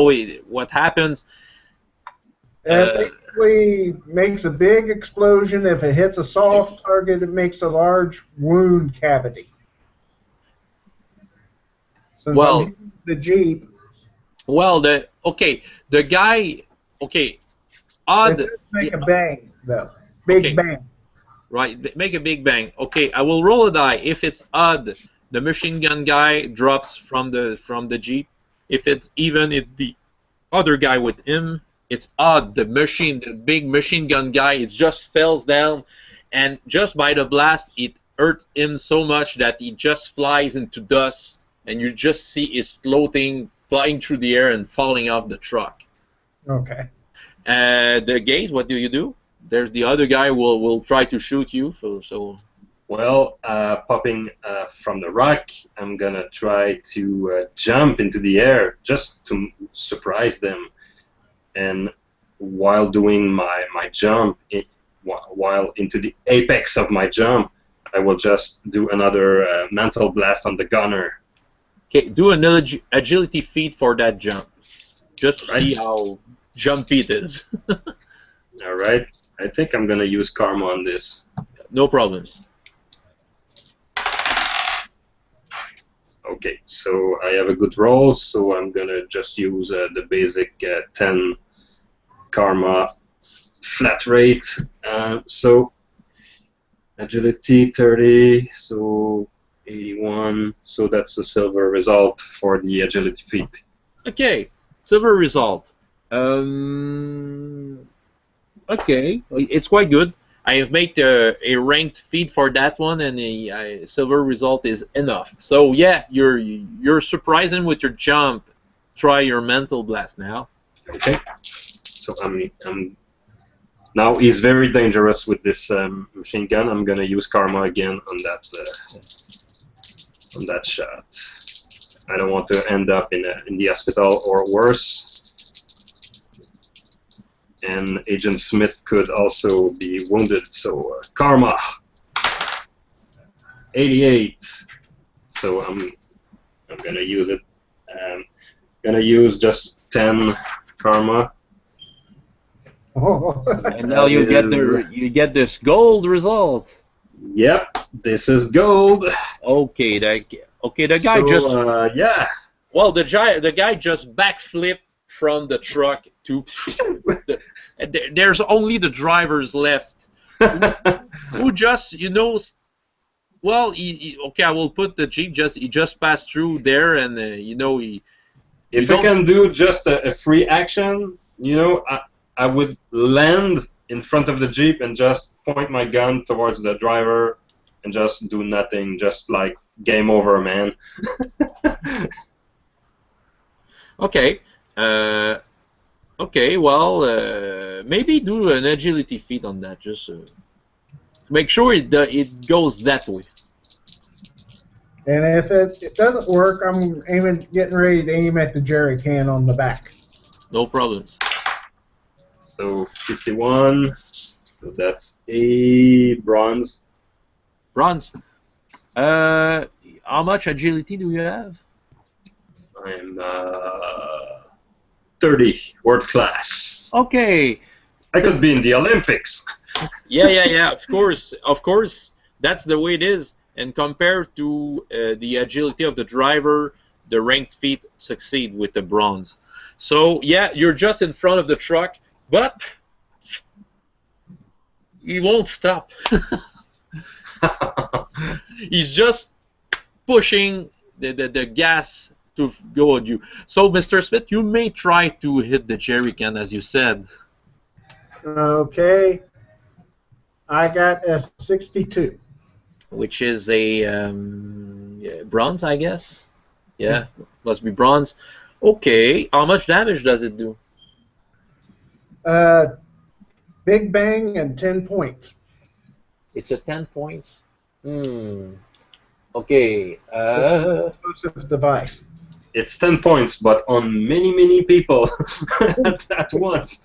It basically makes a big explosion. If it hits a soft target, it makes a large wound cavity. Since I'm using the jeep. Well, the guy. Okay, odd. It does make a bang though. Big bang. Right, make a big bang. Okay, I will roll a die. If it's odd, the machine gun guy drops from the jeep. If it's even, it's the other guy with him. It's odd. The big machine gun guy, it just falls down, and just by the blast, it hurt him so much that he just flies into dust, and you just see his flying through the air and falling off the truck. Okay. The gaze, what do you do? There's the other guy will try to shoot you. So. Well, popping from the rock, I'm gonna try to jump into the air just to surprise them. And while doing my jump, while into the apex of my jump, I will just do another mental blast on the gunner. Okay, do an agility feat for that jump. Just to see how jumpy it is. All right. I think I'm gonna use karma on this. No problems. Okay, so I have a good roll, so I'm gonna just use the basic 10 karma flat rate. So Agility 30, so 81. So that's the silver result for the agility feat. Okay, silver result. Okay, it's quite good. I have made a ranked feat for that one, and a silver result is enough. So yeah, you're surprising with your jump. Try your mental blast now. Okay. So I'm now he's very dangerous with this machine gun. I'm gonna use karma again on that shot. I don't want to end up in the hospital or worse. And Agent Smith could also be wounded. So karma, 88. So I'm gonna use it. Gonna use just 10 karma. And now you get this gold result. Yep, this is gold. Okay, the guy So, just yeah. well the guy just backflipped from the truck to there's only the drivers left who just well okay, I will put the Jeep he just passed through there, and if I can do just a free action, I would land in front of the Jeep and just point my gun towards the driver and just do nothing, just like game over, man. Okay. Okay, well, maybe do an agility feat on that, just make sure it goes that way. And if it doesn't work, I'm getting ready to aim at the jerry can on the back. No problems. So 51. So that's a bronze. Bronze. How much agility do you have? I'm 30, world class. Okay. I could be in the Olympics. Yeah. Of course. That's the way it is. And compared to the agility of the driver, the ranked feat succeed with the bronze. So yeah, you're just in front of the truck, but he won't stop. He's just pushing the gas to go on you. So, Mr. Smith, you may try to hit the jerry can, as you said. Okay. I got a 62. Which is a bronze, I guess. Yeah, must be bronze. Okay, how much damage does it do? Big bang and 10 points. It's a 10 points. Okay. Explosive device. It's 10 points, but on many people at once.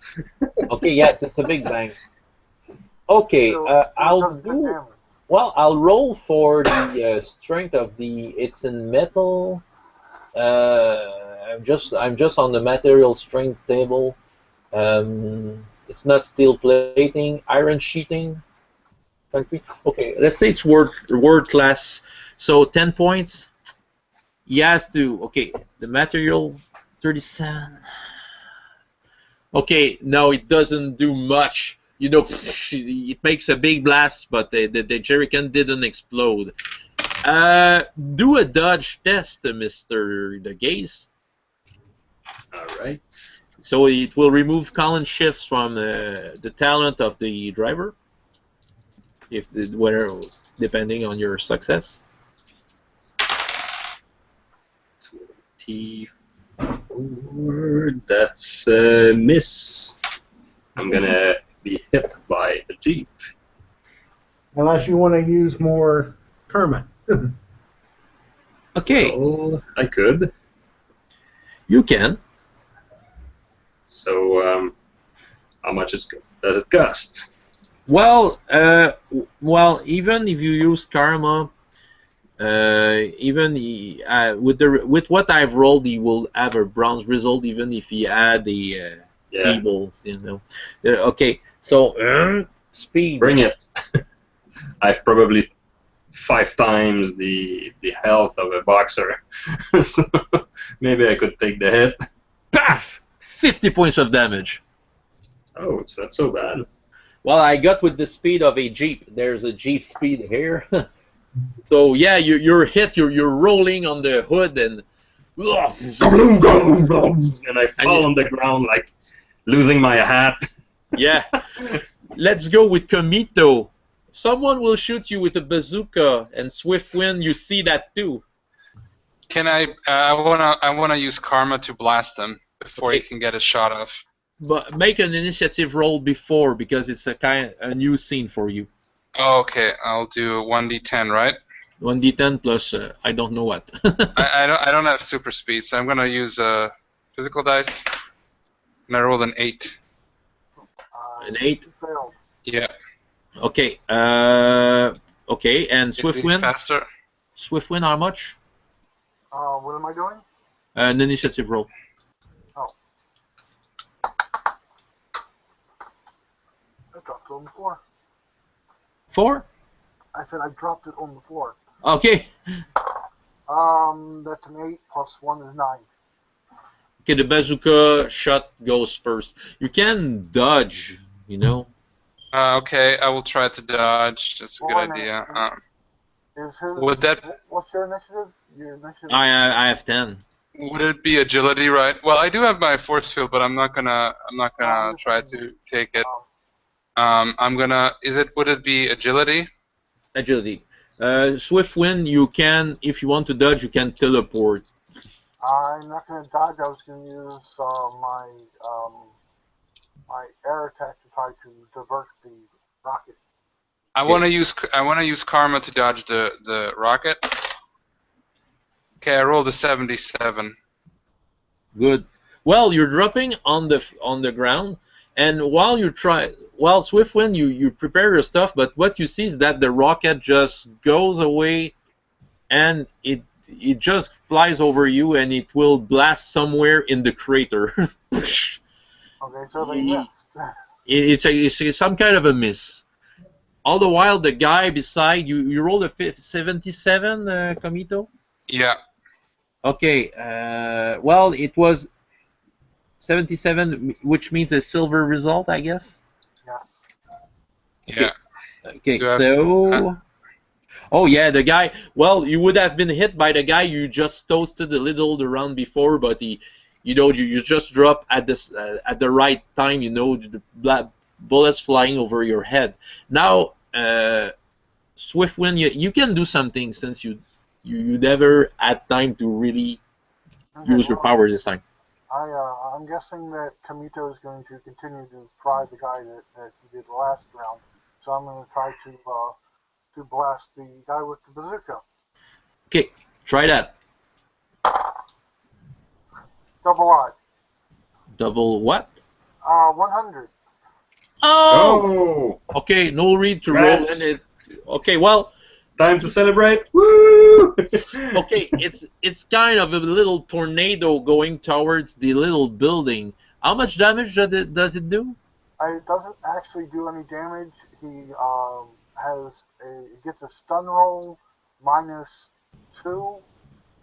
Okay, yeah, it's a big bang. Okay, So, I'll does the do. damage? Well, I'll roll for the strength of the. It's in metal. I'm just on the material strength table. It's not steel plating, iron sheeting. Concrete. Okay, let's say it's word class. So 10 points. He has to. Okay, the material 37. Okay, no, it doesn't do much. It makes a big blast, but the jerrycan didn't explode. Do a dodge test, Mr. The Gaze. All right. So it will remove column shifts from the talent of the driver, depending on your success. 24. That's a miss. I'm gonna be hit by a Jeep. Unless you want to use more karma. Okay. Oh, I could. You can. So, how much does it cost? Well, even if you use karma, even with what I've rolled, he will have a bronze result, even if he add a feeble, okay, so speed. Bring it. I've probably 5 times the health of a boxer. So maybe I could take the hit. Paf! 50 points of damage. Oh, it's not so bad. Well, I got with the speed of a Jeep. There's a Jeep speed here. So yeah, you're hit. You're rolling on the hood and and I fall on the ground like losing my hat. yeah. Let's go with Comito. Someone will shoot you with a bazooka, and Swiftwind, you see that too. Can I? I wanna use Karma to blast him before he can get a shot off. But make an initiative roll before because it's a new scene for you. Oh, okay, I'll do 1d10, right? 1d10 plus I don't know what. I don't have super speed, so I'm gonna use physical dice, and I rolled an 8. An 8. Failed. Yeah. Okay. Okay, and Is he Swiftwind. faster? Swiftwind, how much? What am I doing? An initiative roll. I dropped it on the floor. 4. I said I dropped it on the floor. Okay. That's an 8 plus 1 is 9. Okay, the bazooka shot goes first. You can dodge, you know. Okay, I will try to dodge. That's a good idea. Is his, Would that? What's your initiative? Your initiative? I have 10. Would it be agility, right? Well, I do have my force field, but I'm not gonna try to take it. I'm gonna. Would it be agility? Agility. Swiftwind, you can, if you want to dodge, you can teleport. I'm not going to dodge. I was going to use my air attack to try to divert the rocket. I want to use Karma to dodge the rocket. Okay, I rolled a 77. Good. Well, you're dropping on the ground, and while Swiftwind, you prepare your stuff, but what you see is that the rocket just goes away, and it just flies over you, and it will blast somewhere in the crater. Okay, so they missed. It's some kind of a miss. All the while, the guy beside you rolled a 77, Comito? Yeah. Okay, well, it was 77, which means a silver result, I guess? Yes. Yeah. Okay, so... Oh, yeah, the guy... Well, you would have been hit by the guy you just toasted a little the round before, but you just drop at the right time, the bullets flying over your head. Now, Swiftwind, you can do something since you never had time to really use your power this time. I'm guessing that Kamito is going to continue to fry the guy that he did last round. So I'm going to try to blast the guy with the bazooka. Okay, try that. Double odd. Double what? 100. Oh! Okay, no read to roll in it. Okay, well... Time to celebrate! Woo! Okay, it's kind of a little tornado going towards the little building. How much damage does it do? It doesn't actually do any damage. He gets a stun roll -2,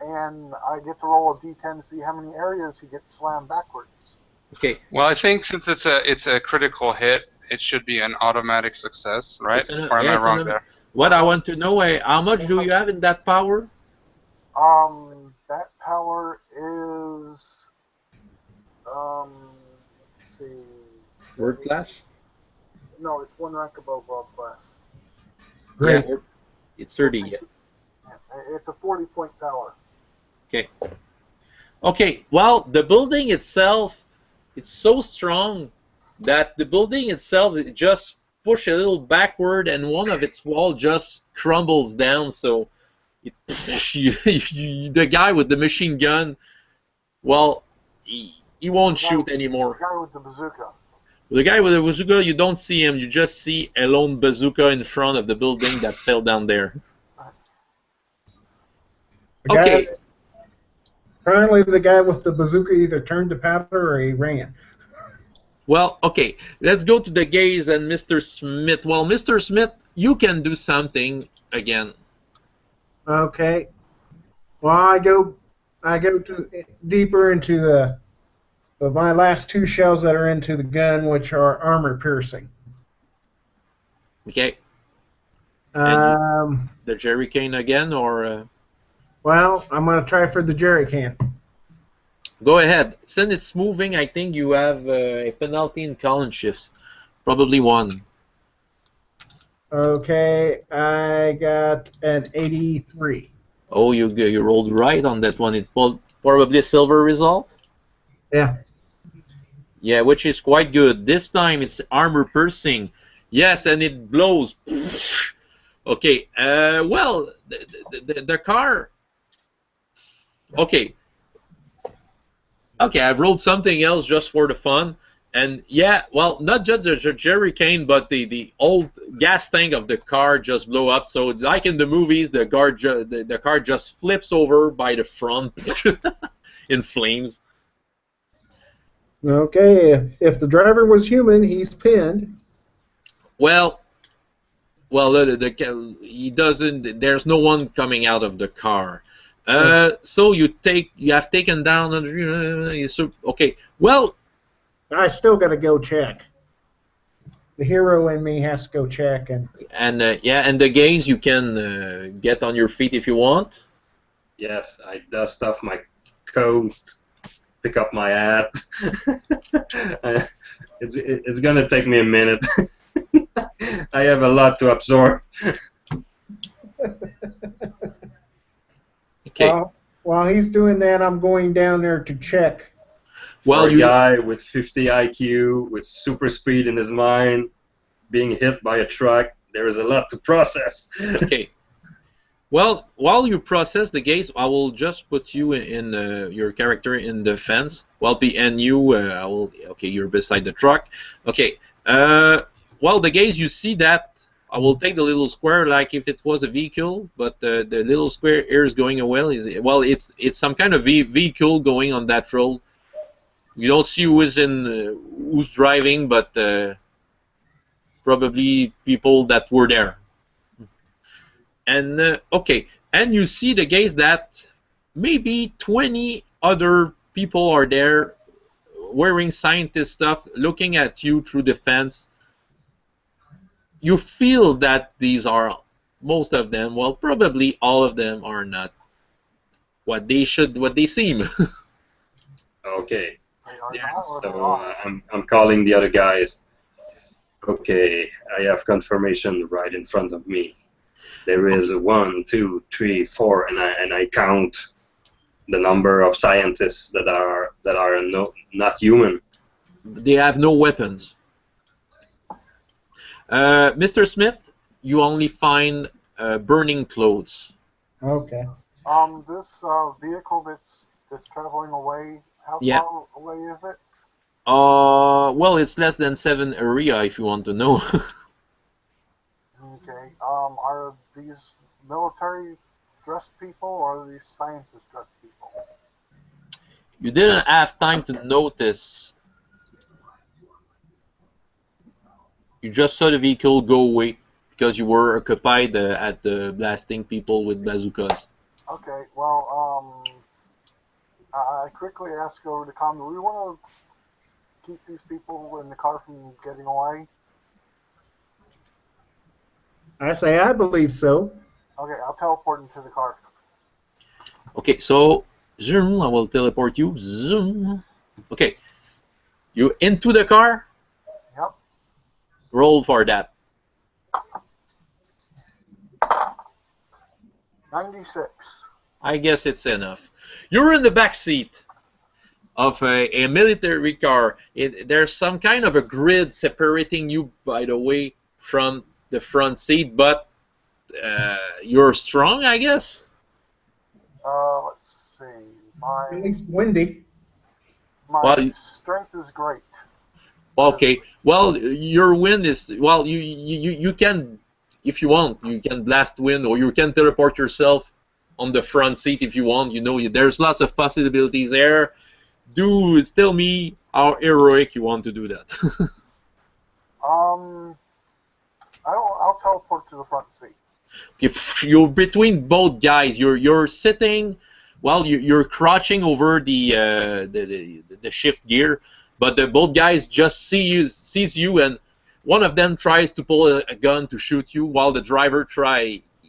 and I get to roll a d10 to see how many areas he gets slammed backwards. Okay. Well, I think since it's a critical hit, it should be an automatic success, right? Or am I wrong there? What I want to know is how much do you have in that power? That power is let's see. World class? No, it's 1 rank above world class. Great. Yeah, it's 30. Yeah. It's a 40-point power. Okay. Okay. Well, the building itself, it's so strong that the building itself it just push a little backward, and one of its wall just crumbles down. So, the guy with the machine gun, well, he won't shoot anymore. The guy with the bazooka. The guy with the bazooka, you don't see him. You just see a lone bazooka in front of the building that fell down there. Okay. Apparently, the guy with the bazooka either turned to powder or he ran. Well, okay, let's go to the gaze and Mr. Smith. Well, Mr. Smith, you can do something again. Okay. Well, I go deeper into my last 2 shells that are into the gun, which are armor piercing. Okay. Um, The jerry cane again, or well, I'm going to try for the jerry can. go ahead. Since it's moving, I think you have a penalty in column shifts. Probably one. Okay, I got an 83. Oh, you rolled right on that one. It's probably a silver result. Yeah. Yeah, which is quite good. This time it's armor piercing. Yes, and it blows. Okay. Well, the car. Okay. Okay, I've rolled something else just for the fun. And yeah, well, not just the jerry cane, but the old gas tank of the car just blew up. So like in the movies, the car just flips over by the front in flames. Okay, if the driver was human, he's pinned. Well, he doesn't. There's no one coming out of the car. So you have taken down. Okay. Well, I still got to go check. The hero in me has to go check and yeah, and the gaze you can get on your feet if you want. Yes, I dust off my coat, pick up my hat. It's gonna take me a minute. I have a lot to absorb. Okay. While he's doing that, I'm going down there to check. Well, a guy with 50 IQ, with super speed in his mind, being hit by a truck, there is a lot to process. Okay. Well, while you process the gaze, I will just put you in your character in the fence. Well, and you, I will. Okay, you're beside the truck. Okay. Well, the gaze, you see that. I will take the little square like if it was a vehicle, but the little square here is going away. It's some kind of vehicle going on that road. You don't see who's driving, but probably people that were there. And okay, and you see the gaze that maybe 20 other people are there wearing scientist stuff, looking at you through the fence. You feel that these are most of them, well, probably all of them are not what they seem. Okay. Yeah, so I'm calling the other guys. Okay, I have confirmation right in front of me. There is 1, 2, 3, 4, and I count the number of scientists that are not human. They have no weapons. Mr. Smith, you only find burning clothes. Okay. This vehicle that's traveling away, how far away is it? Well, it's less than 7 area if you want to know. Okay. Are these military dressed people or are these scientist dressed people? You didn't have time to notice. You just saw the vehicle go away because you were occupied at blasting people with bazookas. Okay. Well, I quickly ask over to Com, do we want to keep these people in the car from getting away? I say I believe so. Okay, I'll teleport into the car. Okay, so zoom, I will teleport you. Zoom. Okay, you into the car. Yep. Roll for that. 96. I guess it's enough. You're in the back seat of a military car. There's some kind of a grid separating you, by the way, from the front seat, but you're strong, I guess. Let's see. It's windy. My strength is great. Okay. Well, your wind is you can, if you want, you can blast wind, or you can teleport yourself on the front seat if you want. You know, there's lots of possibilities there. Tell me how heroic you want to do that. I'll teleport to the front seat. If you're between both guys, you're sitting, well, you're crouching over the shift gear, but both guys just sees you, and one of them tries to pull a gun to shoot you, while the driver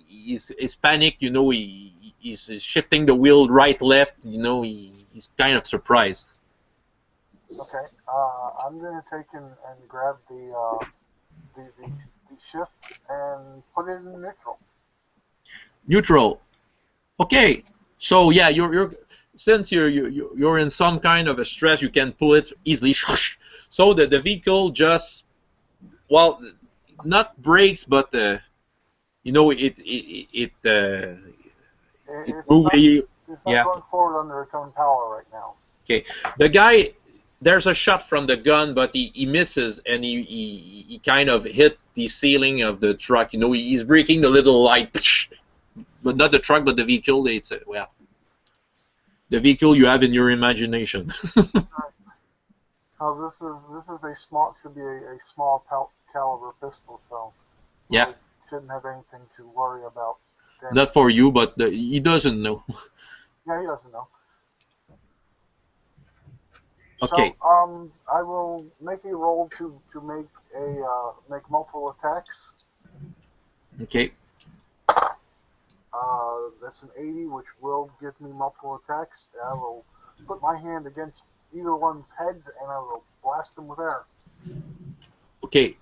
is panicked. You know, he's shifting the wheel right, left. You know, he's kind of surprised. Okay. I'm gonna take and grab the shift and put it in neutral. Neutral. Okay. So yeah, since you're in some kind of a stress, you can pull it easily. So the vehicle just, well, not brakes, but you know, it moves. It's not Yeah. going forward under its own power right now. Okay. The guy, there's a shot from the gun, but he misses, and he kind of hit the ceiling of the truck. You know, he's breaking the little light, but not the truck, but the vehicle. It's well, the vehicle you have in your imagination. Oh, this is a small, should be a small caliber pistol, so Yeah. really shouldn't have anything to worry about. Not for you, but he doesn't know. Yeah, he doesn't know. Okay. So, I will make a roll to make make multiple attacks. Okay. That's an 80, which will give me multiple attacks. I will put my hand against either one's heads, and I will blast them with air. Okay.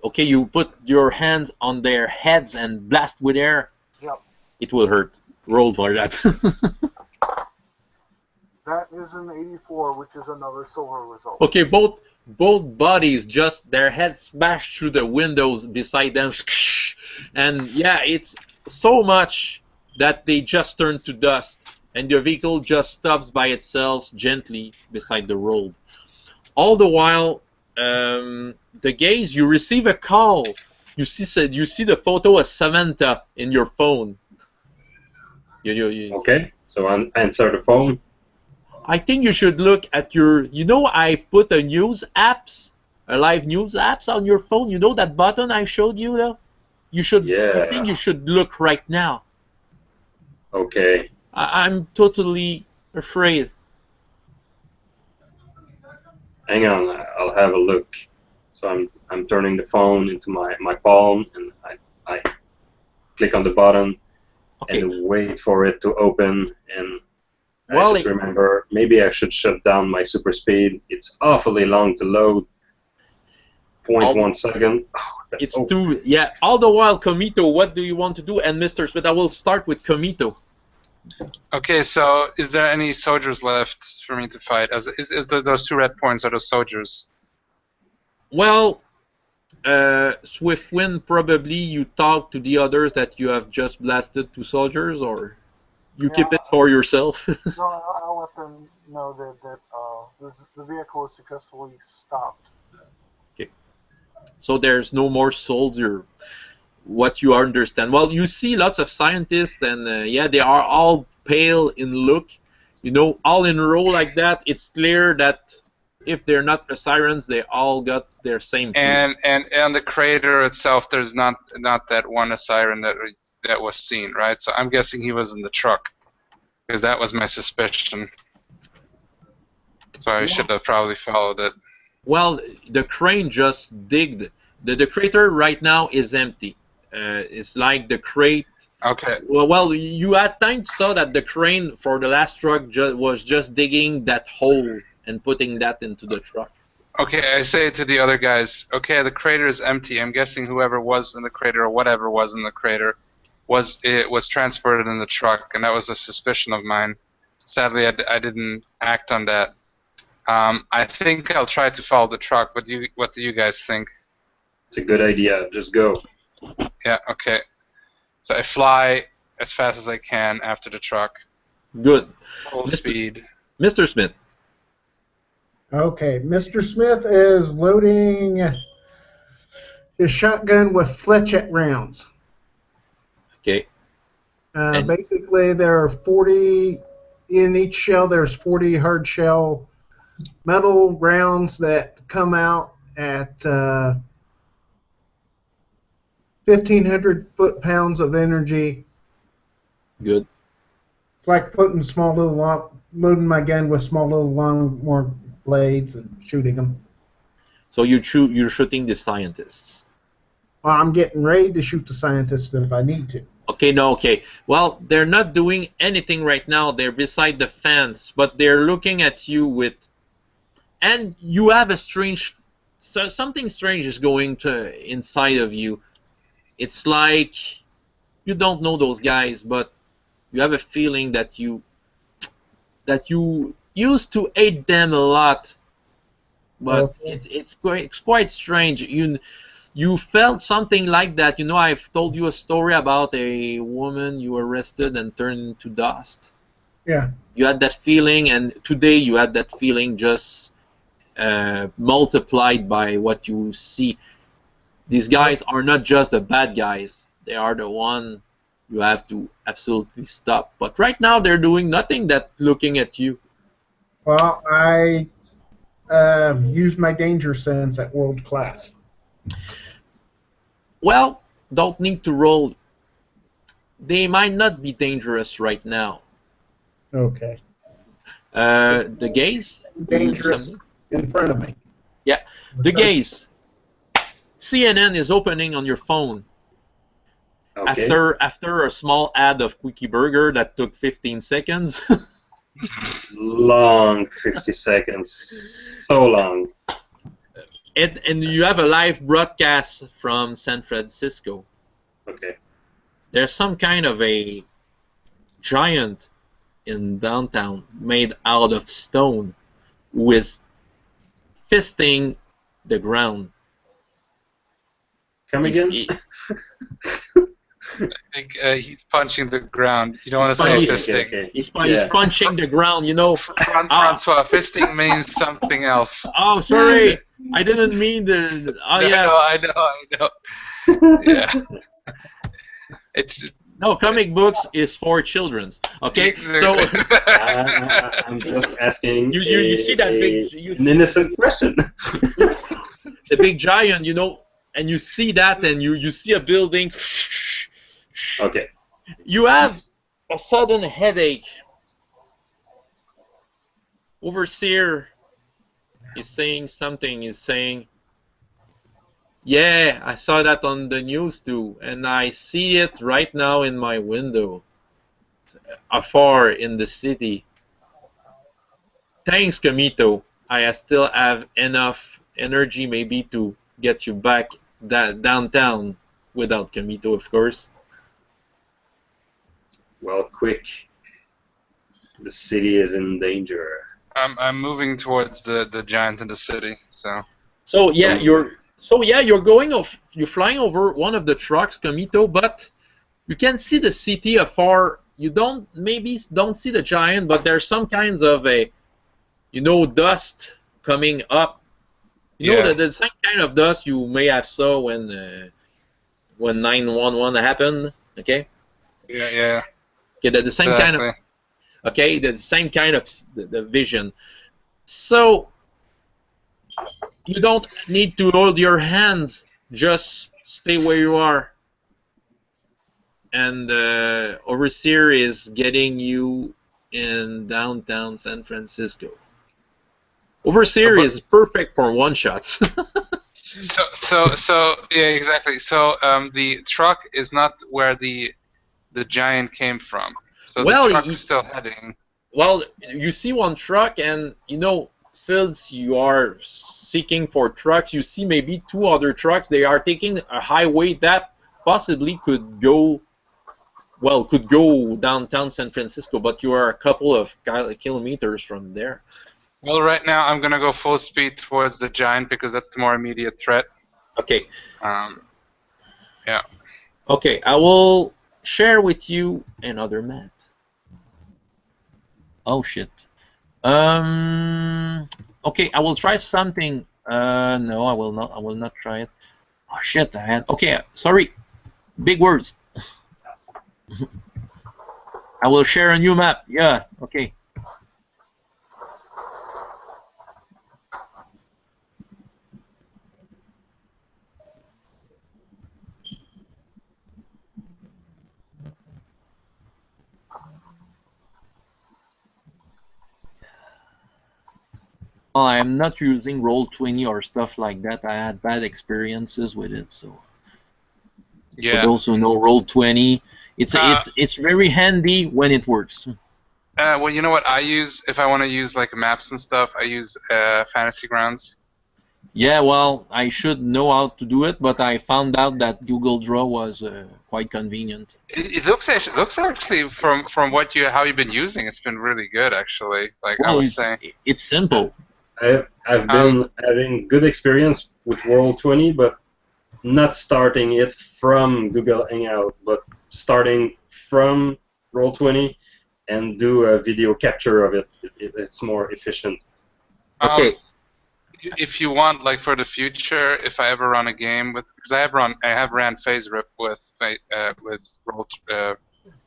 Okay, you put your hands on their heads and blast with air. Yep. It will hurt. Roll for that. That is an 84, which is another silver result. Okay, both bodies, just their heads smashed through the windows beside them, and yeah, it's so much that they just turn to dust, and the vehicle just stops by itself gently beside the road. All the while, the gaze, you receive a call. You see the photo of Samantha in your phone. Okay, so I answer the phone. I think you should look at your. You know, I've put a live news apps on your phone. You know that button I showed you, though. You should. Yeah. I think you should look right now. Okay. I'm totally afraid. Hang on, I'll have a look. So I'm turning the phone into my palm, and I click on the button Okay. and wait for it to open. And Well, I just remember maybe I should shut down my super speed. It's awfully long to load. 0.1 second. It's too. Yeah. All the while, Comito, what do you want to do? And Mr. Smith, I will start with Comito. Okay, so is there any soldiers left for me to fight? Those two red points are those soldiers? Well, Swiftwind, probably you talk to the others that you have just blasted 2 soldiers, or you keep it for yourself. No, I'll let them know that the vehicle is successfully stopped. Okay. So there's no more soldier. What you understand? Well, you see lots of scientists, and yeah, they are all pale in look. You know, all in a row like that. It's clear that if they're not Acirons, they all got their same teeth. And the crater itself, there's not that one Aciron that was seen, right? So I'm guessing he was in the truck, because that was my suspicion. So I should have probably followed it. Well, the crane just digged. The crater right now is empty. It's like the crate. Okay. Well, you at times saw that the crane for the last truck was just digging that hole and putting that into the truck. Okay, I say to the other guys, okay, the crater is empty. I'm guessing whoever was in the crater or whatever was in the crater was transported in the truck, and that was a suspicion of mine. Sadly, I didn't act on that. I think I'll try to follow the truck. What do you guys think? It's a good idea. Just go. Yeah, okay. So I fly as fast as I can after the truck. Good. Full speed. Mr. Smith. Okay, Mr. Smith is loading his shotgun with fletchette rounds. Okay. Basically, there are 40 in each shell. There's 40 hard shell metal rounds that come out at 1,500 foot-pounds of energy. Good. It's like putting loading my gun with small little long more blades and shooting them. So you're shooting the scientists. Well, I'm getting ready to shoot the scientists if I need to. Okay, no, okay. Well, they're not doing anything right now. They're beside the fence, but they're looking at you with, and you have a strange, so something strange is going to inside of you. It's like you don't know those guys, but you have a feeling that you used to hate them a lot, but Okay. it's quite strange. You felt something like that. You know, I've told you a story about a woman you arrested and turned into dust. Yeah. You had that feeling, and today you had that feeling just multiplied by what you see. These guys are not just the bad guys. They are the one you have to absolutely stop. But right now they're doing nothing that looking at you. Well, I use my danger sense at world class. Well, don't need to roll. They might not be dangerous right now. Okay. The gaze? Will you do Dangerous something? in front of me. Yeah. The gaze. CNN is opening on your phone. Okay. After a small ad of Quickie Burger that took 15 seconds. Long 50 seconds. So long. And you have a live broadcast from San Francisco. Okay. There's some kind of a giant in downtown made out of stone who is fisting the ground. Come He's- again? he- I think he's punching the ground. You don't want He's to say punching- fisting. Okay. he's Yeah. punching the ground, you know. Francois, fisting means something else. Oh, sorry. I didn't mean the. Oh, yeah. I know. Yeah. It's No, comic books is for children's. Okay, so I'm just asking you see that big an innocent question. the big giant, you know, and you see that, and you see a building. Okay. You have a sudden headache. Overseer is saying something. He's saying, "Yeah, I saw that on the news too, and I see it right now in my window, afar in the city. Thanks, Kamito. I still have enough energy maybe to get you back downtown without Kamito, of course." Well, quick. The city is in danger. I'm moving towards the giant in the city. So yeah, you're going off. You're flying over one of the trucks, Kamito, but you can see the city afar. You don't see the giant, but there's some kinds of dust coming up. You know, Yeah. the same kind of dust you may have saw when 911 happened. Okay. Yeah. Okay, the same kind of. Exactly. Okay, the same kind of the vision. So you don't need to hold your hands. Just stay where you are. And Overseer is getting you in downtown San Francisco. Overseer is perfect for one shots. So yeah, exactly. So the truck is not where the giant came from. So Well, the truck is still heading. Well, you see one truck, and since you are seeking for trucks, you see maybe two other trucks. They are taking a highway that possibly could go downtown San Francisco, but you are a couple of kilometers from there. Well, right now I'm gonna go full speed towards the giant because that's the more immediate threat. Okay. Yeah. Okay, I will share with you another map. Oh shit. Okay, I will try something. No, I will not. I will not try it. Oh shit, I had. Okay, sorry. Big words. I will share a new map. Yeah. Okay. I'm not using Roll20 or stuff like that. I had bad experiences with it, so. For Yeah. those who know Roll20, it's very handy when it works. Well, you know what I use if I want to use like maps and stuff? I use Fantasy Grounds. Yeah, well, I should know how to do it, but I found out that Google Draw was quite convenient. It looks actually from how you've been using, it's been really good actually. Like I Well, was saying. it's simple. I've been having good experience with Roll20, but not starting it from Google Hangout, but starting from Roll20 and do a video capture of it. It's more efficient. Okay. If you want, like for the future, if I ever run a game with, because I have ran Faserip with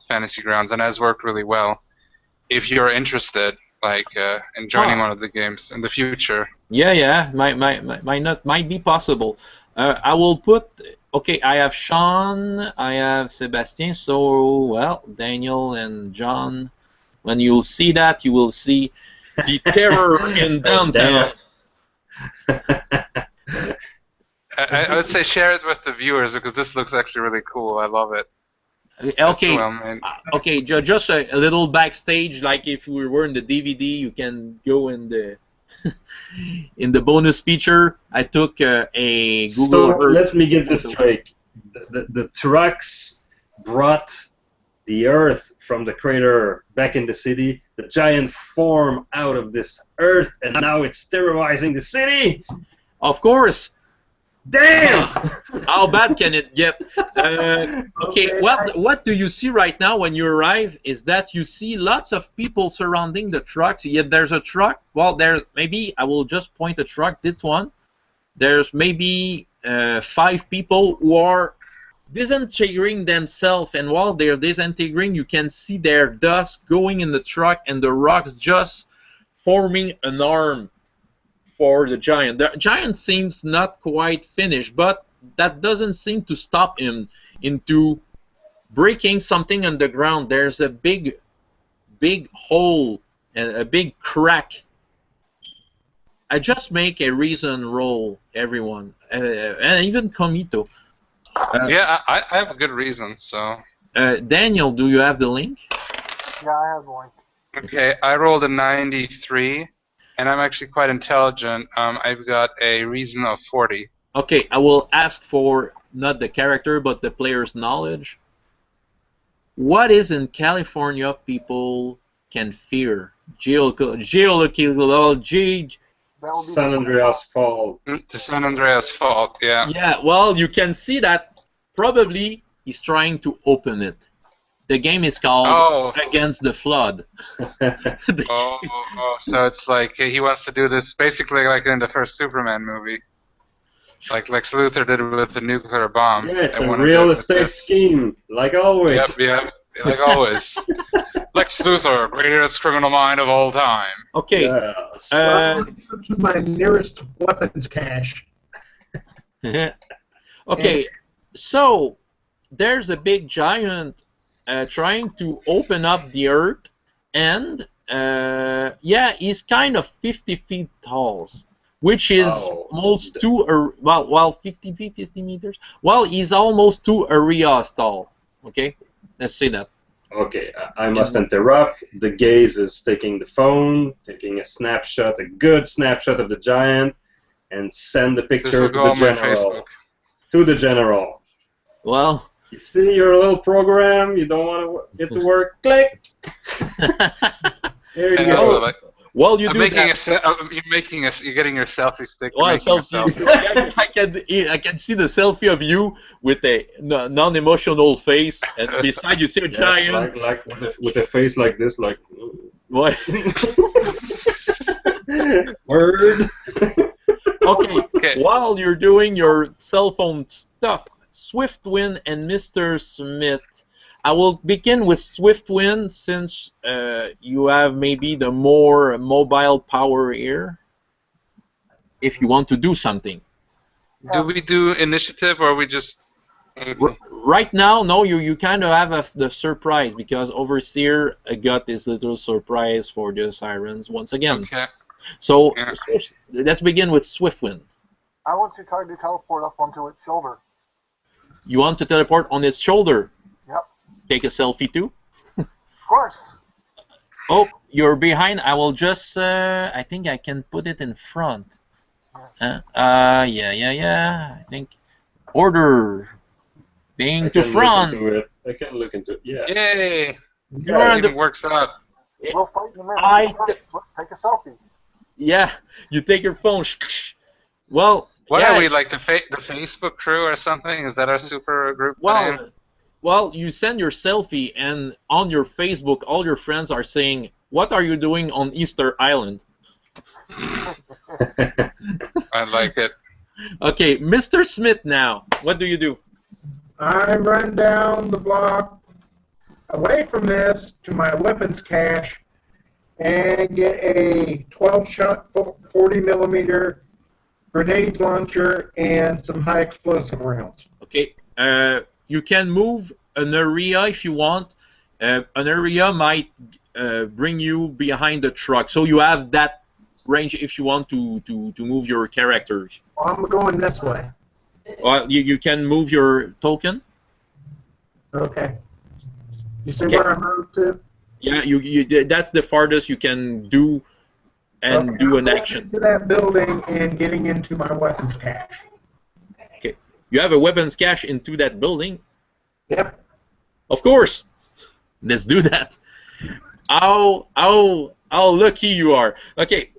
Fantasy Grounds, and it has worked really well. If you're interested, like in joining one of the games in the future. Yeah, might be possible. I will put. Okay, I have Sean, I have Sébastien. So well, Daniel and John. When you'll see that, you will see the terror in downtown. I would say share it with the viewers because this looks actually really cool. I love it. Okay. Well, okay. Just a little backstage, like if we were in the DVD, you can go in the in the bonus feature. I took a Google. So let me get this straight. The trucks brought the Earth from the crater back in the city. The giant form out of this Earth, and now it's terrorizing the city. Of course. Damn! How bad can it get? Okay, what do you see right now when you arrive is that you see lots of people surrounding the trucks. Yet there's a truck. Well, maybe I will just point a truck. This one. There's maybe 5 people who are disintegrating themselves, and while they're disintegrating, you can see their dust going in the truck, and the rocks just forming an arm for the giant. The giant seems not quite finished, but that doesn't seem to stop him into breaking something on the ground. There's a big hole and a big crack. I just make a reason roll, everyone, and even Komito. Yeah, I have a good reason. So. Daniel, do you have the link? Yeah, I have the link. Okay, I rolled a 93. And I'm actually quite intelligent. I've got a reason of 40. Okay, I will ask for not the character, but the player's knowledge. What is in California people can fear? Geology. San Andreas Fault. The San Andreas Fault, yeah. Yeah, well, you can see that probably he's trying to open it. The game is called Against the Flood. So it's like he wants to do this basically like in the first Superman movie. Like Lex Luthor did with the nuclear bomb. Yeah, it's a real estate scheme, like always. Yep, like always. Lex Luthor, greatest criminal mind of all time. Okay. To my nearest weapons cache. Okay, so there's a big giant trying to open up the earth, and yeah, he's kind of 50 feet tall, which is almost 50 feet, 50 meters. Well, he's almost 2 areas tall. Okay, let's say that. Okay, I must interrupt. The gaze is taking the phone, taking a snapshot, a good snapshot of the giant, and send the picture to the general. To the general. Well. You see your little program, you don't want it to work, click! There you go. Like, well, you do you're getting your selfie stick. Well, selfie. I can see the selfie of you with a non-emotional face, and beside you see a giant. Like with a face like this, like... What? Word! Okay, while you're doing your cell phone stuff, Swiftwind and Mr. Smith. I will begin with Swiftwind since you have maybe the more mobile power here. If you want to do something. Do we do initiative or are we just... Right now, no, you kind of have the surprise because Overseer got this little surprise for the Sirens once again. Okay. So Yeah. let's begin with Swiftwind. I want to try to teleport up onto its shoulder. You want to teleport on its shoulder? Yep. Take a selfie too? Of course. Oh, you're behind. I will just. I think I can put it in front. Yeah. I think. Order. Being I to can front. look into it. I can look into it. Yeah. Yay! You are It on even the. works out. We'll fight in a minute. I First, let's take a selfie. Yeah. You take your phone. Well. What yeah. are we, like the Facebook crew or something? Is that our super group name? Well, you send your selfie, and on your Facebook, all your friends are saying, "What are you doing on Easter Island?" I like it. Okay, Mr. Smith. Now, what do you do? I run down the block away from this to my weapons cache and get a 12-shot 40 millimeter grenade launcher and some high explosive rounds. Okay, you can move an area if you want. An area might bring you behind the truck, so you have that range if you want to move your characters. Well, I'm going this way. You can move your token. Okay. You see Okay. where I moved to? Yeah, that's the farthest you can do and do an action. To that building and getting into my weapons cache. Okay, you have a weapons cache into that building. Yep. Of course. Let's do that. How lucky you are. Okay,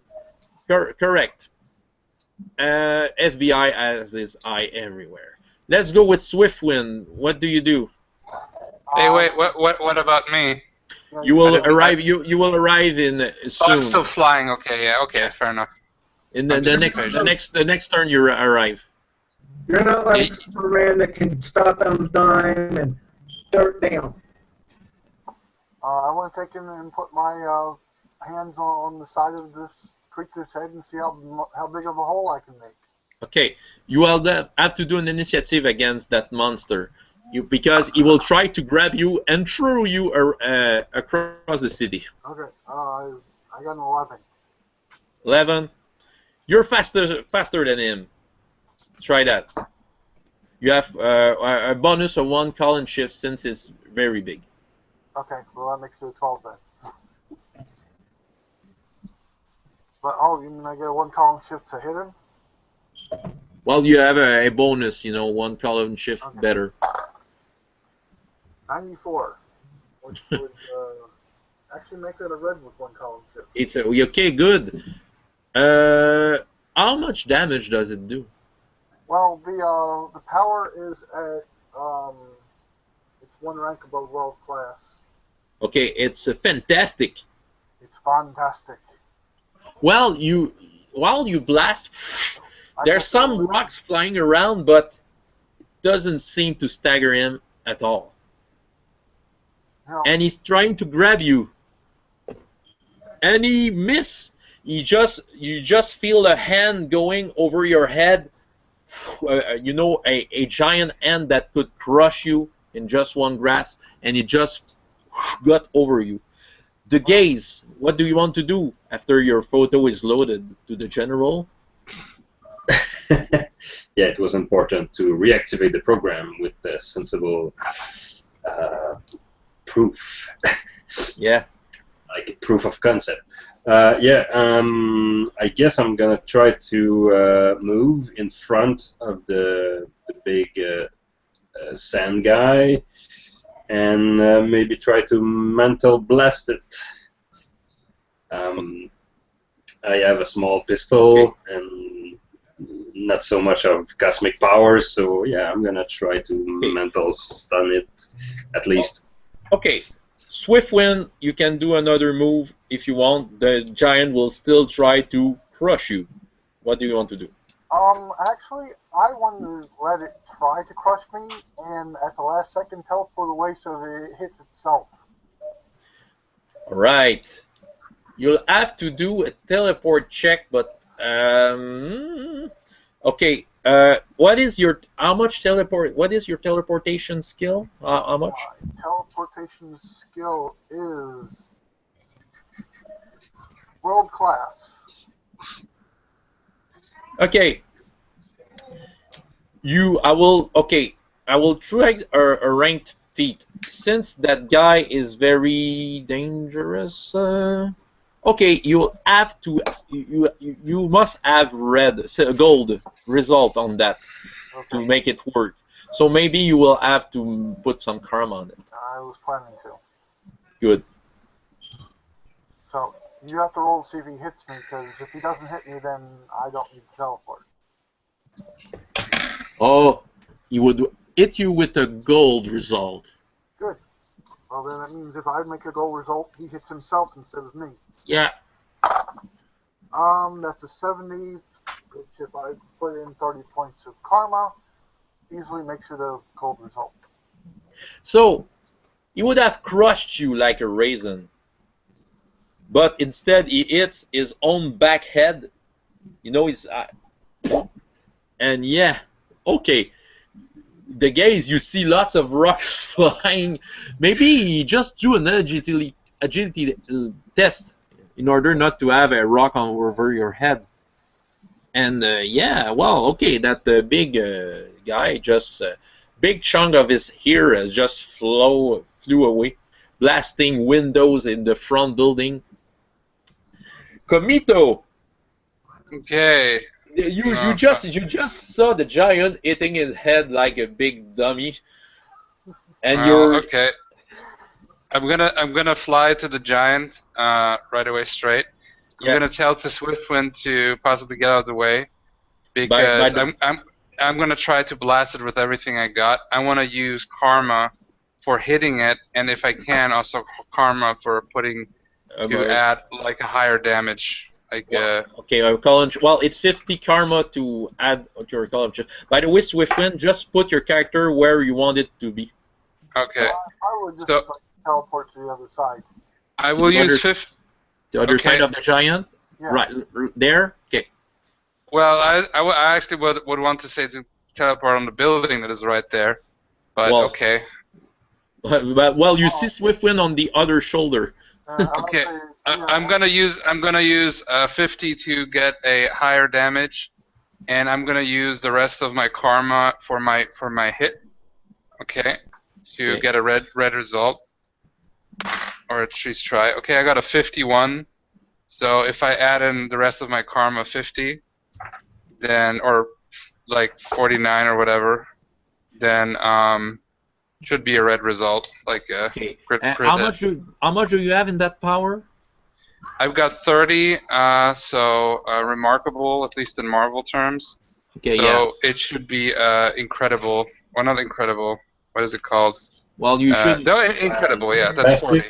correct. FBI has his eye everywhere. Let's go with Swiftwind. What do you do? Hey, wait. What about me? You will arrive. You will arrive in Oh, soon. I'm still flying. Okay, yeah. Okay, fair enough. In the next turn you arrive. You're not like Superman that can stop on a dime and start down. I want to take in and put my hands on the side of this creature's head and see how big of a hole I can make. Okay, you will have to do an initiative against that monster, because he will try to grab you and throw you across the city. Okay, I got an 11. 11. You're faster than him. Try that. You have a bonus of 1 column shift since it's very big. Okay, well that makes it a 12 then. But you mean I get a 1 column shift to hit him? Well, you have a bonus, 1 column shift better. 94, which would actually make that a red with 1 column shift. It's okay, good. How much damage does it do? Well, the power is at it's 1 rank above world class. Okay, it's fantastic. It's fantastic. Well, while you blast, there's some rocks flying around, but it doesn't seem to stagger him at all. No. And he's trying to grab you, and he miss. You just feel a hand going over your head. A giant hand that could crush you in just one grasp, and it just got over you. The gaze. What do you want to do after your photo is loaded to the general? Yeah, it was important to reactivate the program with the sensible proof. Yeah. Like proof of concept. I guess I'm gonna try to move in front of the big sand guy, and maybe try to mental blast it. I have a small pistol and not so much of cosmic powers, so yeah, I'm gonna try to mental stun it at least. Okay. Swiftwind, you can do another move if you want. The giant will still try to crush you. What do you want to do? Actually, I want to let it try to crush me, and at the last second teleport away so that it hits itself. Alright. You'll have to do a teleport check, but okay. What is your teleportation skill? How much? My teleportation skill is world class. Okay. I will try a ranked feat. Since that guy is very dangerous, okay, you have to, you must have gold result on that to Okay. make it work. So maybe you will have to put some karma on it. I was planning to. Good. So you have to roll to see if he hits me, because if he doesn't hit me, then I don't need to teleport. Oh, he would hit you with a gold result. Good. Well, then that means if I make a goal result, he hits himself instead of me. Yeah. That's a 70, which if I put in 30 points of karma, easily makes it a gold result. So he would have crushed you like a raisin, but instead he hits his own back head. You know, he's and yeah, okay. The gaze, you see lots of rocks flying. Maybe he just do an agility test in order not to have a rock over your head. And yeah, well, okay, that big guy just big chunk of his hair just flew away, blasting windows in the front building. Komito, Okay. you just saw the giant hitting his head like a big dummy, and you're Okay. I'm gonna fly to the giant right away straight. I'm yeah, gonna tell to Swiftwind to possibly get out of the way by because I'm gonna try to blast it with everything I got. I want to use karma for hitting it, and if I can, also karma for putting to add like a higher damage. Like okay, I'm calling. Well, it's 50 karma to add to your column. By the way, Swiftwind, just put your character where you want it to be. okay. I would just So- like, teleport to the other side. I will use other- 50. The other Okay. side of the giant, Yeah. right there. Okay. Well, I actually would want to say to teleport on the building that is right there, but Well, okay. But well, you see Swiftwind on the other shoulder. Okay. I'm gonna use 50 to get a higher damage, and I'm gonna use the rest of my karma for my hit. Okay. To Okay. get a red result, or at least try. Okay, I got a 51. So if I add in the rest of my karma 50, then or like 49 or whatever, then should be a red result, like a Okay. crit How hit. much do you have in that power? I've got 30, so remarkable, at least in Marvel terms. Okay, so yeah. it should be incredible. Well, not incredible. What is it called? Well, you should. No, incredible. Yeah, that's Fantastic. 40.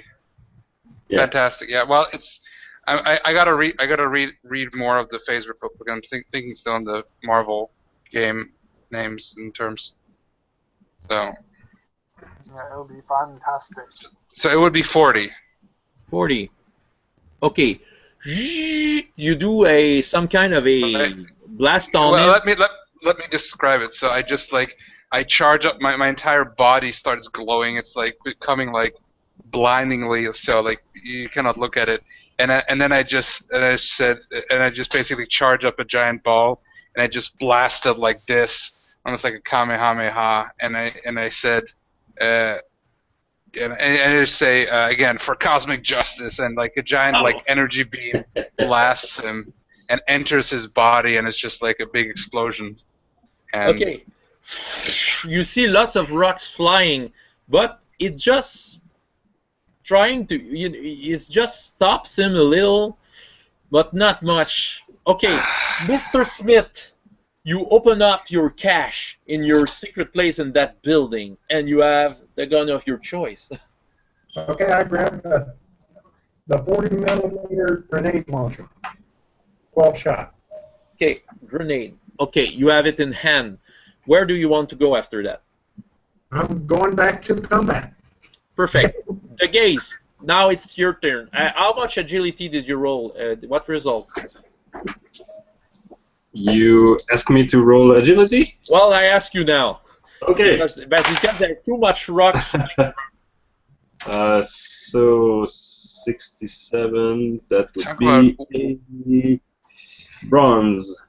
Yeah. Fantastic. Yeah. Well, it's. I gotta read more of the Faserip book. I'm thinking still in the Marvel game names and terms. So. Yeah, it'll be fantastic. So it would be 40. 40. Okay. You do some kind of a Right. blast on Well, it. let me describe it. So I just like I charge up my entire body starts glowing. It's like becoming like blindingly so like you cannot look at it. And then I just basically charge up a giant ball and I just blast it like this, almost like a kamehameha. And I said. And I just say again for cosmic justice, and like a giant like energy beam blasts him and enters his body, and it's just like a big explosion. And Okay. You see lots of rocks flying, but it just trying to. It just stops him a little, but not much. Okay, Mr. Smith, you open up your cache in your secret place in that building, and you have the gun of your choice. Okay, I grabbed the 40 millimeter grenade launcher. 12 shot. Okay, grenade. Okay, you have it in hand. Where do you want to go after that? I'm going back to the combat. Perfect. The gaze. Now it's your turn. How much agility did you roll? What result? You asked me to roll agility? Well, I ask you now. Okay. Because there's too much rocks. So 67, that would Talk be about- Bronze.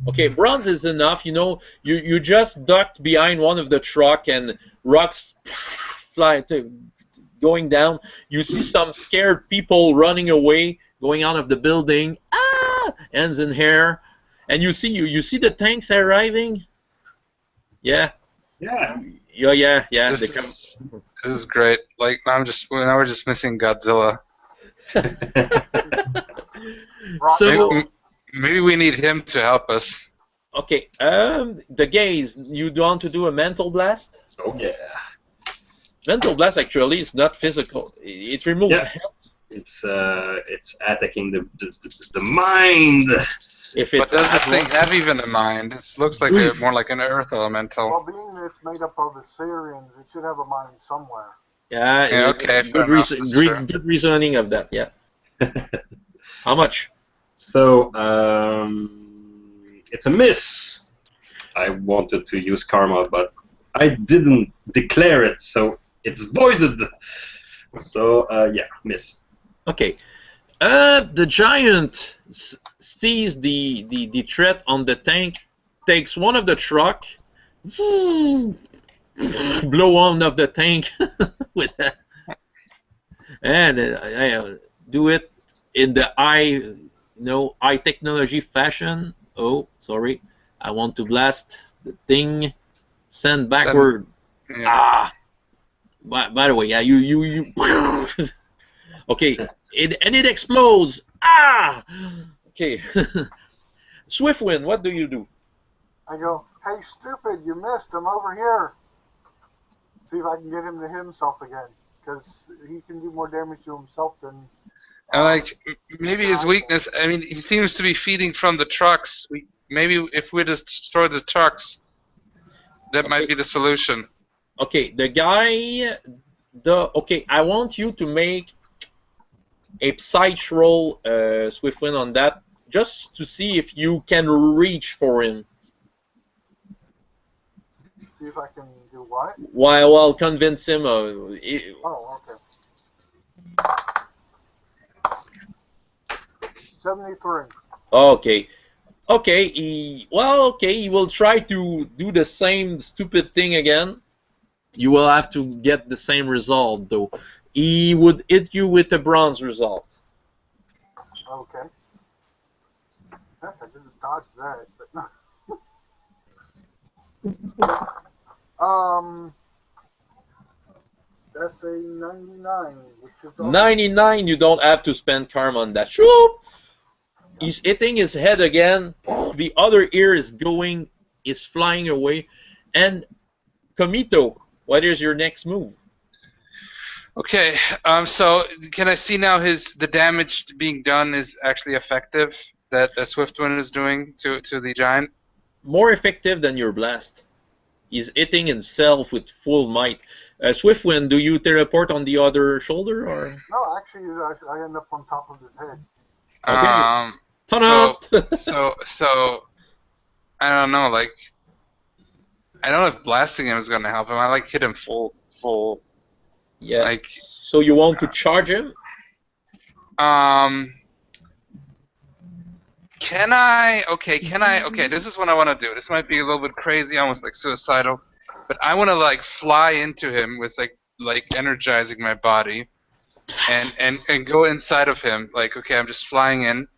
Okay, bronze is enough. You know, you just ducked behind one of the truck and rocks fly going down. You see some scared people running away, going out of the building. Ah, hands in hair, and you see the tanks arriving. Yeah. Yeah. Yeah. This is great. Like now we're just missing Godzilla. So Maybe we need him to help us. okay, the gaze. You want to do a mental blast? Oh yeah. Mental blast actually is not physical. It removes Yeah. health. It's attacking the mind. If But it's does this at thing will. have even a mind? It looks like more like an earth elemental. Well, being that it's made up of Acirons, it should have a mind somewhere. Yeah, okay, fair enough, that's true. Good reasoning of that. Yeah. How much? So it's a miss. I wanted to use karma, but I didn't declare it, so it's voided. So yeah, miss. Okay. The giant sees the threat on the tank, takes one of the truck, blow one of the tank with that, and do it in the high technology fashion. Oh, sorry, I want to blast the thing. Send backward. Yeah. Ah. By the way, yeah, you. Okay, it explodes. Ah. Okay. Swiftwind, what do you do? I go, hey, stupid, you missed. I'm over here. See if I can get him to hit himself again, because he can do more damage to himself than. And like maybe his weakness. I mean, he seems to be feeding from the trucks. Maybe if we destroy the trucks, that might be the solution. Okay, the guy. Okay, I want you to make a psych roll, Swiftwind, on that, just to see if you can reach for him. See if I can do what? While convince him. Oh, okay. 73. Okay. Okay, he will try to do the same stupid thing again. You will have to get the same result, though. He would hit you with a bronze result. Okay. Heck, I just dodged that. But that's a 99, which is also 99, you don't have to spend karma on that. Shoop! He's hitting his head again. The other ear is flying away. And Komito, what is your next move? Okay, so can I see now the damage being done is actually effective that Swiftwind is doing to the giant? More effective than your blast. He's hitting himself with full might. Swiftwind, do you teleport on the other shoulder, or? No, actually, I end up on top of his head. Okay. So I don't know. Like, I don't know if blasting him is gonna help him. I hit him full. Yeah. Like. So you want to charge him? Can I? Okay. This is what I want to do. This might be a little bit crazy, almost like suicidal, but I want to fly into him with like energizing my body, and go inside of him. Like, okay, I'm just flying in,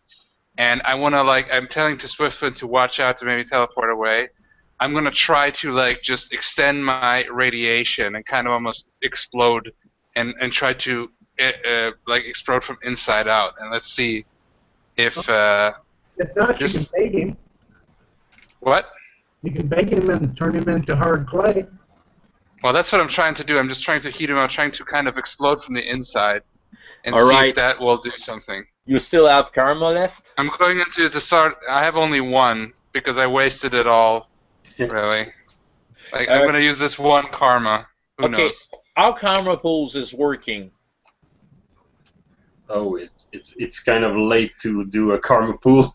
and I want to I'm telling to Swiftfoot to watch out to maybe teleport away. I'm gonna try to just extend my radiation and kind of almost explode, and try to explode from inside out. And let's see if. If not, just, you can bake him. What? You can bake him and turn him into hard clay. Well, that's what I'm trying to do. I'm just trying to heat him. I'm trying to kind of explode from the inside and All see right. if that will do something. You still have karma left? I'm going into the start. I have only one because I wasted it all. Really. I'm going to use this one karma. Who knows? How karma pools is working? Oh, it's kind of late to do a karma pool.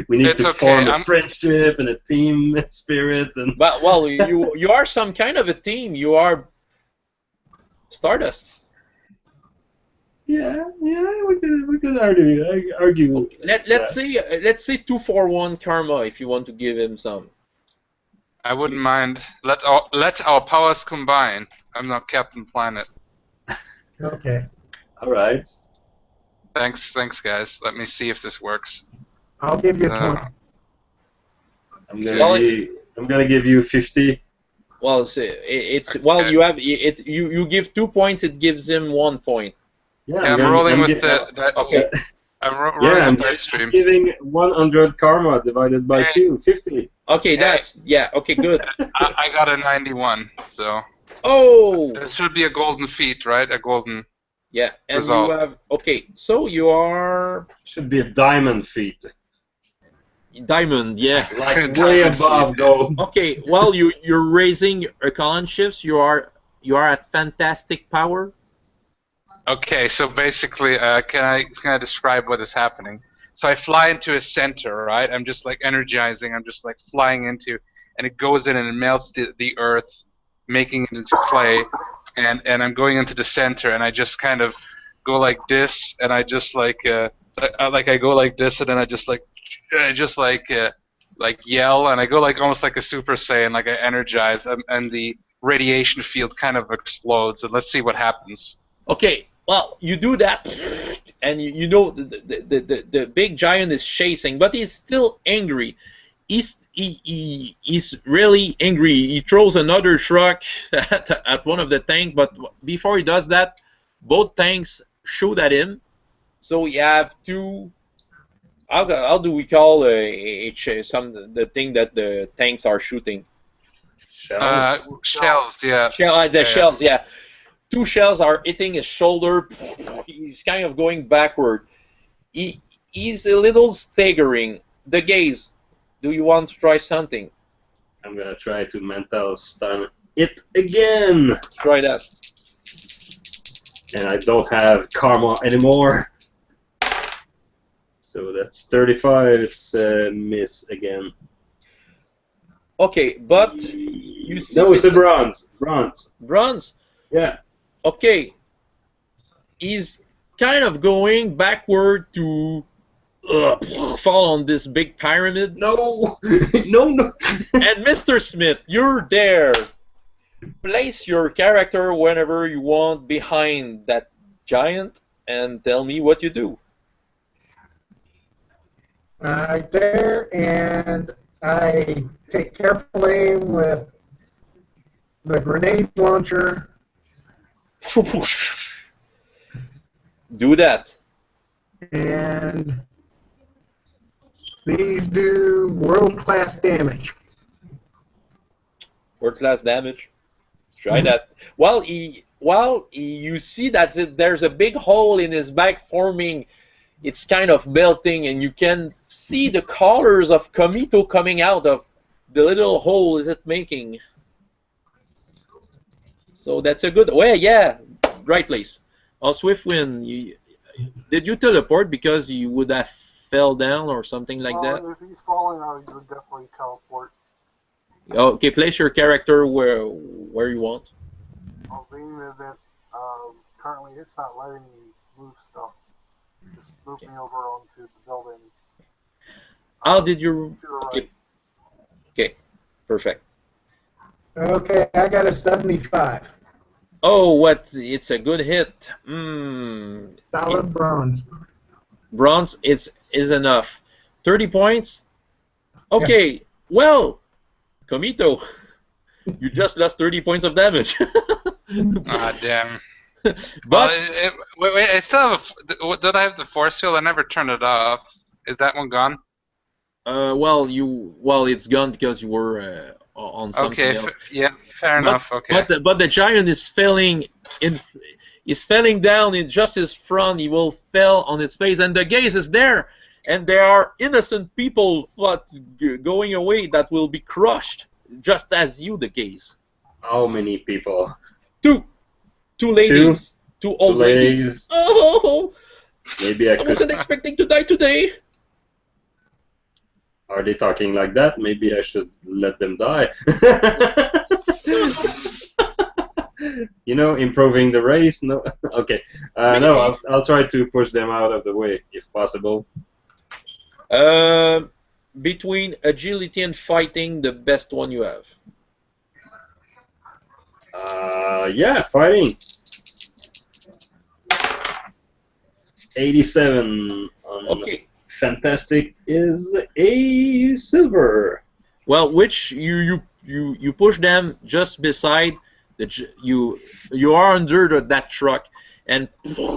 We need to form a friendship and a team spirit, and. But well, you are some kind of a team. You are Stardust. Yeah, we could argue. Okay, let's say 2-for-1 karma if you want to give him some. I wouldn't mind. Let our powers combine. I'm not Captain Planet. Okay. All right. Thanks, guys. Let me see if this works. I'll give you So, 20. I'm gonna give you 50. Well, it's Okay. well, you give 2 points, it gives him 1 point. Yeah, I'm rolling with Okay. I'm rolling Yeah, with dice stream. giving 100 karma divided by 2, 50. Okay, okay, good. I got a 91, so Oh, it should be a golden feat, right? A golden. yeah, and Result. you have okay. So you are Should be a diamond feat, diamond, yeah. like way Diamond above feat. gold. Okay, well you're raising your column shifts. You are at fantastic power. Okay, so basically, can I describe what is happening? So I fly into a center, right? I'm just like energizing. I'm just like flying into, and it goes in and it melts the earth, making it into clay, and I'm going into the center, and I just kind of go like this, and I just like I go like this, and then I just like yell, and I go like almost like a Super Saiyan, like I energize, and the radiation field kind of explodes, and let's see what happens. Okay, well you do that, and you know the big giant is chasing, but he's still angry. He's really angry. He throws another truck at one of the tanks, but before he does that, both tanks shoot at him. So we have two. How do we call the thing that the tanks are shooting? Shells, yeah. Shells, yeah. 2 shells are hitting his shoulder. He's kind of going backward. He's a little staggering. The gaze. Do you want to try something? I'm gonna try to mental stun it again. Try that. And I don't have karma anymore. So that's 35. It's a miss again. Okay, but you see. No, it's a bronze. Bronze? Yeah. Okay. He's kind of going backward to fall on this big pyramid. No. No. And Mr. Smith, you're there. Place your character whenever you want behind that giant and tell me what you do. Right there, and I take careful aim with the grenade launcher. Do that. And these do world-class damage. World-class damage. Try that. You see that there's a big hole in his back forming. It's kind of melting, and you can see the colors of Komito coming out of the little hole is it making. So that's a good. Well, yeah, right place. Swiftwind, did you teleport because you would have fell down or something like that? If he's falling, I would definitely teleport. Okay, place your character where you want. Well, being that currently it's not letting me move stuff. Just move me over onto the building. How did you? To the Okay. right. Okay, perfect. Okay, I got a 75. Oh, what? It's a good hit. Solid bronze. Bronze is enough. 30 points? Okay, well, Komito, you just lost 30 points of damage. Ah, damn. But wait, I still have did I have the force field? I never turned it off. Is that one gone? it's gone because you were on something Okay, else. yeah, fair enough. Okay. But the giant is falling down in just his front. He will fell on his face, and the gaze is there, and there are innocent people going away that will be crushed, just as you, the gaze. How many people? Two ladies. Two old ladies. Oh, Maybe I I wasn't could. expecting to die today. Are they talking like that? Maybe I should let them die. you know, improving the race. No, okay. No, I'll try to push them out of the way if possible. Between agility and fighting, the best one you have. Yeah, fighting. 87 on fantastic is a silver. Well, which you push them just beside you are under that truck, and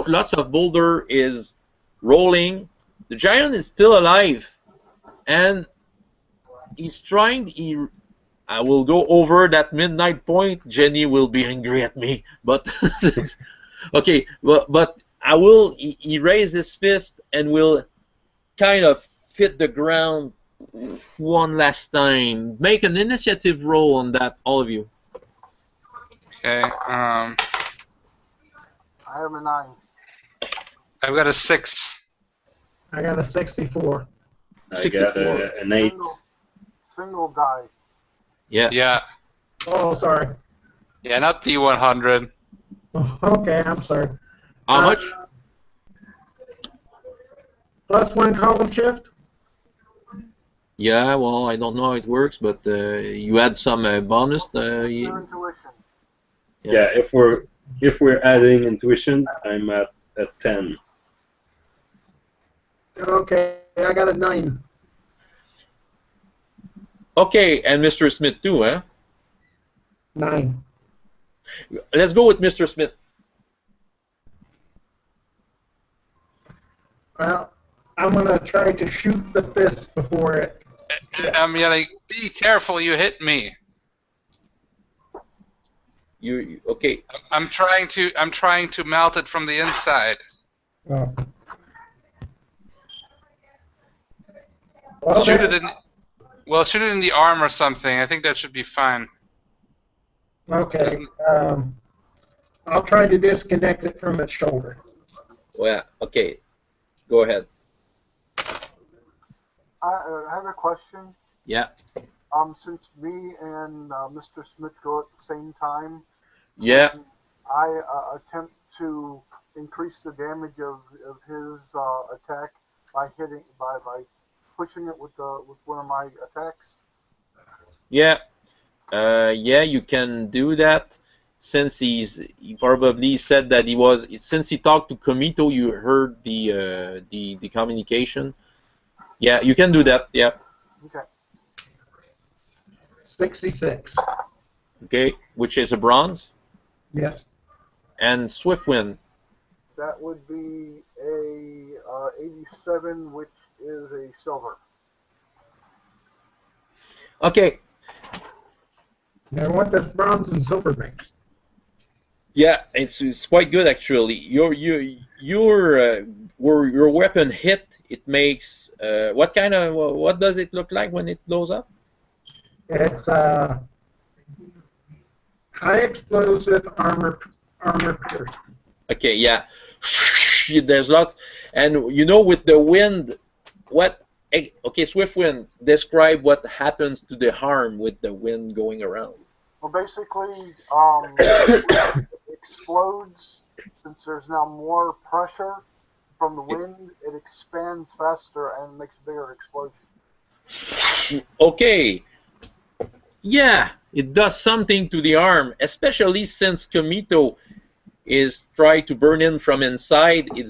lots of boulder is rolling. The giant is still alive, and he's trying. I will go over that midnight point. Jenny will be angry at me, but okay. But I will. He raise his fist and will kind of hit the ground one last time. Make an initiative roll on that, all of you. Okay. I have a 9. I've got a 6. I got a 64. I got an 8. Single die. Yeah. Yeah. Oh, sorry. Yeah, not D100. Okay, I'm sorry. How much? +1 column shift? Yeah, well, I don't know how it works, but you had some bonus. Your intuition. Yeah, if we're adding intuition, I'm at 10. Okay, I got a 9. Okay, and Mr. Smith too, huh? 9. Let's go with Mr. Smith. Well, I'm gonna try to shoot the fist before it. I'm yelling, "Be careful! You hit me!" You okay? I'm trying to melt it from the inside. Oh. Shoot it in. Well, shoot it in the arm or something. I think that should be fine. Okay. I'll try to disconnect it from its shoulder. Well, okay. Go ahead. I have a question. Yeah. Since me and Mr. Smith go at the same time, Yeah. I attempt to increase the damage of his attack by pushing it with one of my attacks. Yeah. Yeah, you can do that. Since he probably said that since he talked to Komito, you heard the communication. Yeah, you can do that. Yeah. Okay. 66. Okay, which is a bronze. Yes. And Swiftwind. That would be a 87, which is a silver. Okay. Now, what does bronze and silver make? Yeah, it's quite good actually. Your weapon hit, it makes what does it look like when it blows up? It's high explosive armor pierce. Okay, yeah. There's lots, and you know with the wind, okay, Swiftwind, describe what happens to the harm with the wind going around. Well, basically, it explodes. Since there's now more pressure from the wind, it expands faster and makes a bigger explosion. Okay. Yeah, it does something to the arm, especially since Komito is trying to burn in from inside. It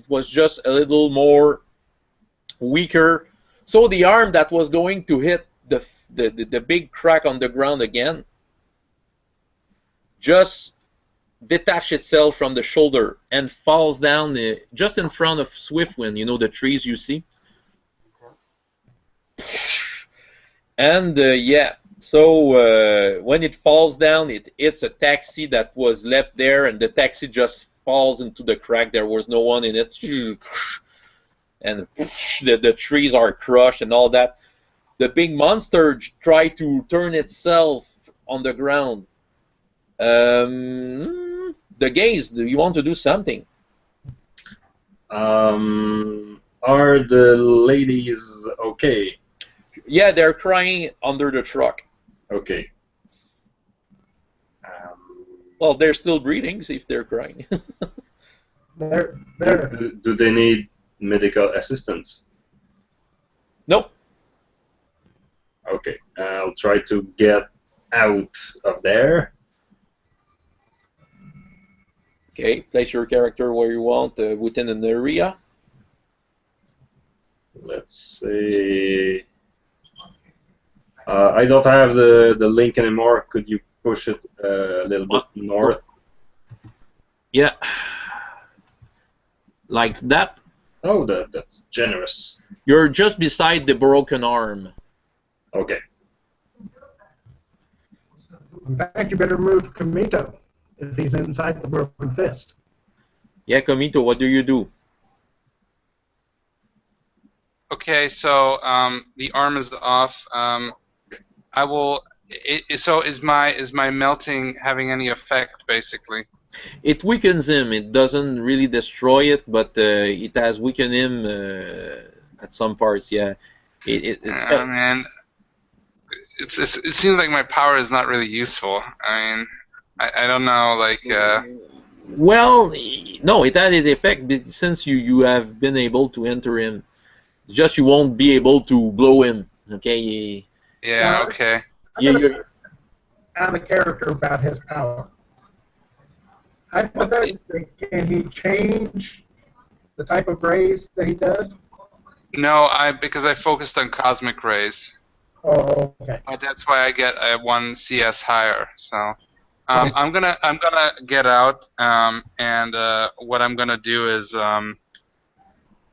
was just a little more weaker. So the arm that was going to hit the big crack on the ground again just detached itself from the shoulder and falls down just in front of Swiftwind. You know the trees you see? Okay. And yeah, so when it falls down, it hits a taxi that was left there, and the taxi just falls into the crack. There was no one in it. And the trees are crushed and all that. The big monster tried to turn itself on the ground. The gaze, do you want to do something? Are the ladies okay? Yeah, they're crying under the truck. Okay. Well, they're still breathing. See if they're crying. There. Do they need medical assistance? Nope. Okay, I'll try to get out of there. Okay, place your character where you want within an area. Let's see. I don't have the link anymore. Could you push it a little bit north? Yeah. Like that. Oh, that's generous. You're just beside the broken arm. Okay. In fact, you better move Kamito if he's inside the broken fist. Yeah, Komito, what do you do? Okay, so the arm is off. I will. So is my melting having any effect, basically? It weakens him. It doesn't really destroy it, but it has weakened him at some parts. Yeah. Man, it seems like my power is not really useful. I mean, I don't know, like. Well, no, it had its effect since you have been able to enter him. It's just you won't be able to blow him. Okay. Yeah. Okay. You're Out of character about his power. Hypothetically, can he change the type of rays that he does? No, because I focused on cosmic rays. Oh, okay. That's why I get a 1 CS higher. So I'm gonna get out, and what I'm gonna do is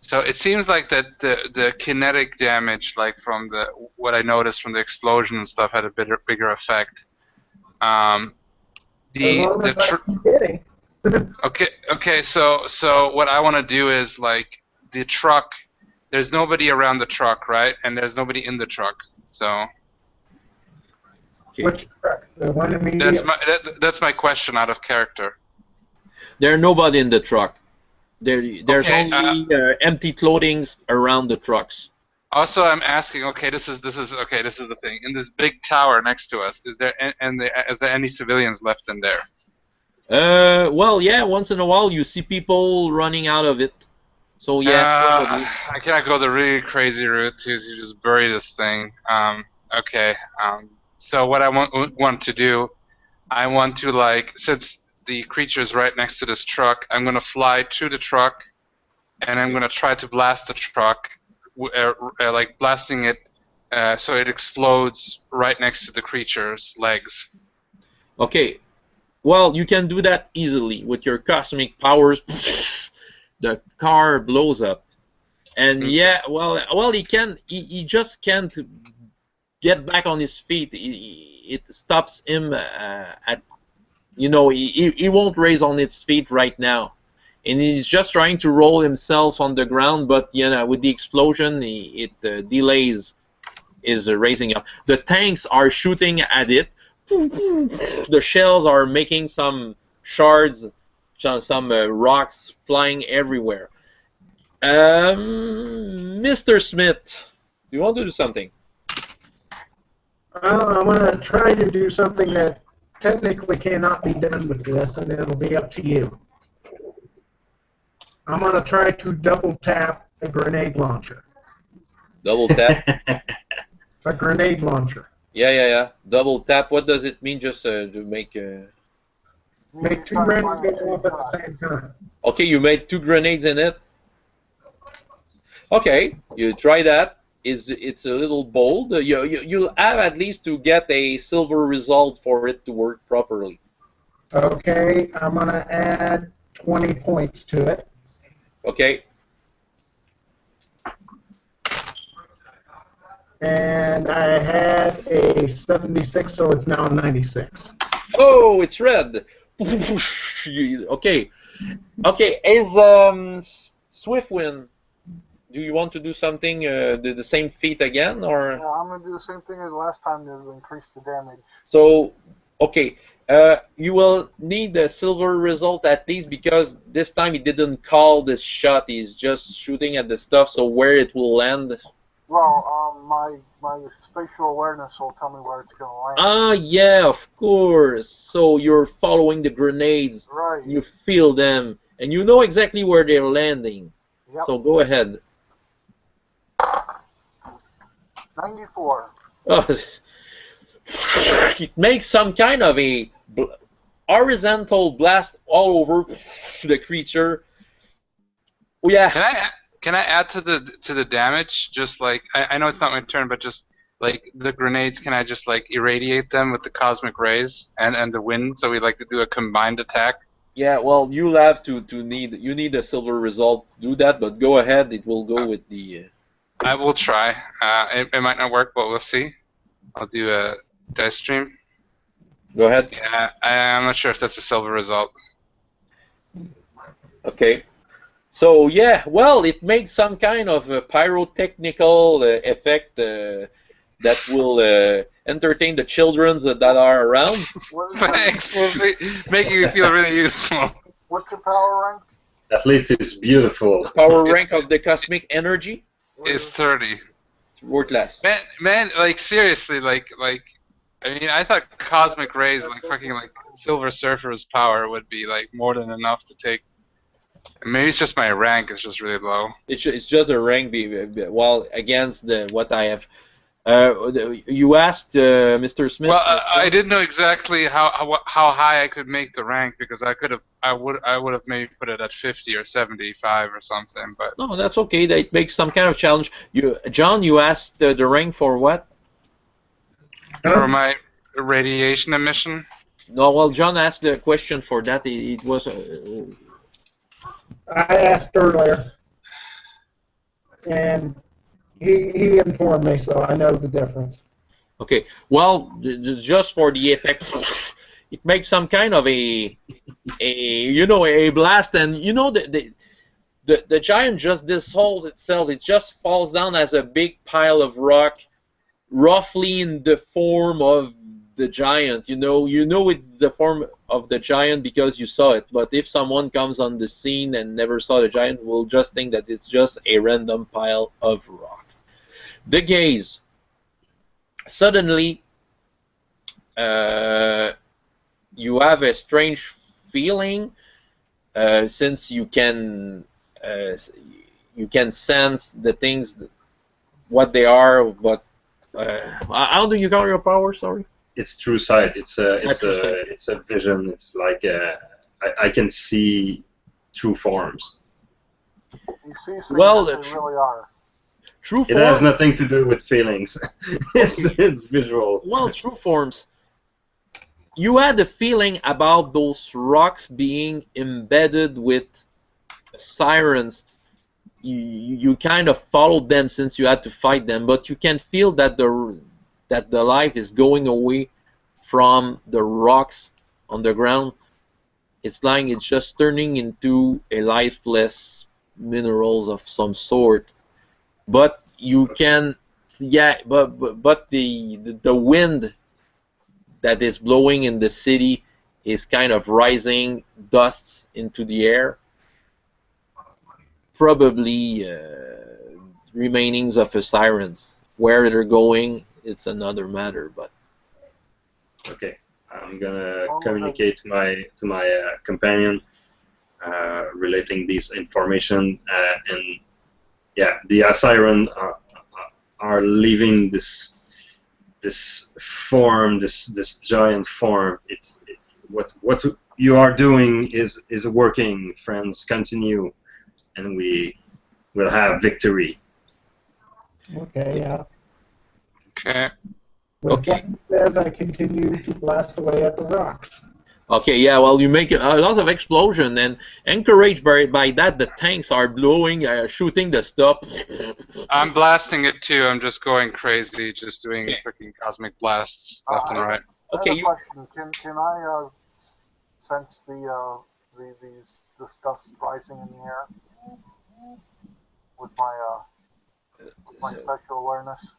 so it seems like that the kinetic damage, like from what I noticed from the explosion and stuff, had a bigger effect. Okay. So what I want to do is, like, the truck. There's nobody around the truck, right? And there's nobody in the truck. So. okay. Which truck? The one immediate? That's my question out of character. There's nobody in the truck. There's Okay, only empty clothings around the trucks. Also, I'm asking. Okay, this is the thing. In this big tower next to us, is there any civilians left in there? Well, yeah. Once in a while, you see people running out of it. So yeah. I cannot go the really crazy route to just bury this thing. Okay. So what I want to do, I want to, like, since the creature is right next to this truck, I'm gonna fly to the truck, and I'm gonna try to blast the truck, like blasting it, so it explodes right next to the creature's legs. Okay. Well, you can do that easily with your cosmic powers. The car blows up, and yeah, well, he just can't get back on his feet. It stops him at, he won't raise on his feet right now, and he's just trying to roll himself on the ground. But with the explosion, it delays his raising up. The tanks are shooting at it. The shells are making some shards. Some rocks flying everywhere. Mr. Smith, do you want to do something? I'm going to try to do something that technically cannot be done with this, and it'll be up to you. I'm going to try to double tap a grenade launcher. Double tap? A grenade launcher. Yeah. Double tap. What does it mean? Just to make... Make 2 grenades go off at the same time. Okay, you made 2 grenades in it. Okay, you try that. It's a little bold. You'll have at least to get a silver result for it to work properly. Okay, I'm going to add 20 points to it. Okay. And I had a 76, so it's now a 96. Oh, it's red. Okay. As Swiftwind, do you want to do something, the same feat again, or? Yeah, I'm gonna do the same thing as last time to increase the damage. So, okay, you will need a silver result at least, because this time he didn't call this shot. He's just shooting at the stuff. So where it will land? Well, my my spatial awareness will tell me where it's going to land. Ah, yeah, of course. So you're following the grenades. Right. You feel them, and you know exactly where they're landing. Yep. So go ahead. 94. Oh, it makes some kind of a horizontal blast all over the creature. Oh, yeah. Can I add to the damage? Just like I know it's not my turn, but just like the grenades, can I just like irradiate them with the cosmic rays and the wind? So we like to do a combined attack. Yeah, well, you'll have to need a silver result to do that, but go ahead. It will go with the. I will try. It might not work, but we'll see. I'll do a dice stream. Go ahead. Yeah, I'm not sure if that's a silver result. Okay. So yeah, well, it makes some kind of a pyrotechnical effect that will entertain the children that are around. Thanks for making me feel really useful. What's your power rank? At least it's beautiful. Power rank of the cosmic energy is 30. Worth less. Man, like seriously, like I mean, I thought cosmic rays, like fucking like Silver Surfer's power, would be like more than enough to take. Maybe it's just my rank is just really low. It's just a rank, well, against what I have. You asked Mr. Smith. Well, I didn't know exactly how high I could make the rank because I would have maybe put it at 50 or 75 or something. But no, that's okay. That makes some kind of challenge. John, you asked the rank for what? For my radiation emission. No, well, John asked the question for that. It was. I asked earlier, and he informed me, so I know the difference. Okay, well, just for the effect, it makes some kind of a blast, and the giant just dissolves itself. It just falls down as a big pile of rock, roughly in the form of the giant. You know it's the form of the giant because you saw it. But if someone comes on the scene and never saw the giant, will just think that it's just a random pile of rock. The gaze. Suddenly, you have a strange feeling since you can sense the things, what they are. But how do you call your power? Sorry. It's true sight. It's a vision. It's like I can see true forms. You see things Well, that they really are. True It forms. has nothing to do with feelings. it's visual. Well, true forms. You had a feeling about those rocks being embedded with sirens. You kind of followed them since you had to fight them, but you can feel that the life is going away from the rocks on the ground. It's like it's just turning into a lifeless minerals of some sort. But you can, but the wind that is blowing in the city is kind of rising dusts into the air. Probably remainings of a sirens. Where they're going, it's another matter. But okay, I'm gonna communicate to my companion relating this information and yeah, the Acirons are leaving this form, this giant form. What you are doing is working, friends. Continue, and we will have victory. Okay, yeah. Okay. With what he says, I continue to blast away at the rocks. okay, yeah, well, you make a lot of explosion, and encouraged by that, the tanks are blowing, shooting the stuff. I'm blasting it too. I'm just going crazy, just doing freaking cosmic blasts left and right. Okay, I have a question. Can I sense the dust rising in the air with my spectral awareness?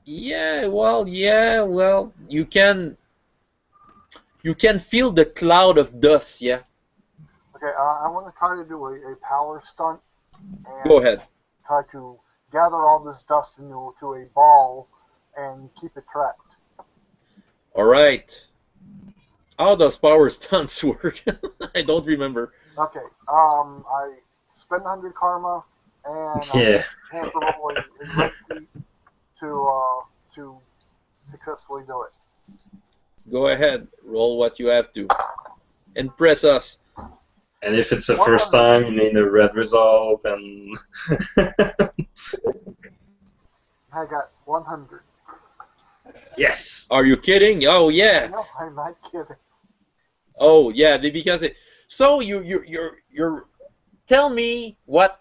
yeah, well, you can feel the cloud of dust, yeah. Okay, I want to try to do a power stunt and Go ahead. try to gather all this dust into a ball and keep it trapped. All right. How does power stance work? I don't remember. Okay. I spend 100 karma and Yeah. I have to roll a red sheet to successfully do it. Go ahead. Roll what you have to. Impress us. And if it's the first time, you need a red result, and I got 100. yes. Are you kidding? Oh yeah. No, I'm not kidding. Oh yeah. Because it. So you're. Tell me what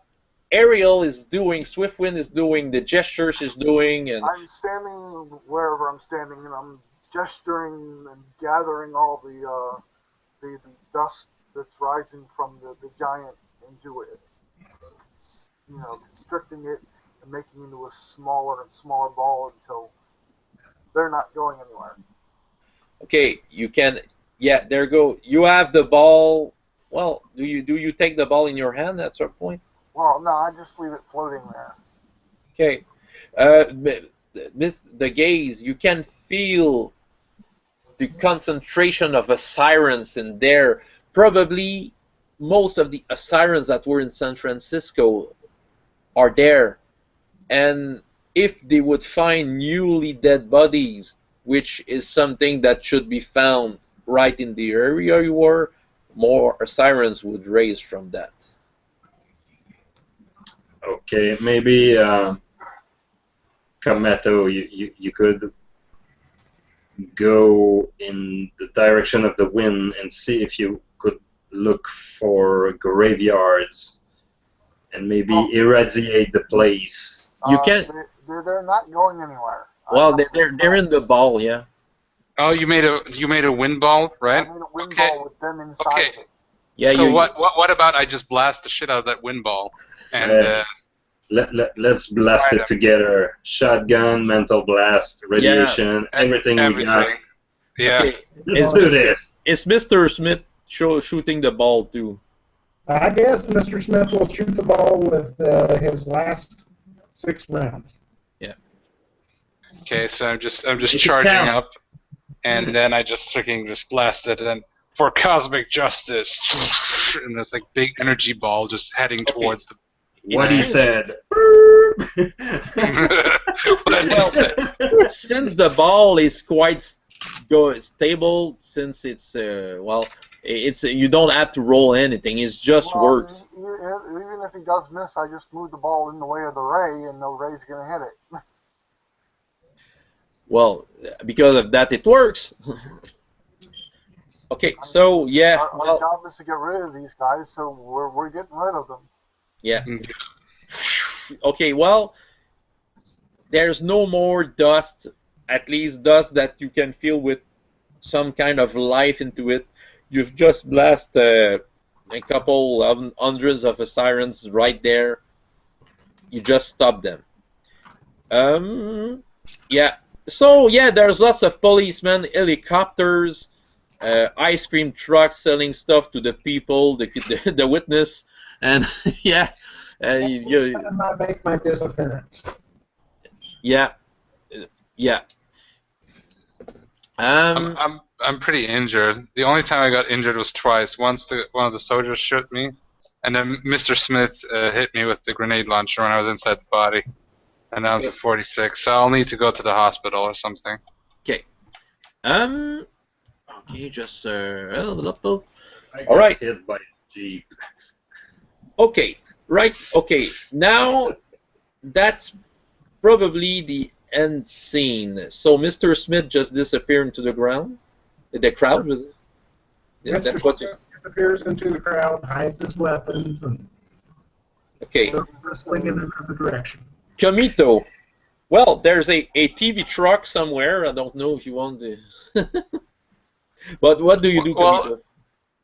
Ariel is doing, Swiftwind is doing, the gestures is doing, and I'm standing wherever I'm standing, and I'm gesturing and gathering all the dust that's rising from the giant into it. You know, constricting it and making it into a smaller and smaller ball until they're not going anywhere. okay, you can. Yeah, there you go. You have the ball. Well, do you take the ball in your hand at some point? Well, no, I just leave it floating there. Okay. The gaze, you can feel the concentration of Acirons in there. Probably most of the Acirons that were in San Francisco are there. And if they would find newly dead bodies, which is something that should be found right in the area you were, more Acirons would raise from that. Okay, maybe Kameto, you could go in the direction of the wind and see if you could look for graveyards and maybe irradiate the place. You can. They're not going anywhere. Well, they're in the ball, yeah. Oh, you made a wind ball, right? I made a wind Okay. ball with them inside Okay. of it. Yeah. So what about I just blast the shit out of that wind ball and Let's blast Right. it together. Shotgun, mental blast, radiation, everything we got. Yeah. Okay. Let's do this. It's Mr. Smith shooting the ball too. I guess Mr. Smith will shoot the ball with his last 6 rounds. Okay, so I'm just It charging counts. up, and then I just freaking just blast it, and for cosmic justice, and this like big energy ball just heading towards the. What he said. What did he say? Since the ball is quite stable, since it's it's you don't have to roll anything. It just works. Even if he does miss, I just move the ball in the way of the ray, and no ray's going to hit it. Well, because of that, it works. Okay, so yeah, Our job is to get rid of these guys, so we're getting rid of them. yeah. Okay, well, there's no more dust, at least dust that you can feel with some kind of life into it. You've just blasted a couple of hundreds of Acirons right there. You just stop them. Yeah. So yeah, there's lots of policemen, helicopters, ice cream trucks selling stuff to the people, the witness, and yeah, I might make my disappearance. yeah, yeah. I'm pretty injured. The only time I got injured was twice. Once one of the soldiers shot me, and then Mr. Smith hit me with the grenade launcher when I was inside the body. And now I'm at 46, so I'll need to go to the hospital or something. Okay. Okay, just all I got right. hit by a jeep. Okay, right. Okay, now that's probably the end scene. So Mr. Smith just disappeared into the ground. The crowd was. Is that what you? Disappears into the crowd, hides his weapons, and Okay. goes whistling in another direction. Kamito. Well, there's a TV truck somewhere. I don't know if you want to. But what do you do, Kamito?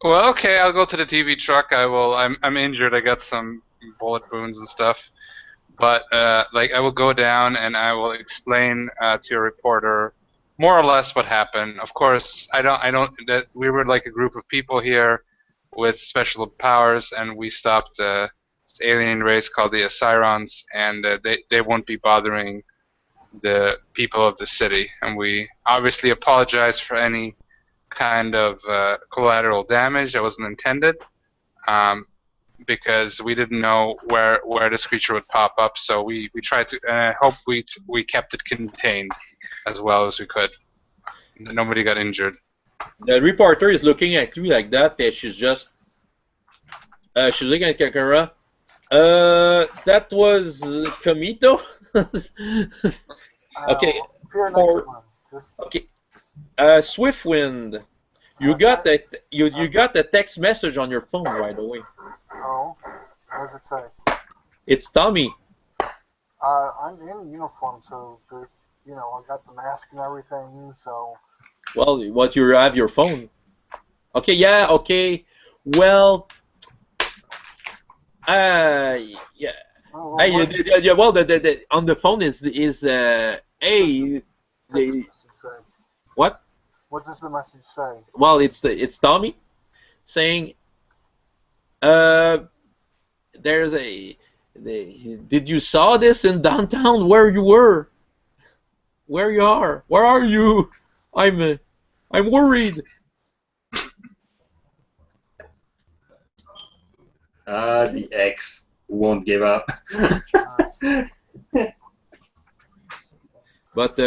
Well, okay, I'll go to the TV truck. I will. I'm injured. I got some bullet wounds and stuff. But I will go down and I will explain to a reporter more or less what happened. Of course, I don't. That we were like a group of people here with special powers, and we stopped alien race called the Acirons, and they won't be bothering the people of the city. And we obviously apologize for any kind of collateral damage that wasn't intended, because we didn't know where this creature would pop up. So we tried to, and I hope we kept it contained as well as we could. Nobody got injured. The reporter is looking at you like that, and she's just she's looking at Kakara. That was Kamito. Okay. Okay. Swiftwind, you got that? You got the text message on your phone right away. Oh, what does it say? It's Tommy. I'm in uniform, so I got the mask and everything. So. Well, what, you have your phone? Okay, yeah, okay. Well, yeah. Oh, Hey, well, the on the phone is hey, what? What does the message say? Well, it's Tommy saying, there's did you saw this in downtown where you were? Where you are? Where are you? I'm worried. The ex won't give up. But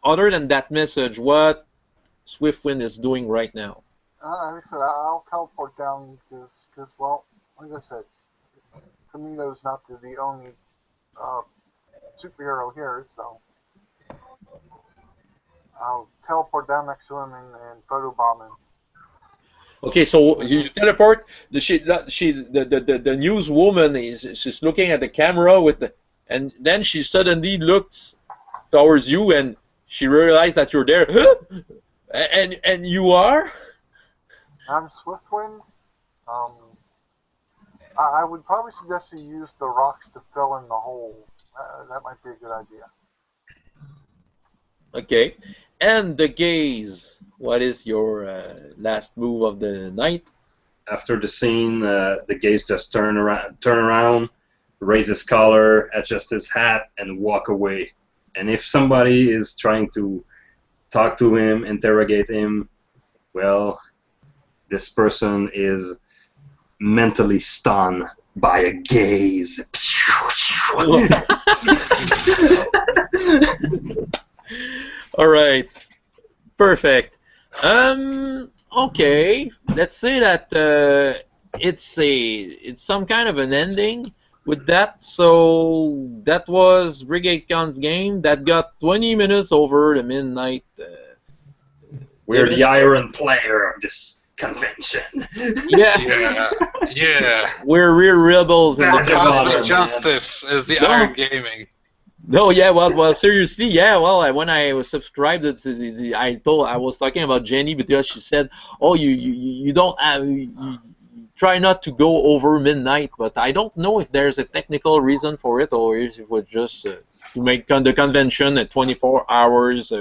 other than that message, what Swiftwind is doing right now? Like I said, I'll teleport down because, well, like I said, Camino's not the only superhero here, so I'll teleport down next to him and photobomb him. Okay, so you teleport. The newswoman she's looking at the camera and then she suddenly looks towards you and she realized that you're there. and you are? I'm Swiftwind. I would probably suggest you use the rocks to fill in the hole. That might be a good idea. Okay. And the gaze. What is your last move of the night? After the scene, the gaze just turn around, raise his collar, adjust his hat, and walk away. And if somebody is trying to talk to him, interrogate him, well, this person is mentally stunned by a gaze. All right. Perfect. Okay. Let's say that it's some kind of an ending with that. So that was BrigadeCon's game that got 20 minutes over the midnight. We're the iron player of this convention. Yeah. Yeah. We're real rebels in the Cosmic Justice is the Iron Gaming. No, yeah, well, seriously, yeah, well, when I was subscribed, I was talking about Jenny because she said, oh, you don't have, you try not to go over midnight, but I don't know if there's a technical reason for it or if it was just to make the convention at 24 hours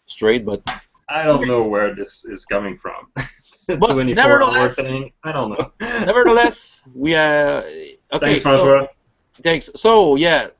straight, but... I don't know where this is coming from. But 24-hour thing, I don't know. Nevertheless, we okay. Thanks, François. Thanks. So, yeah.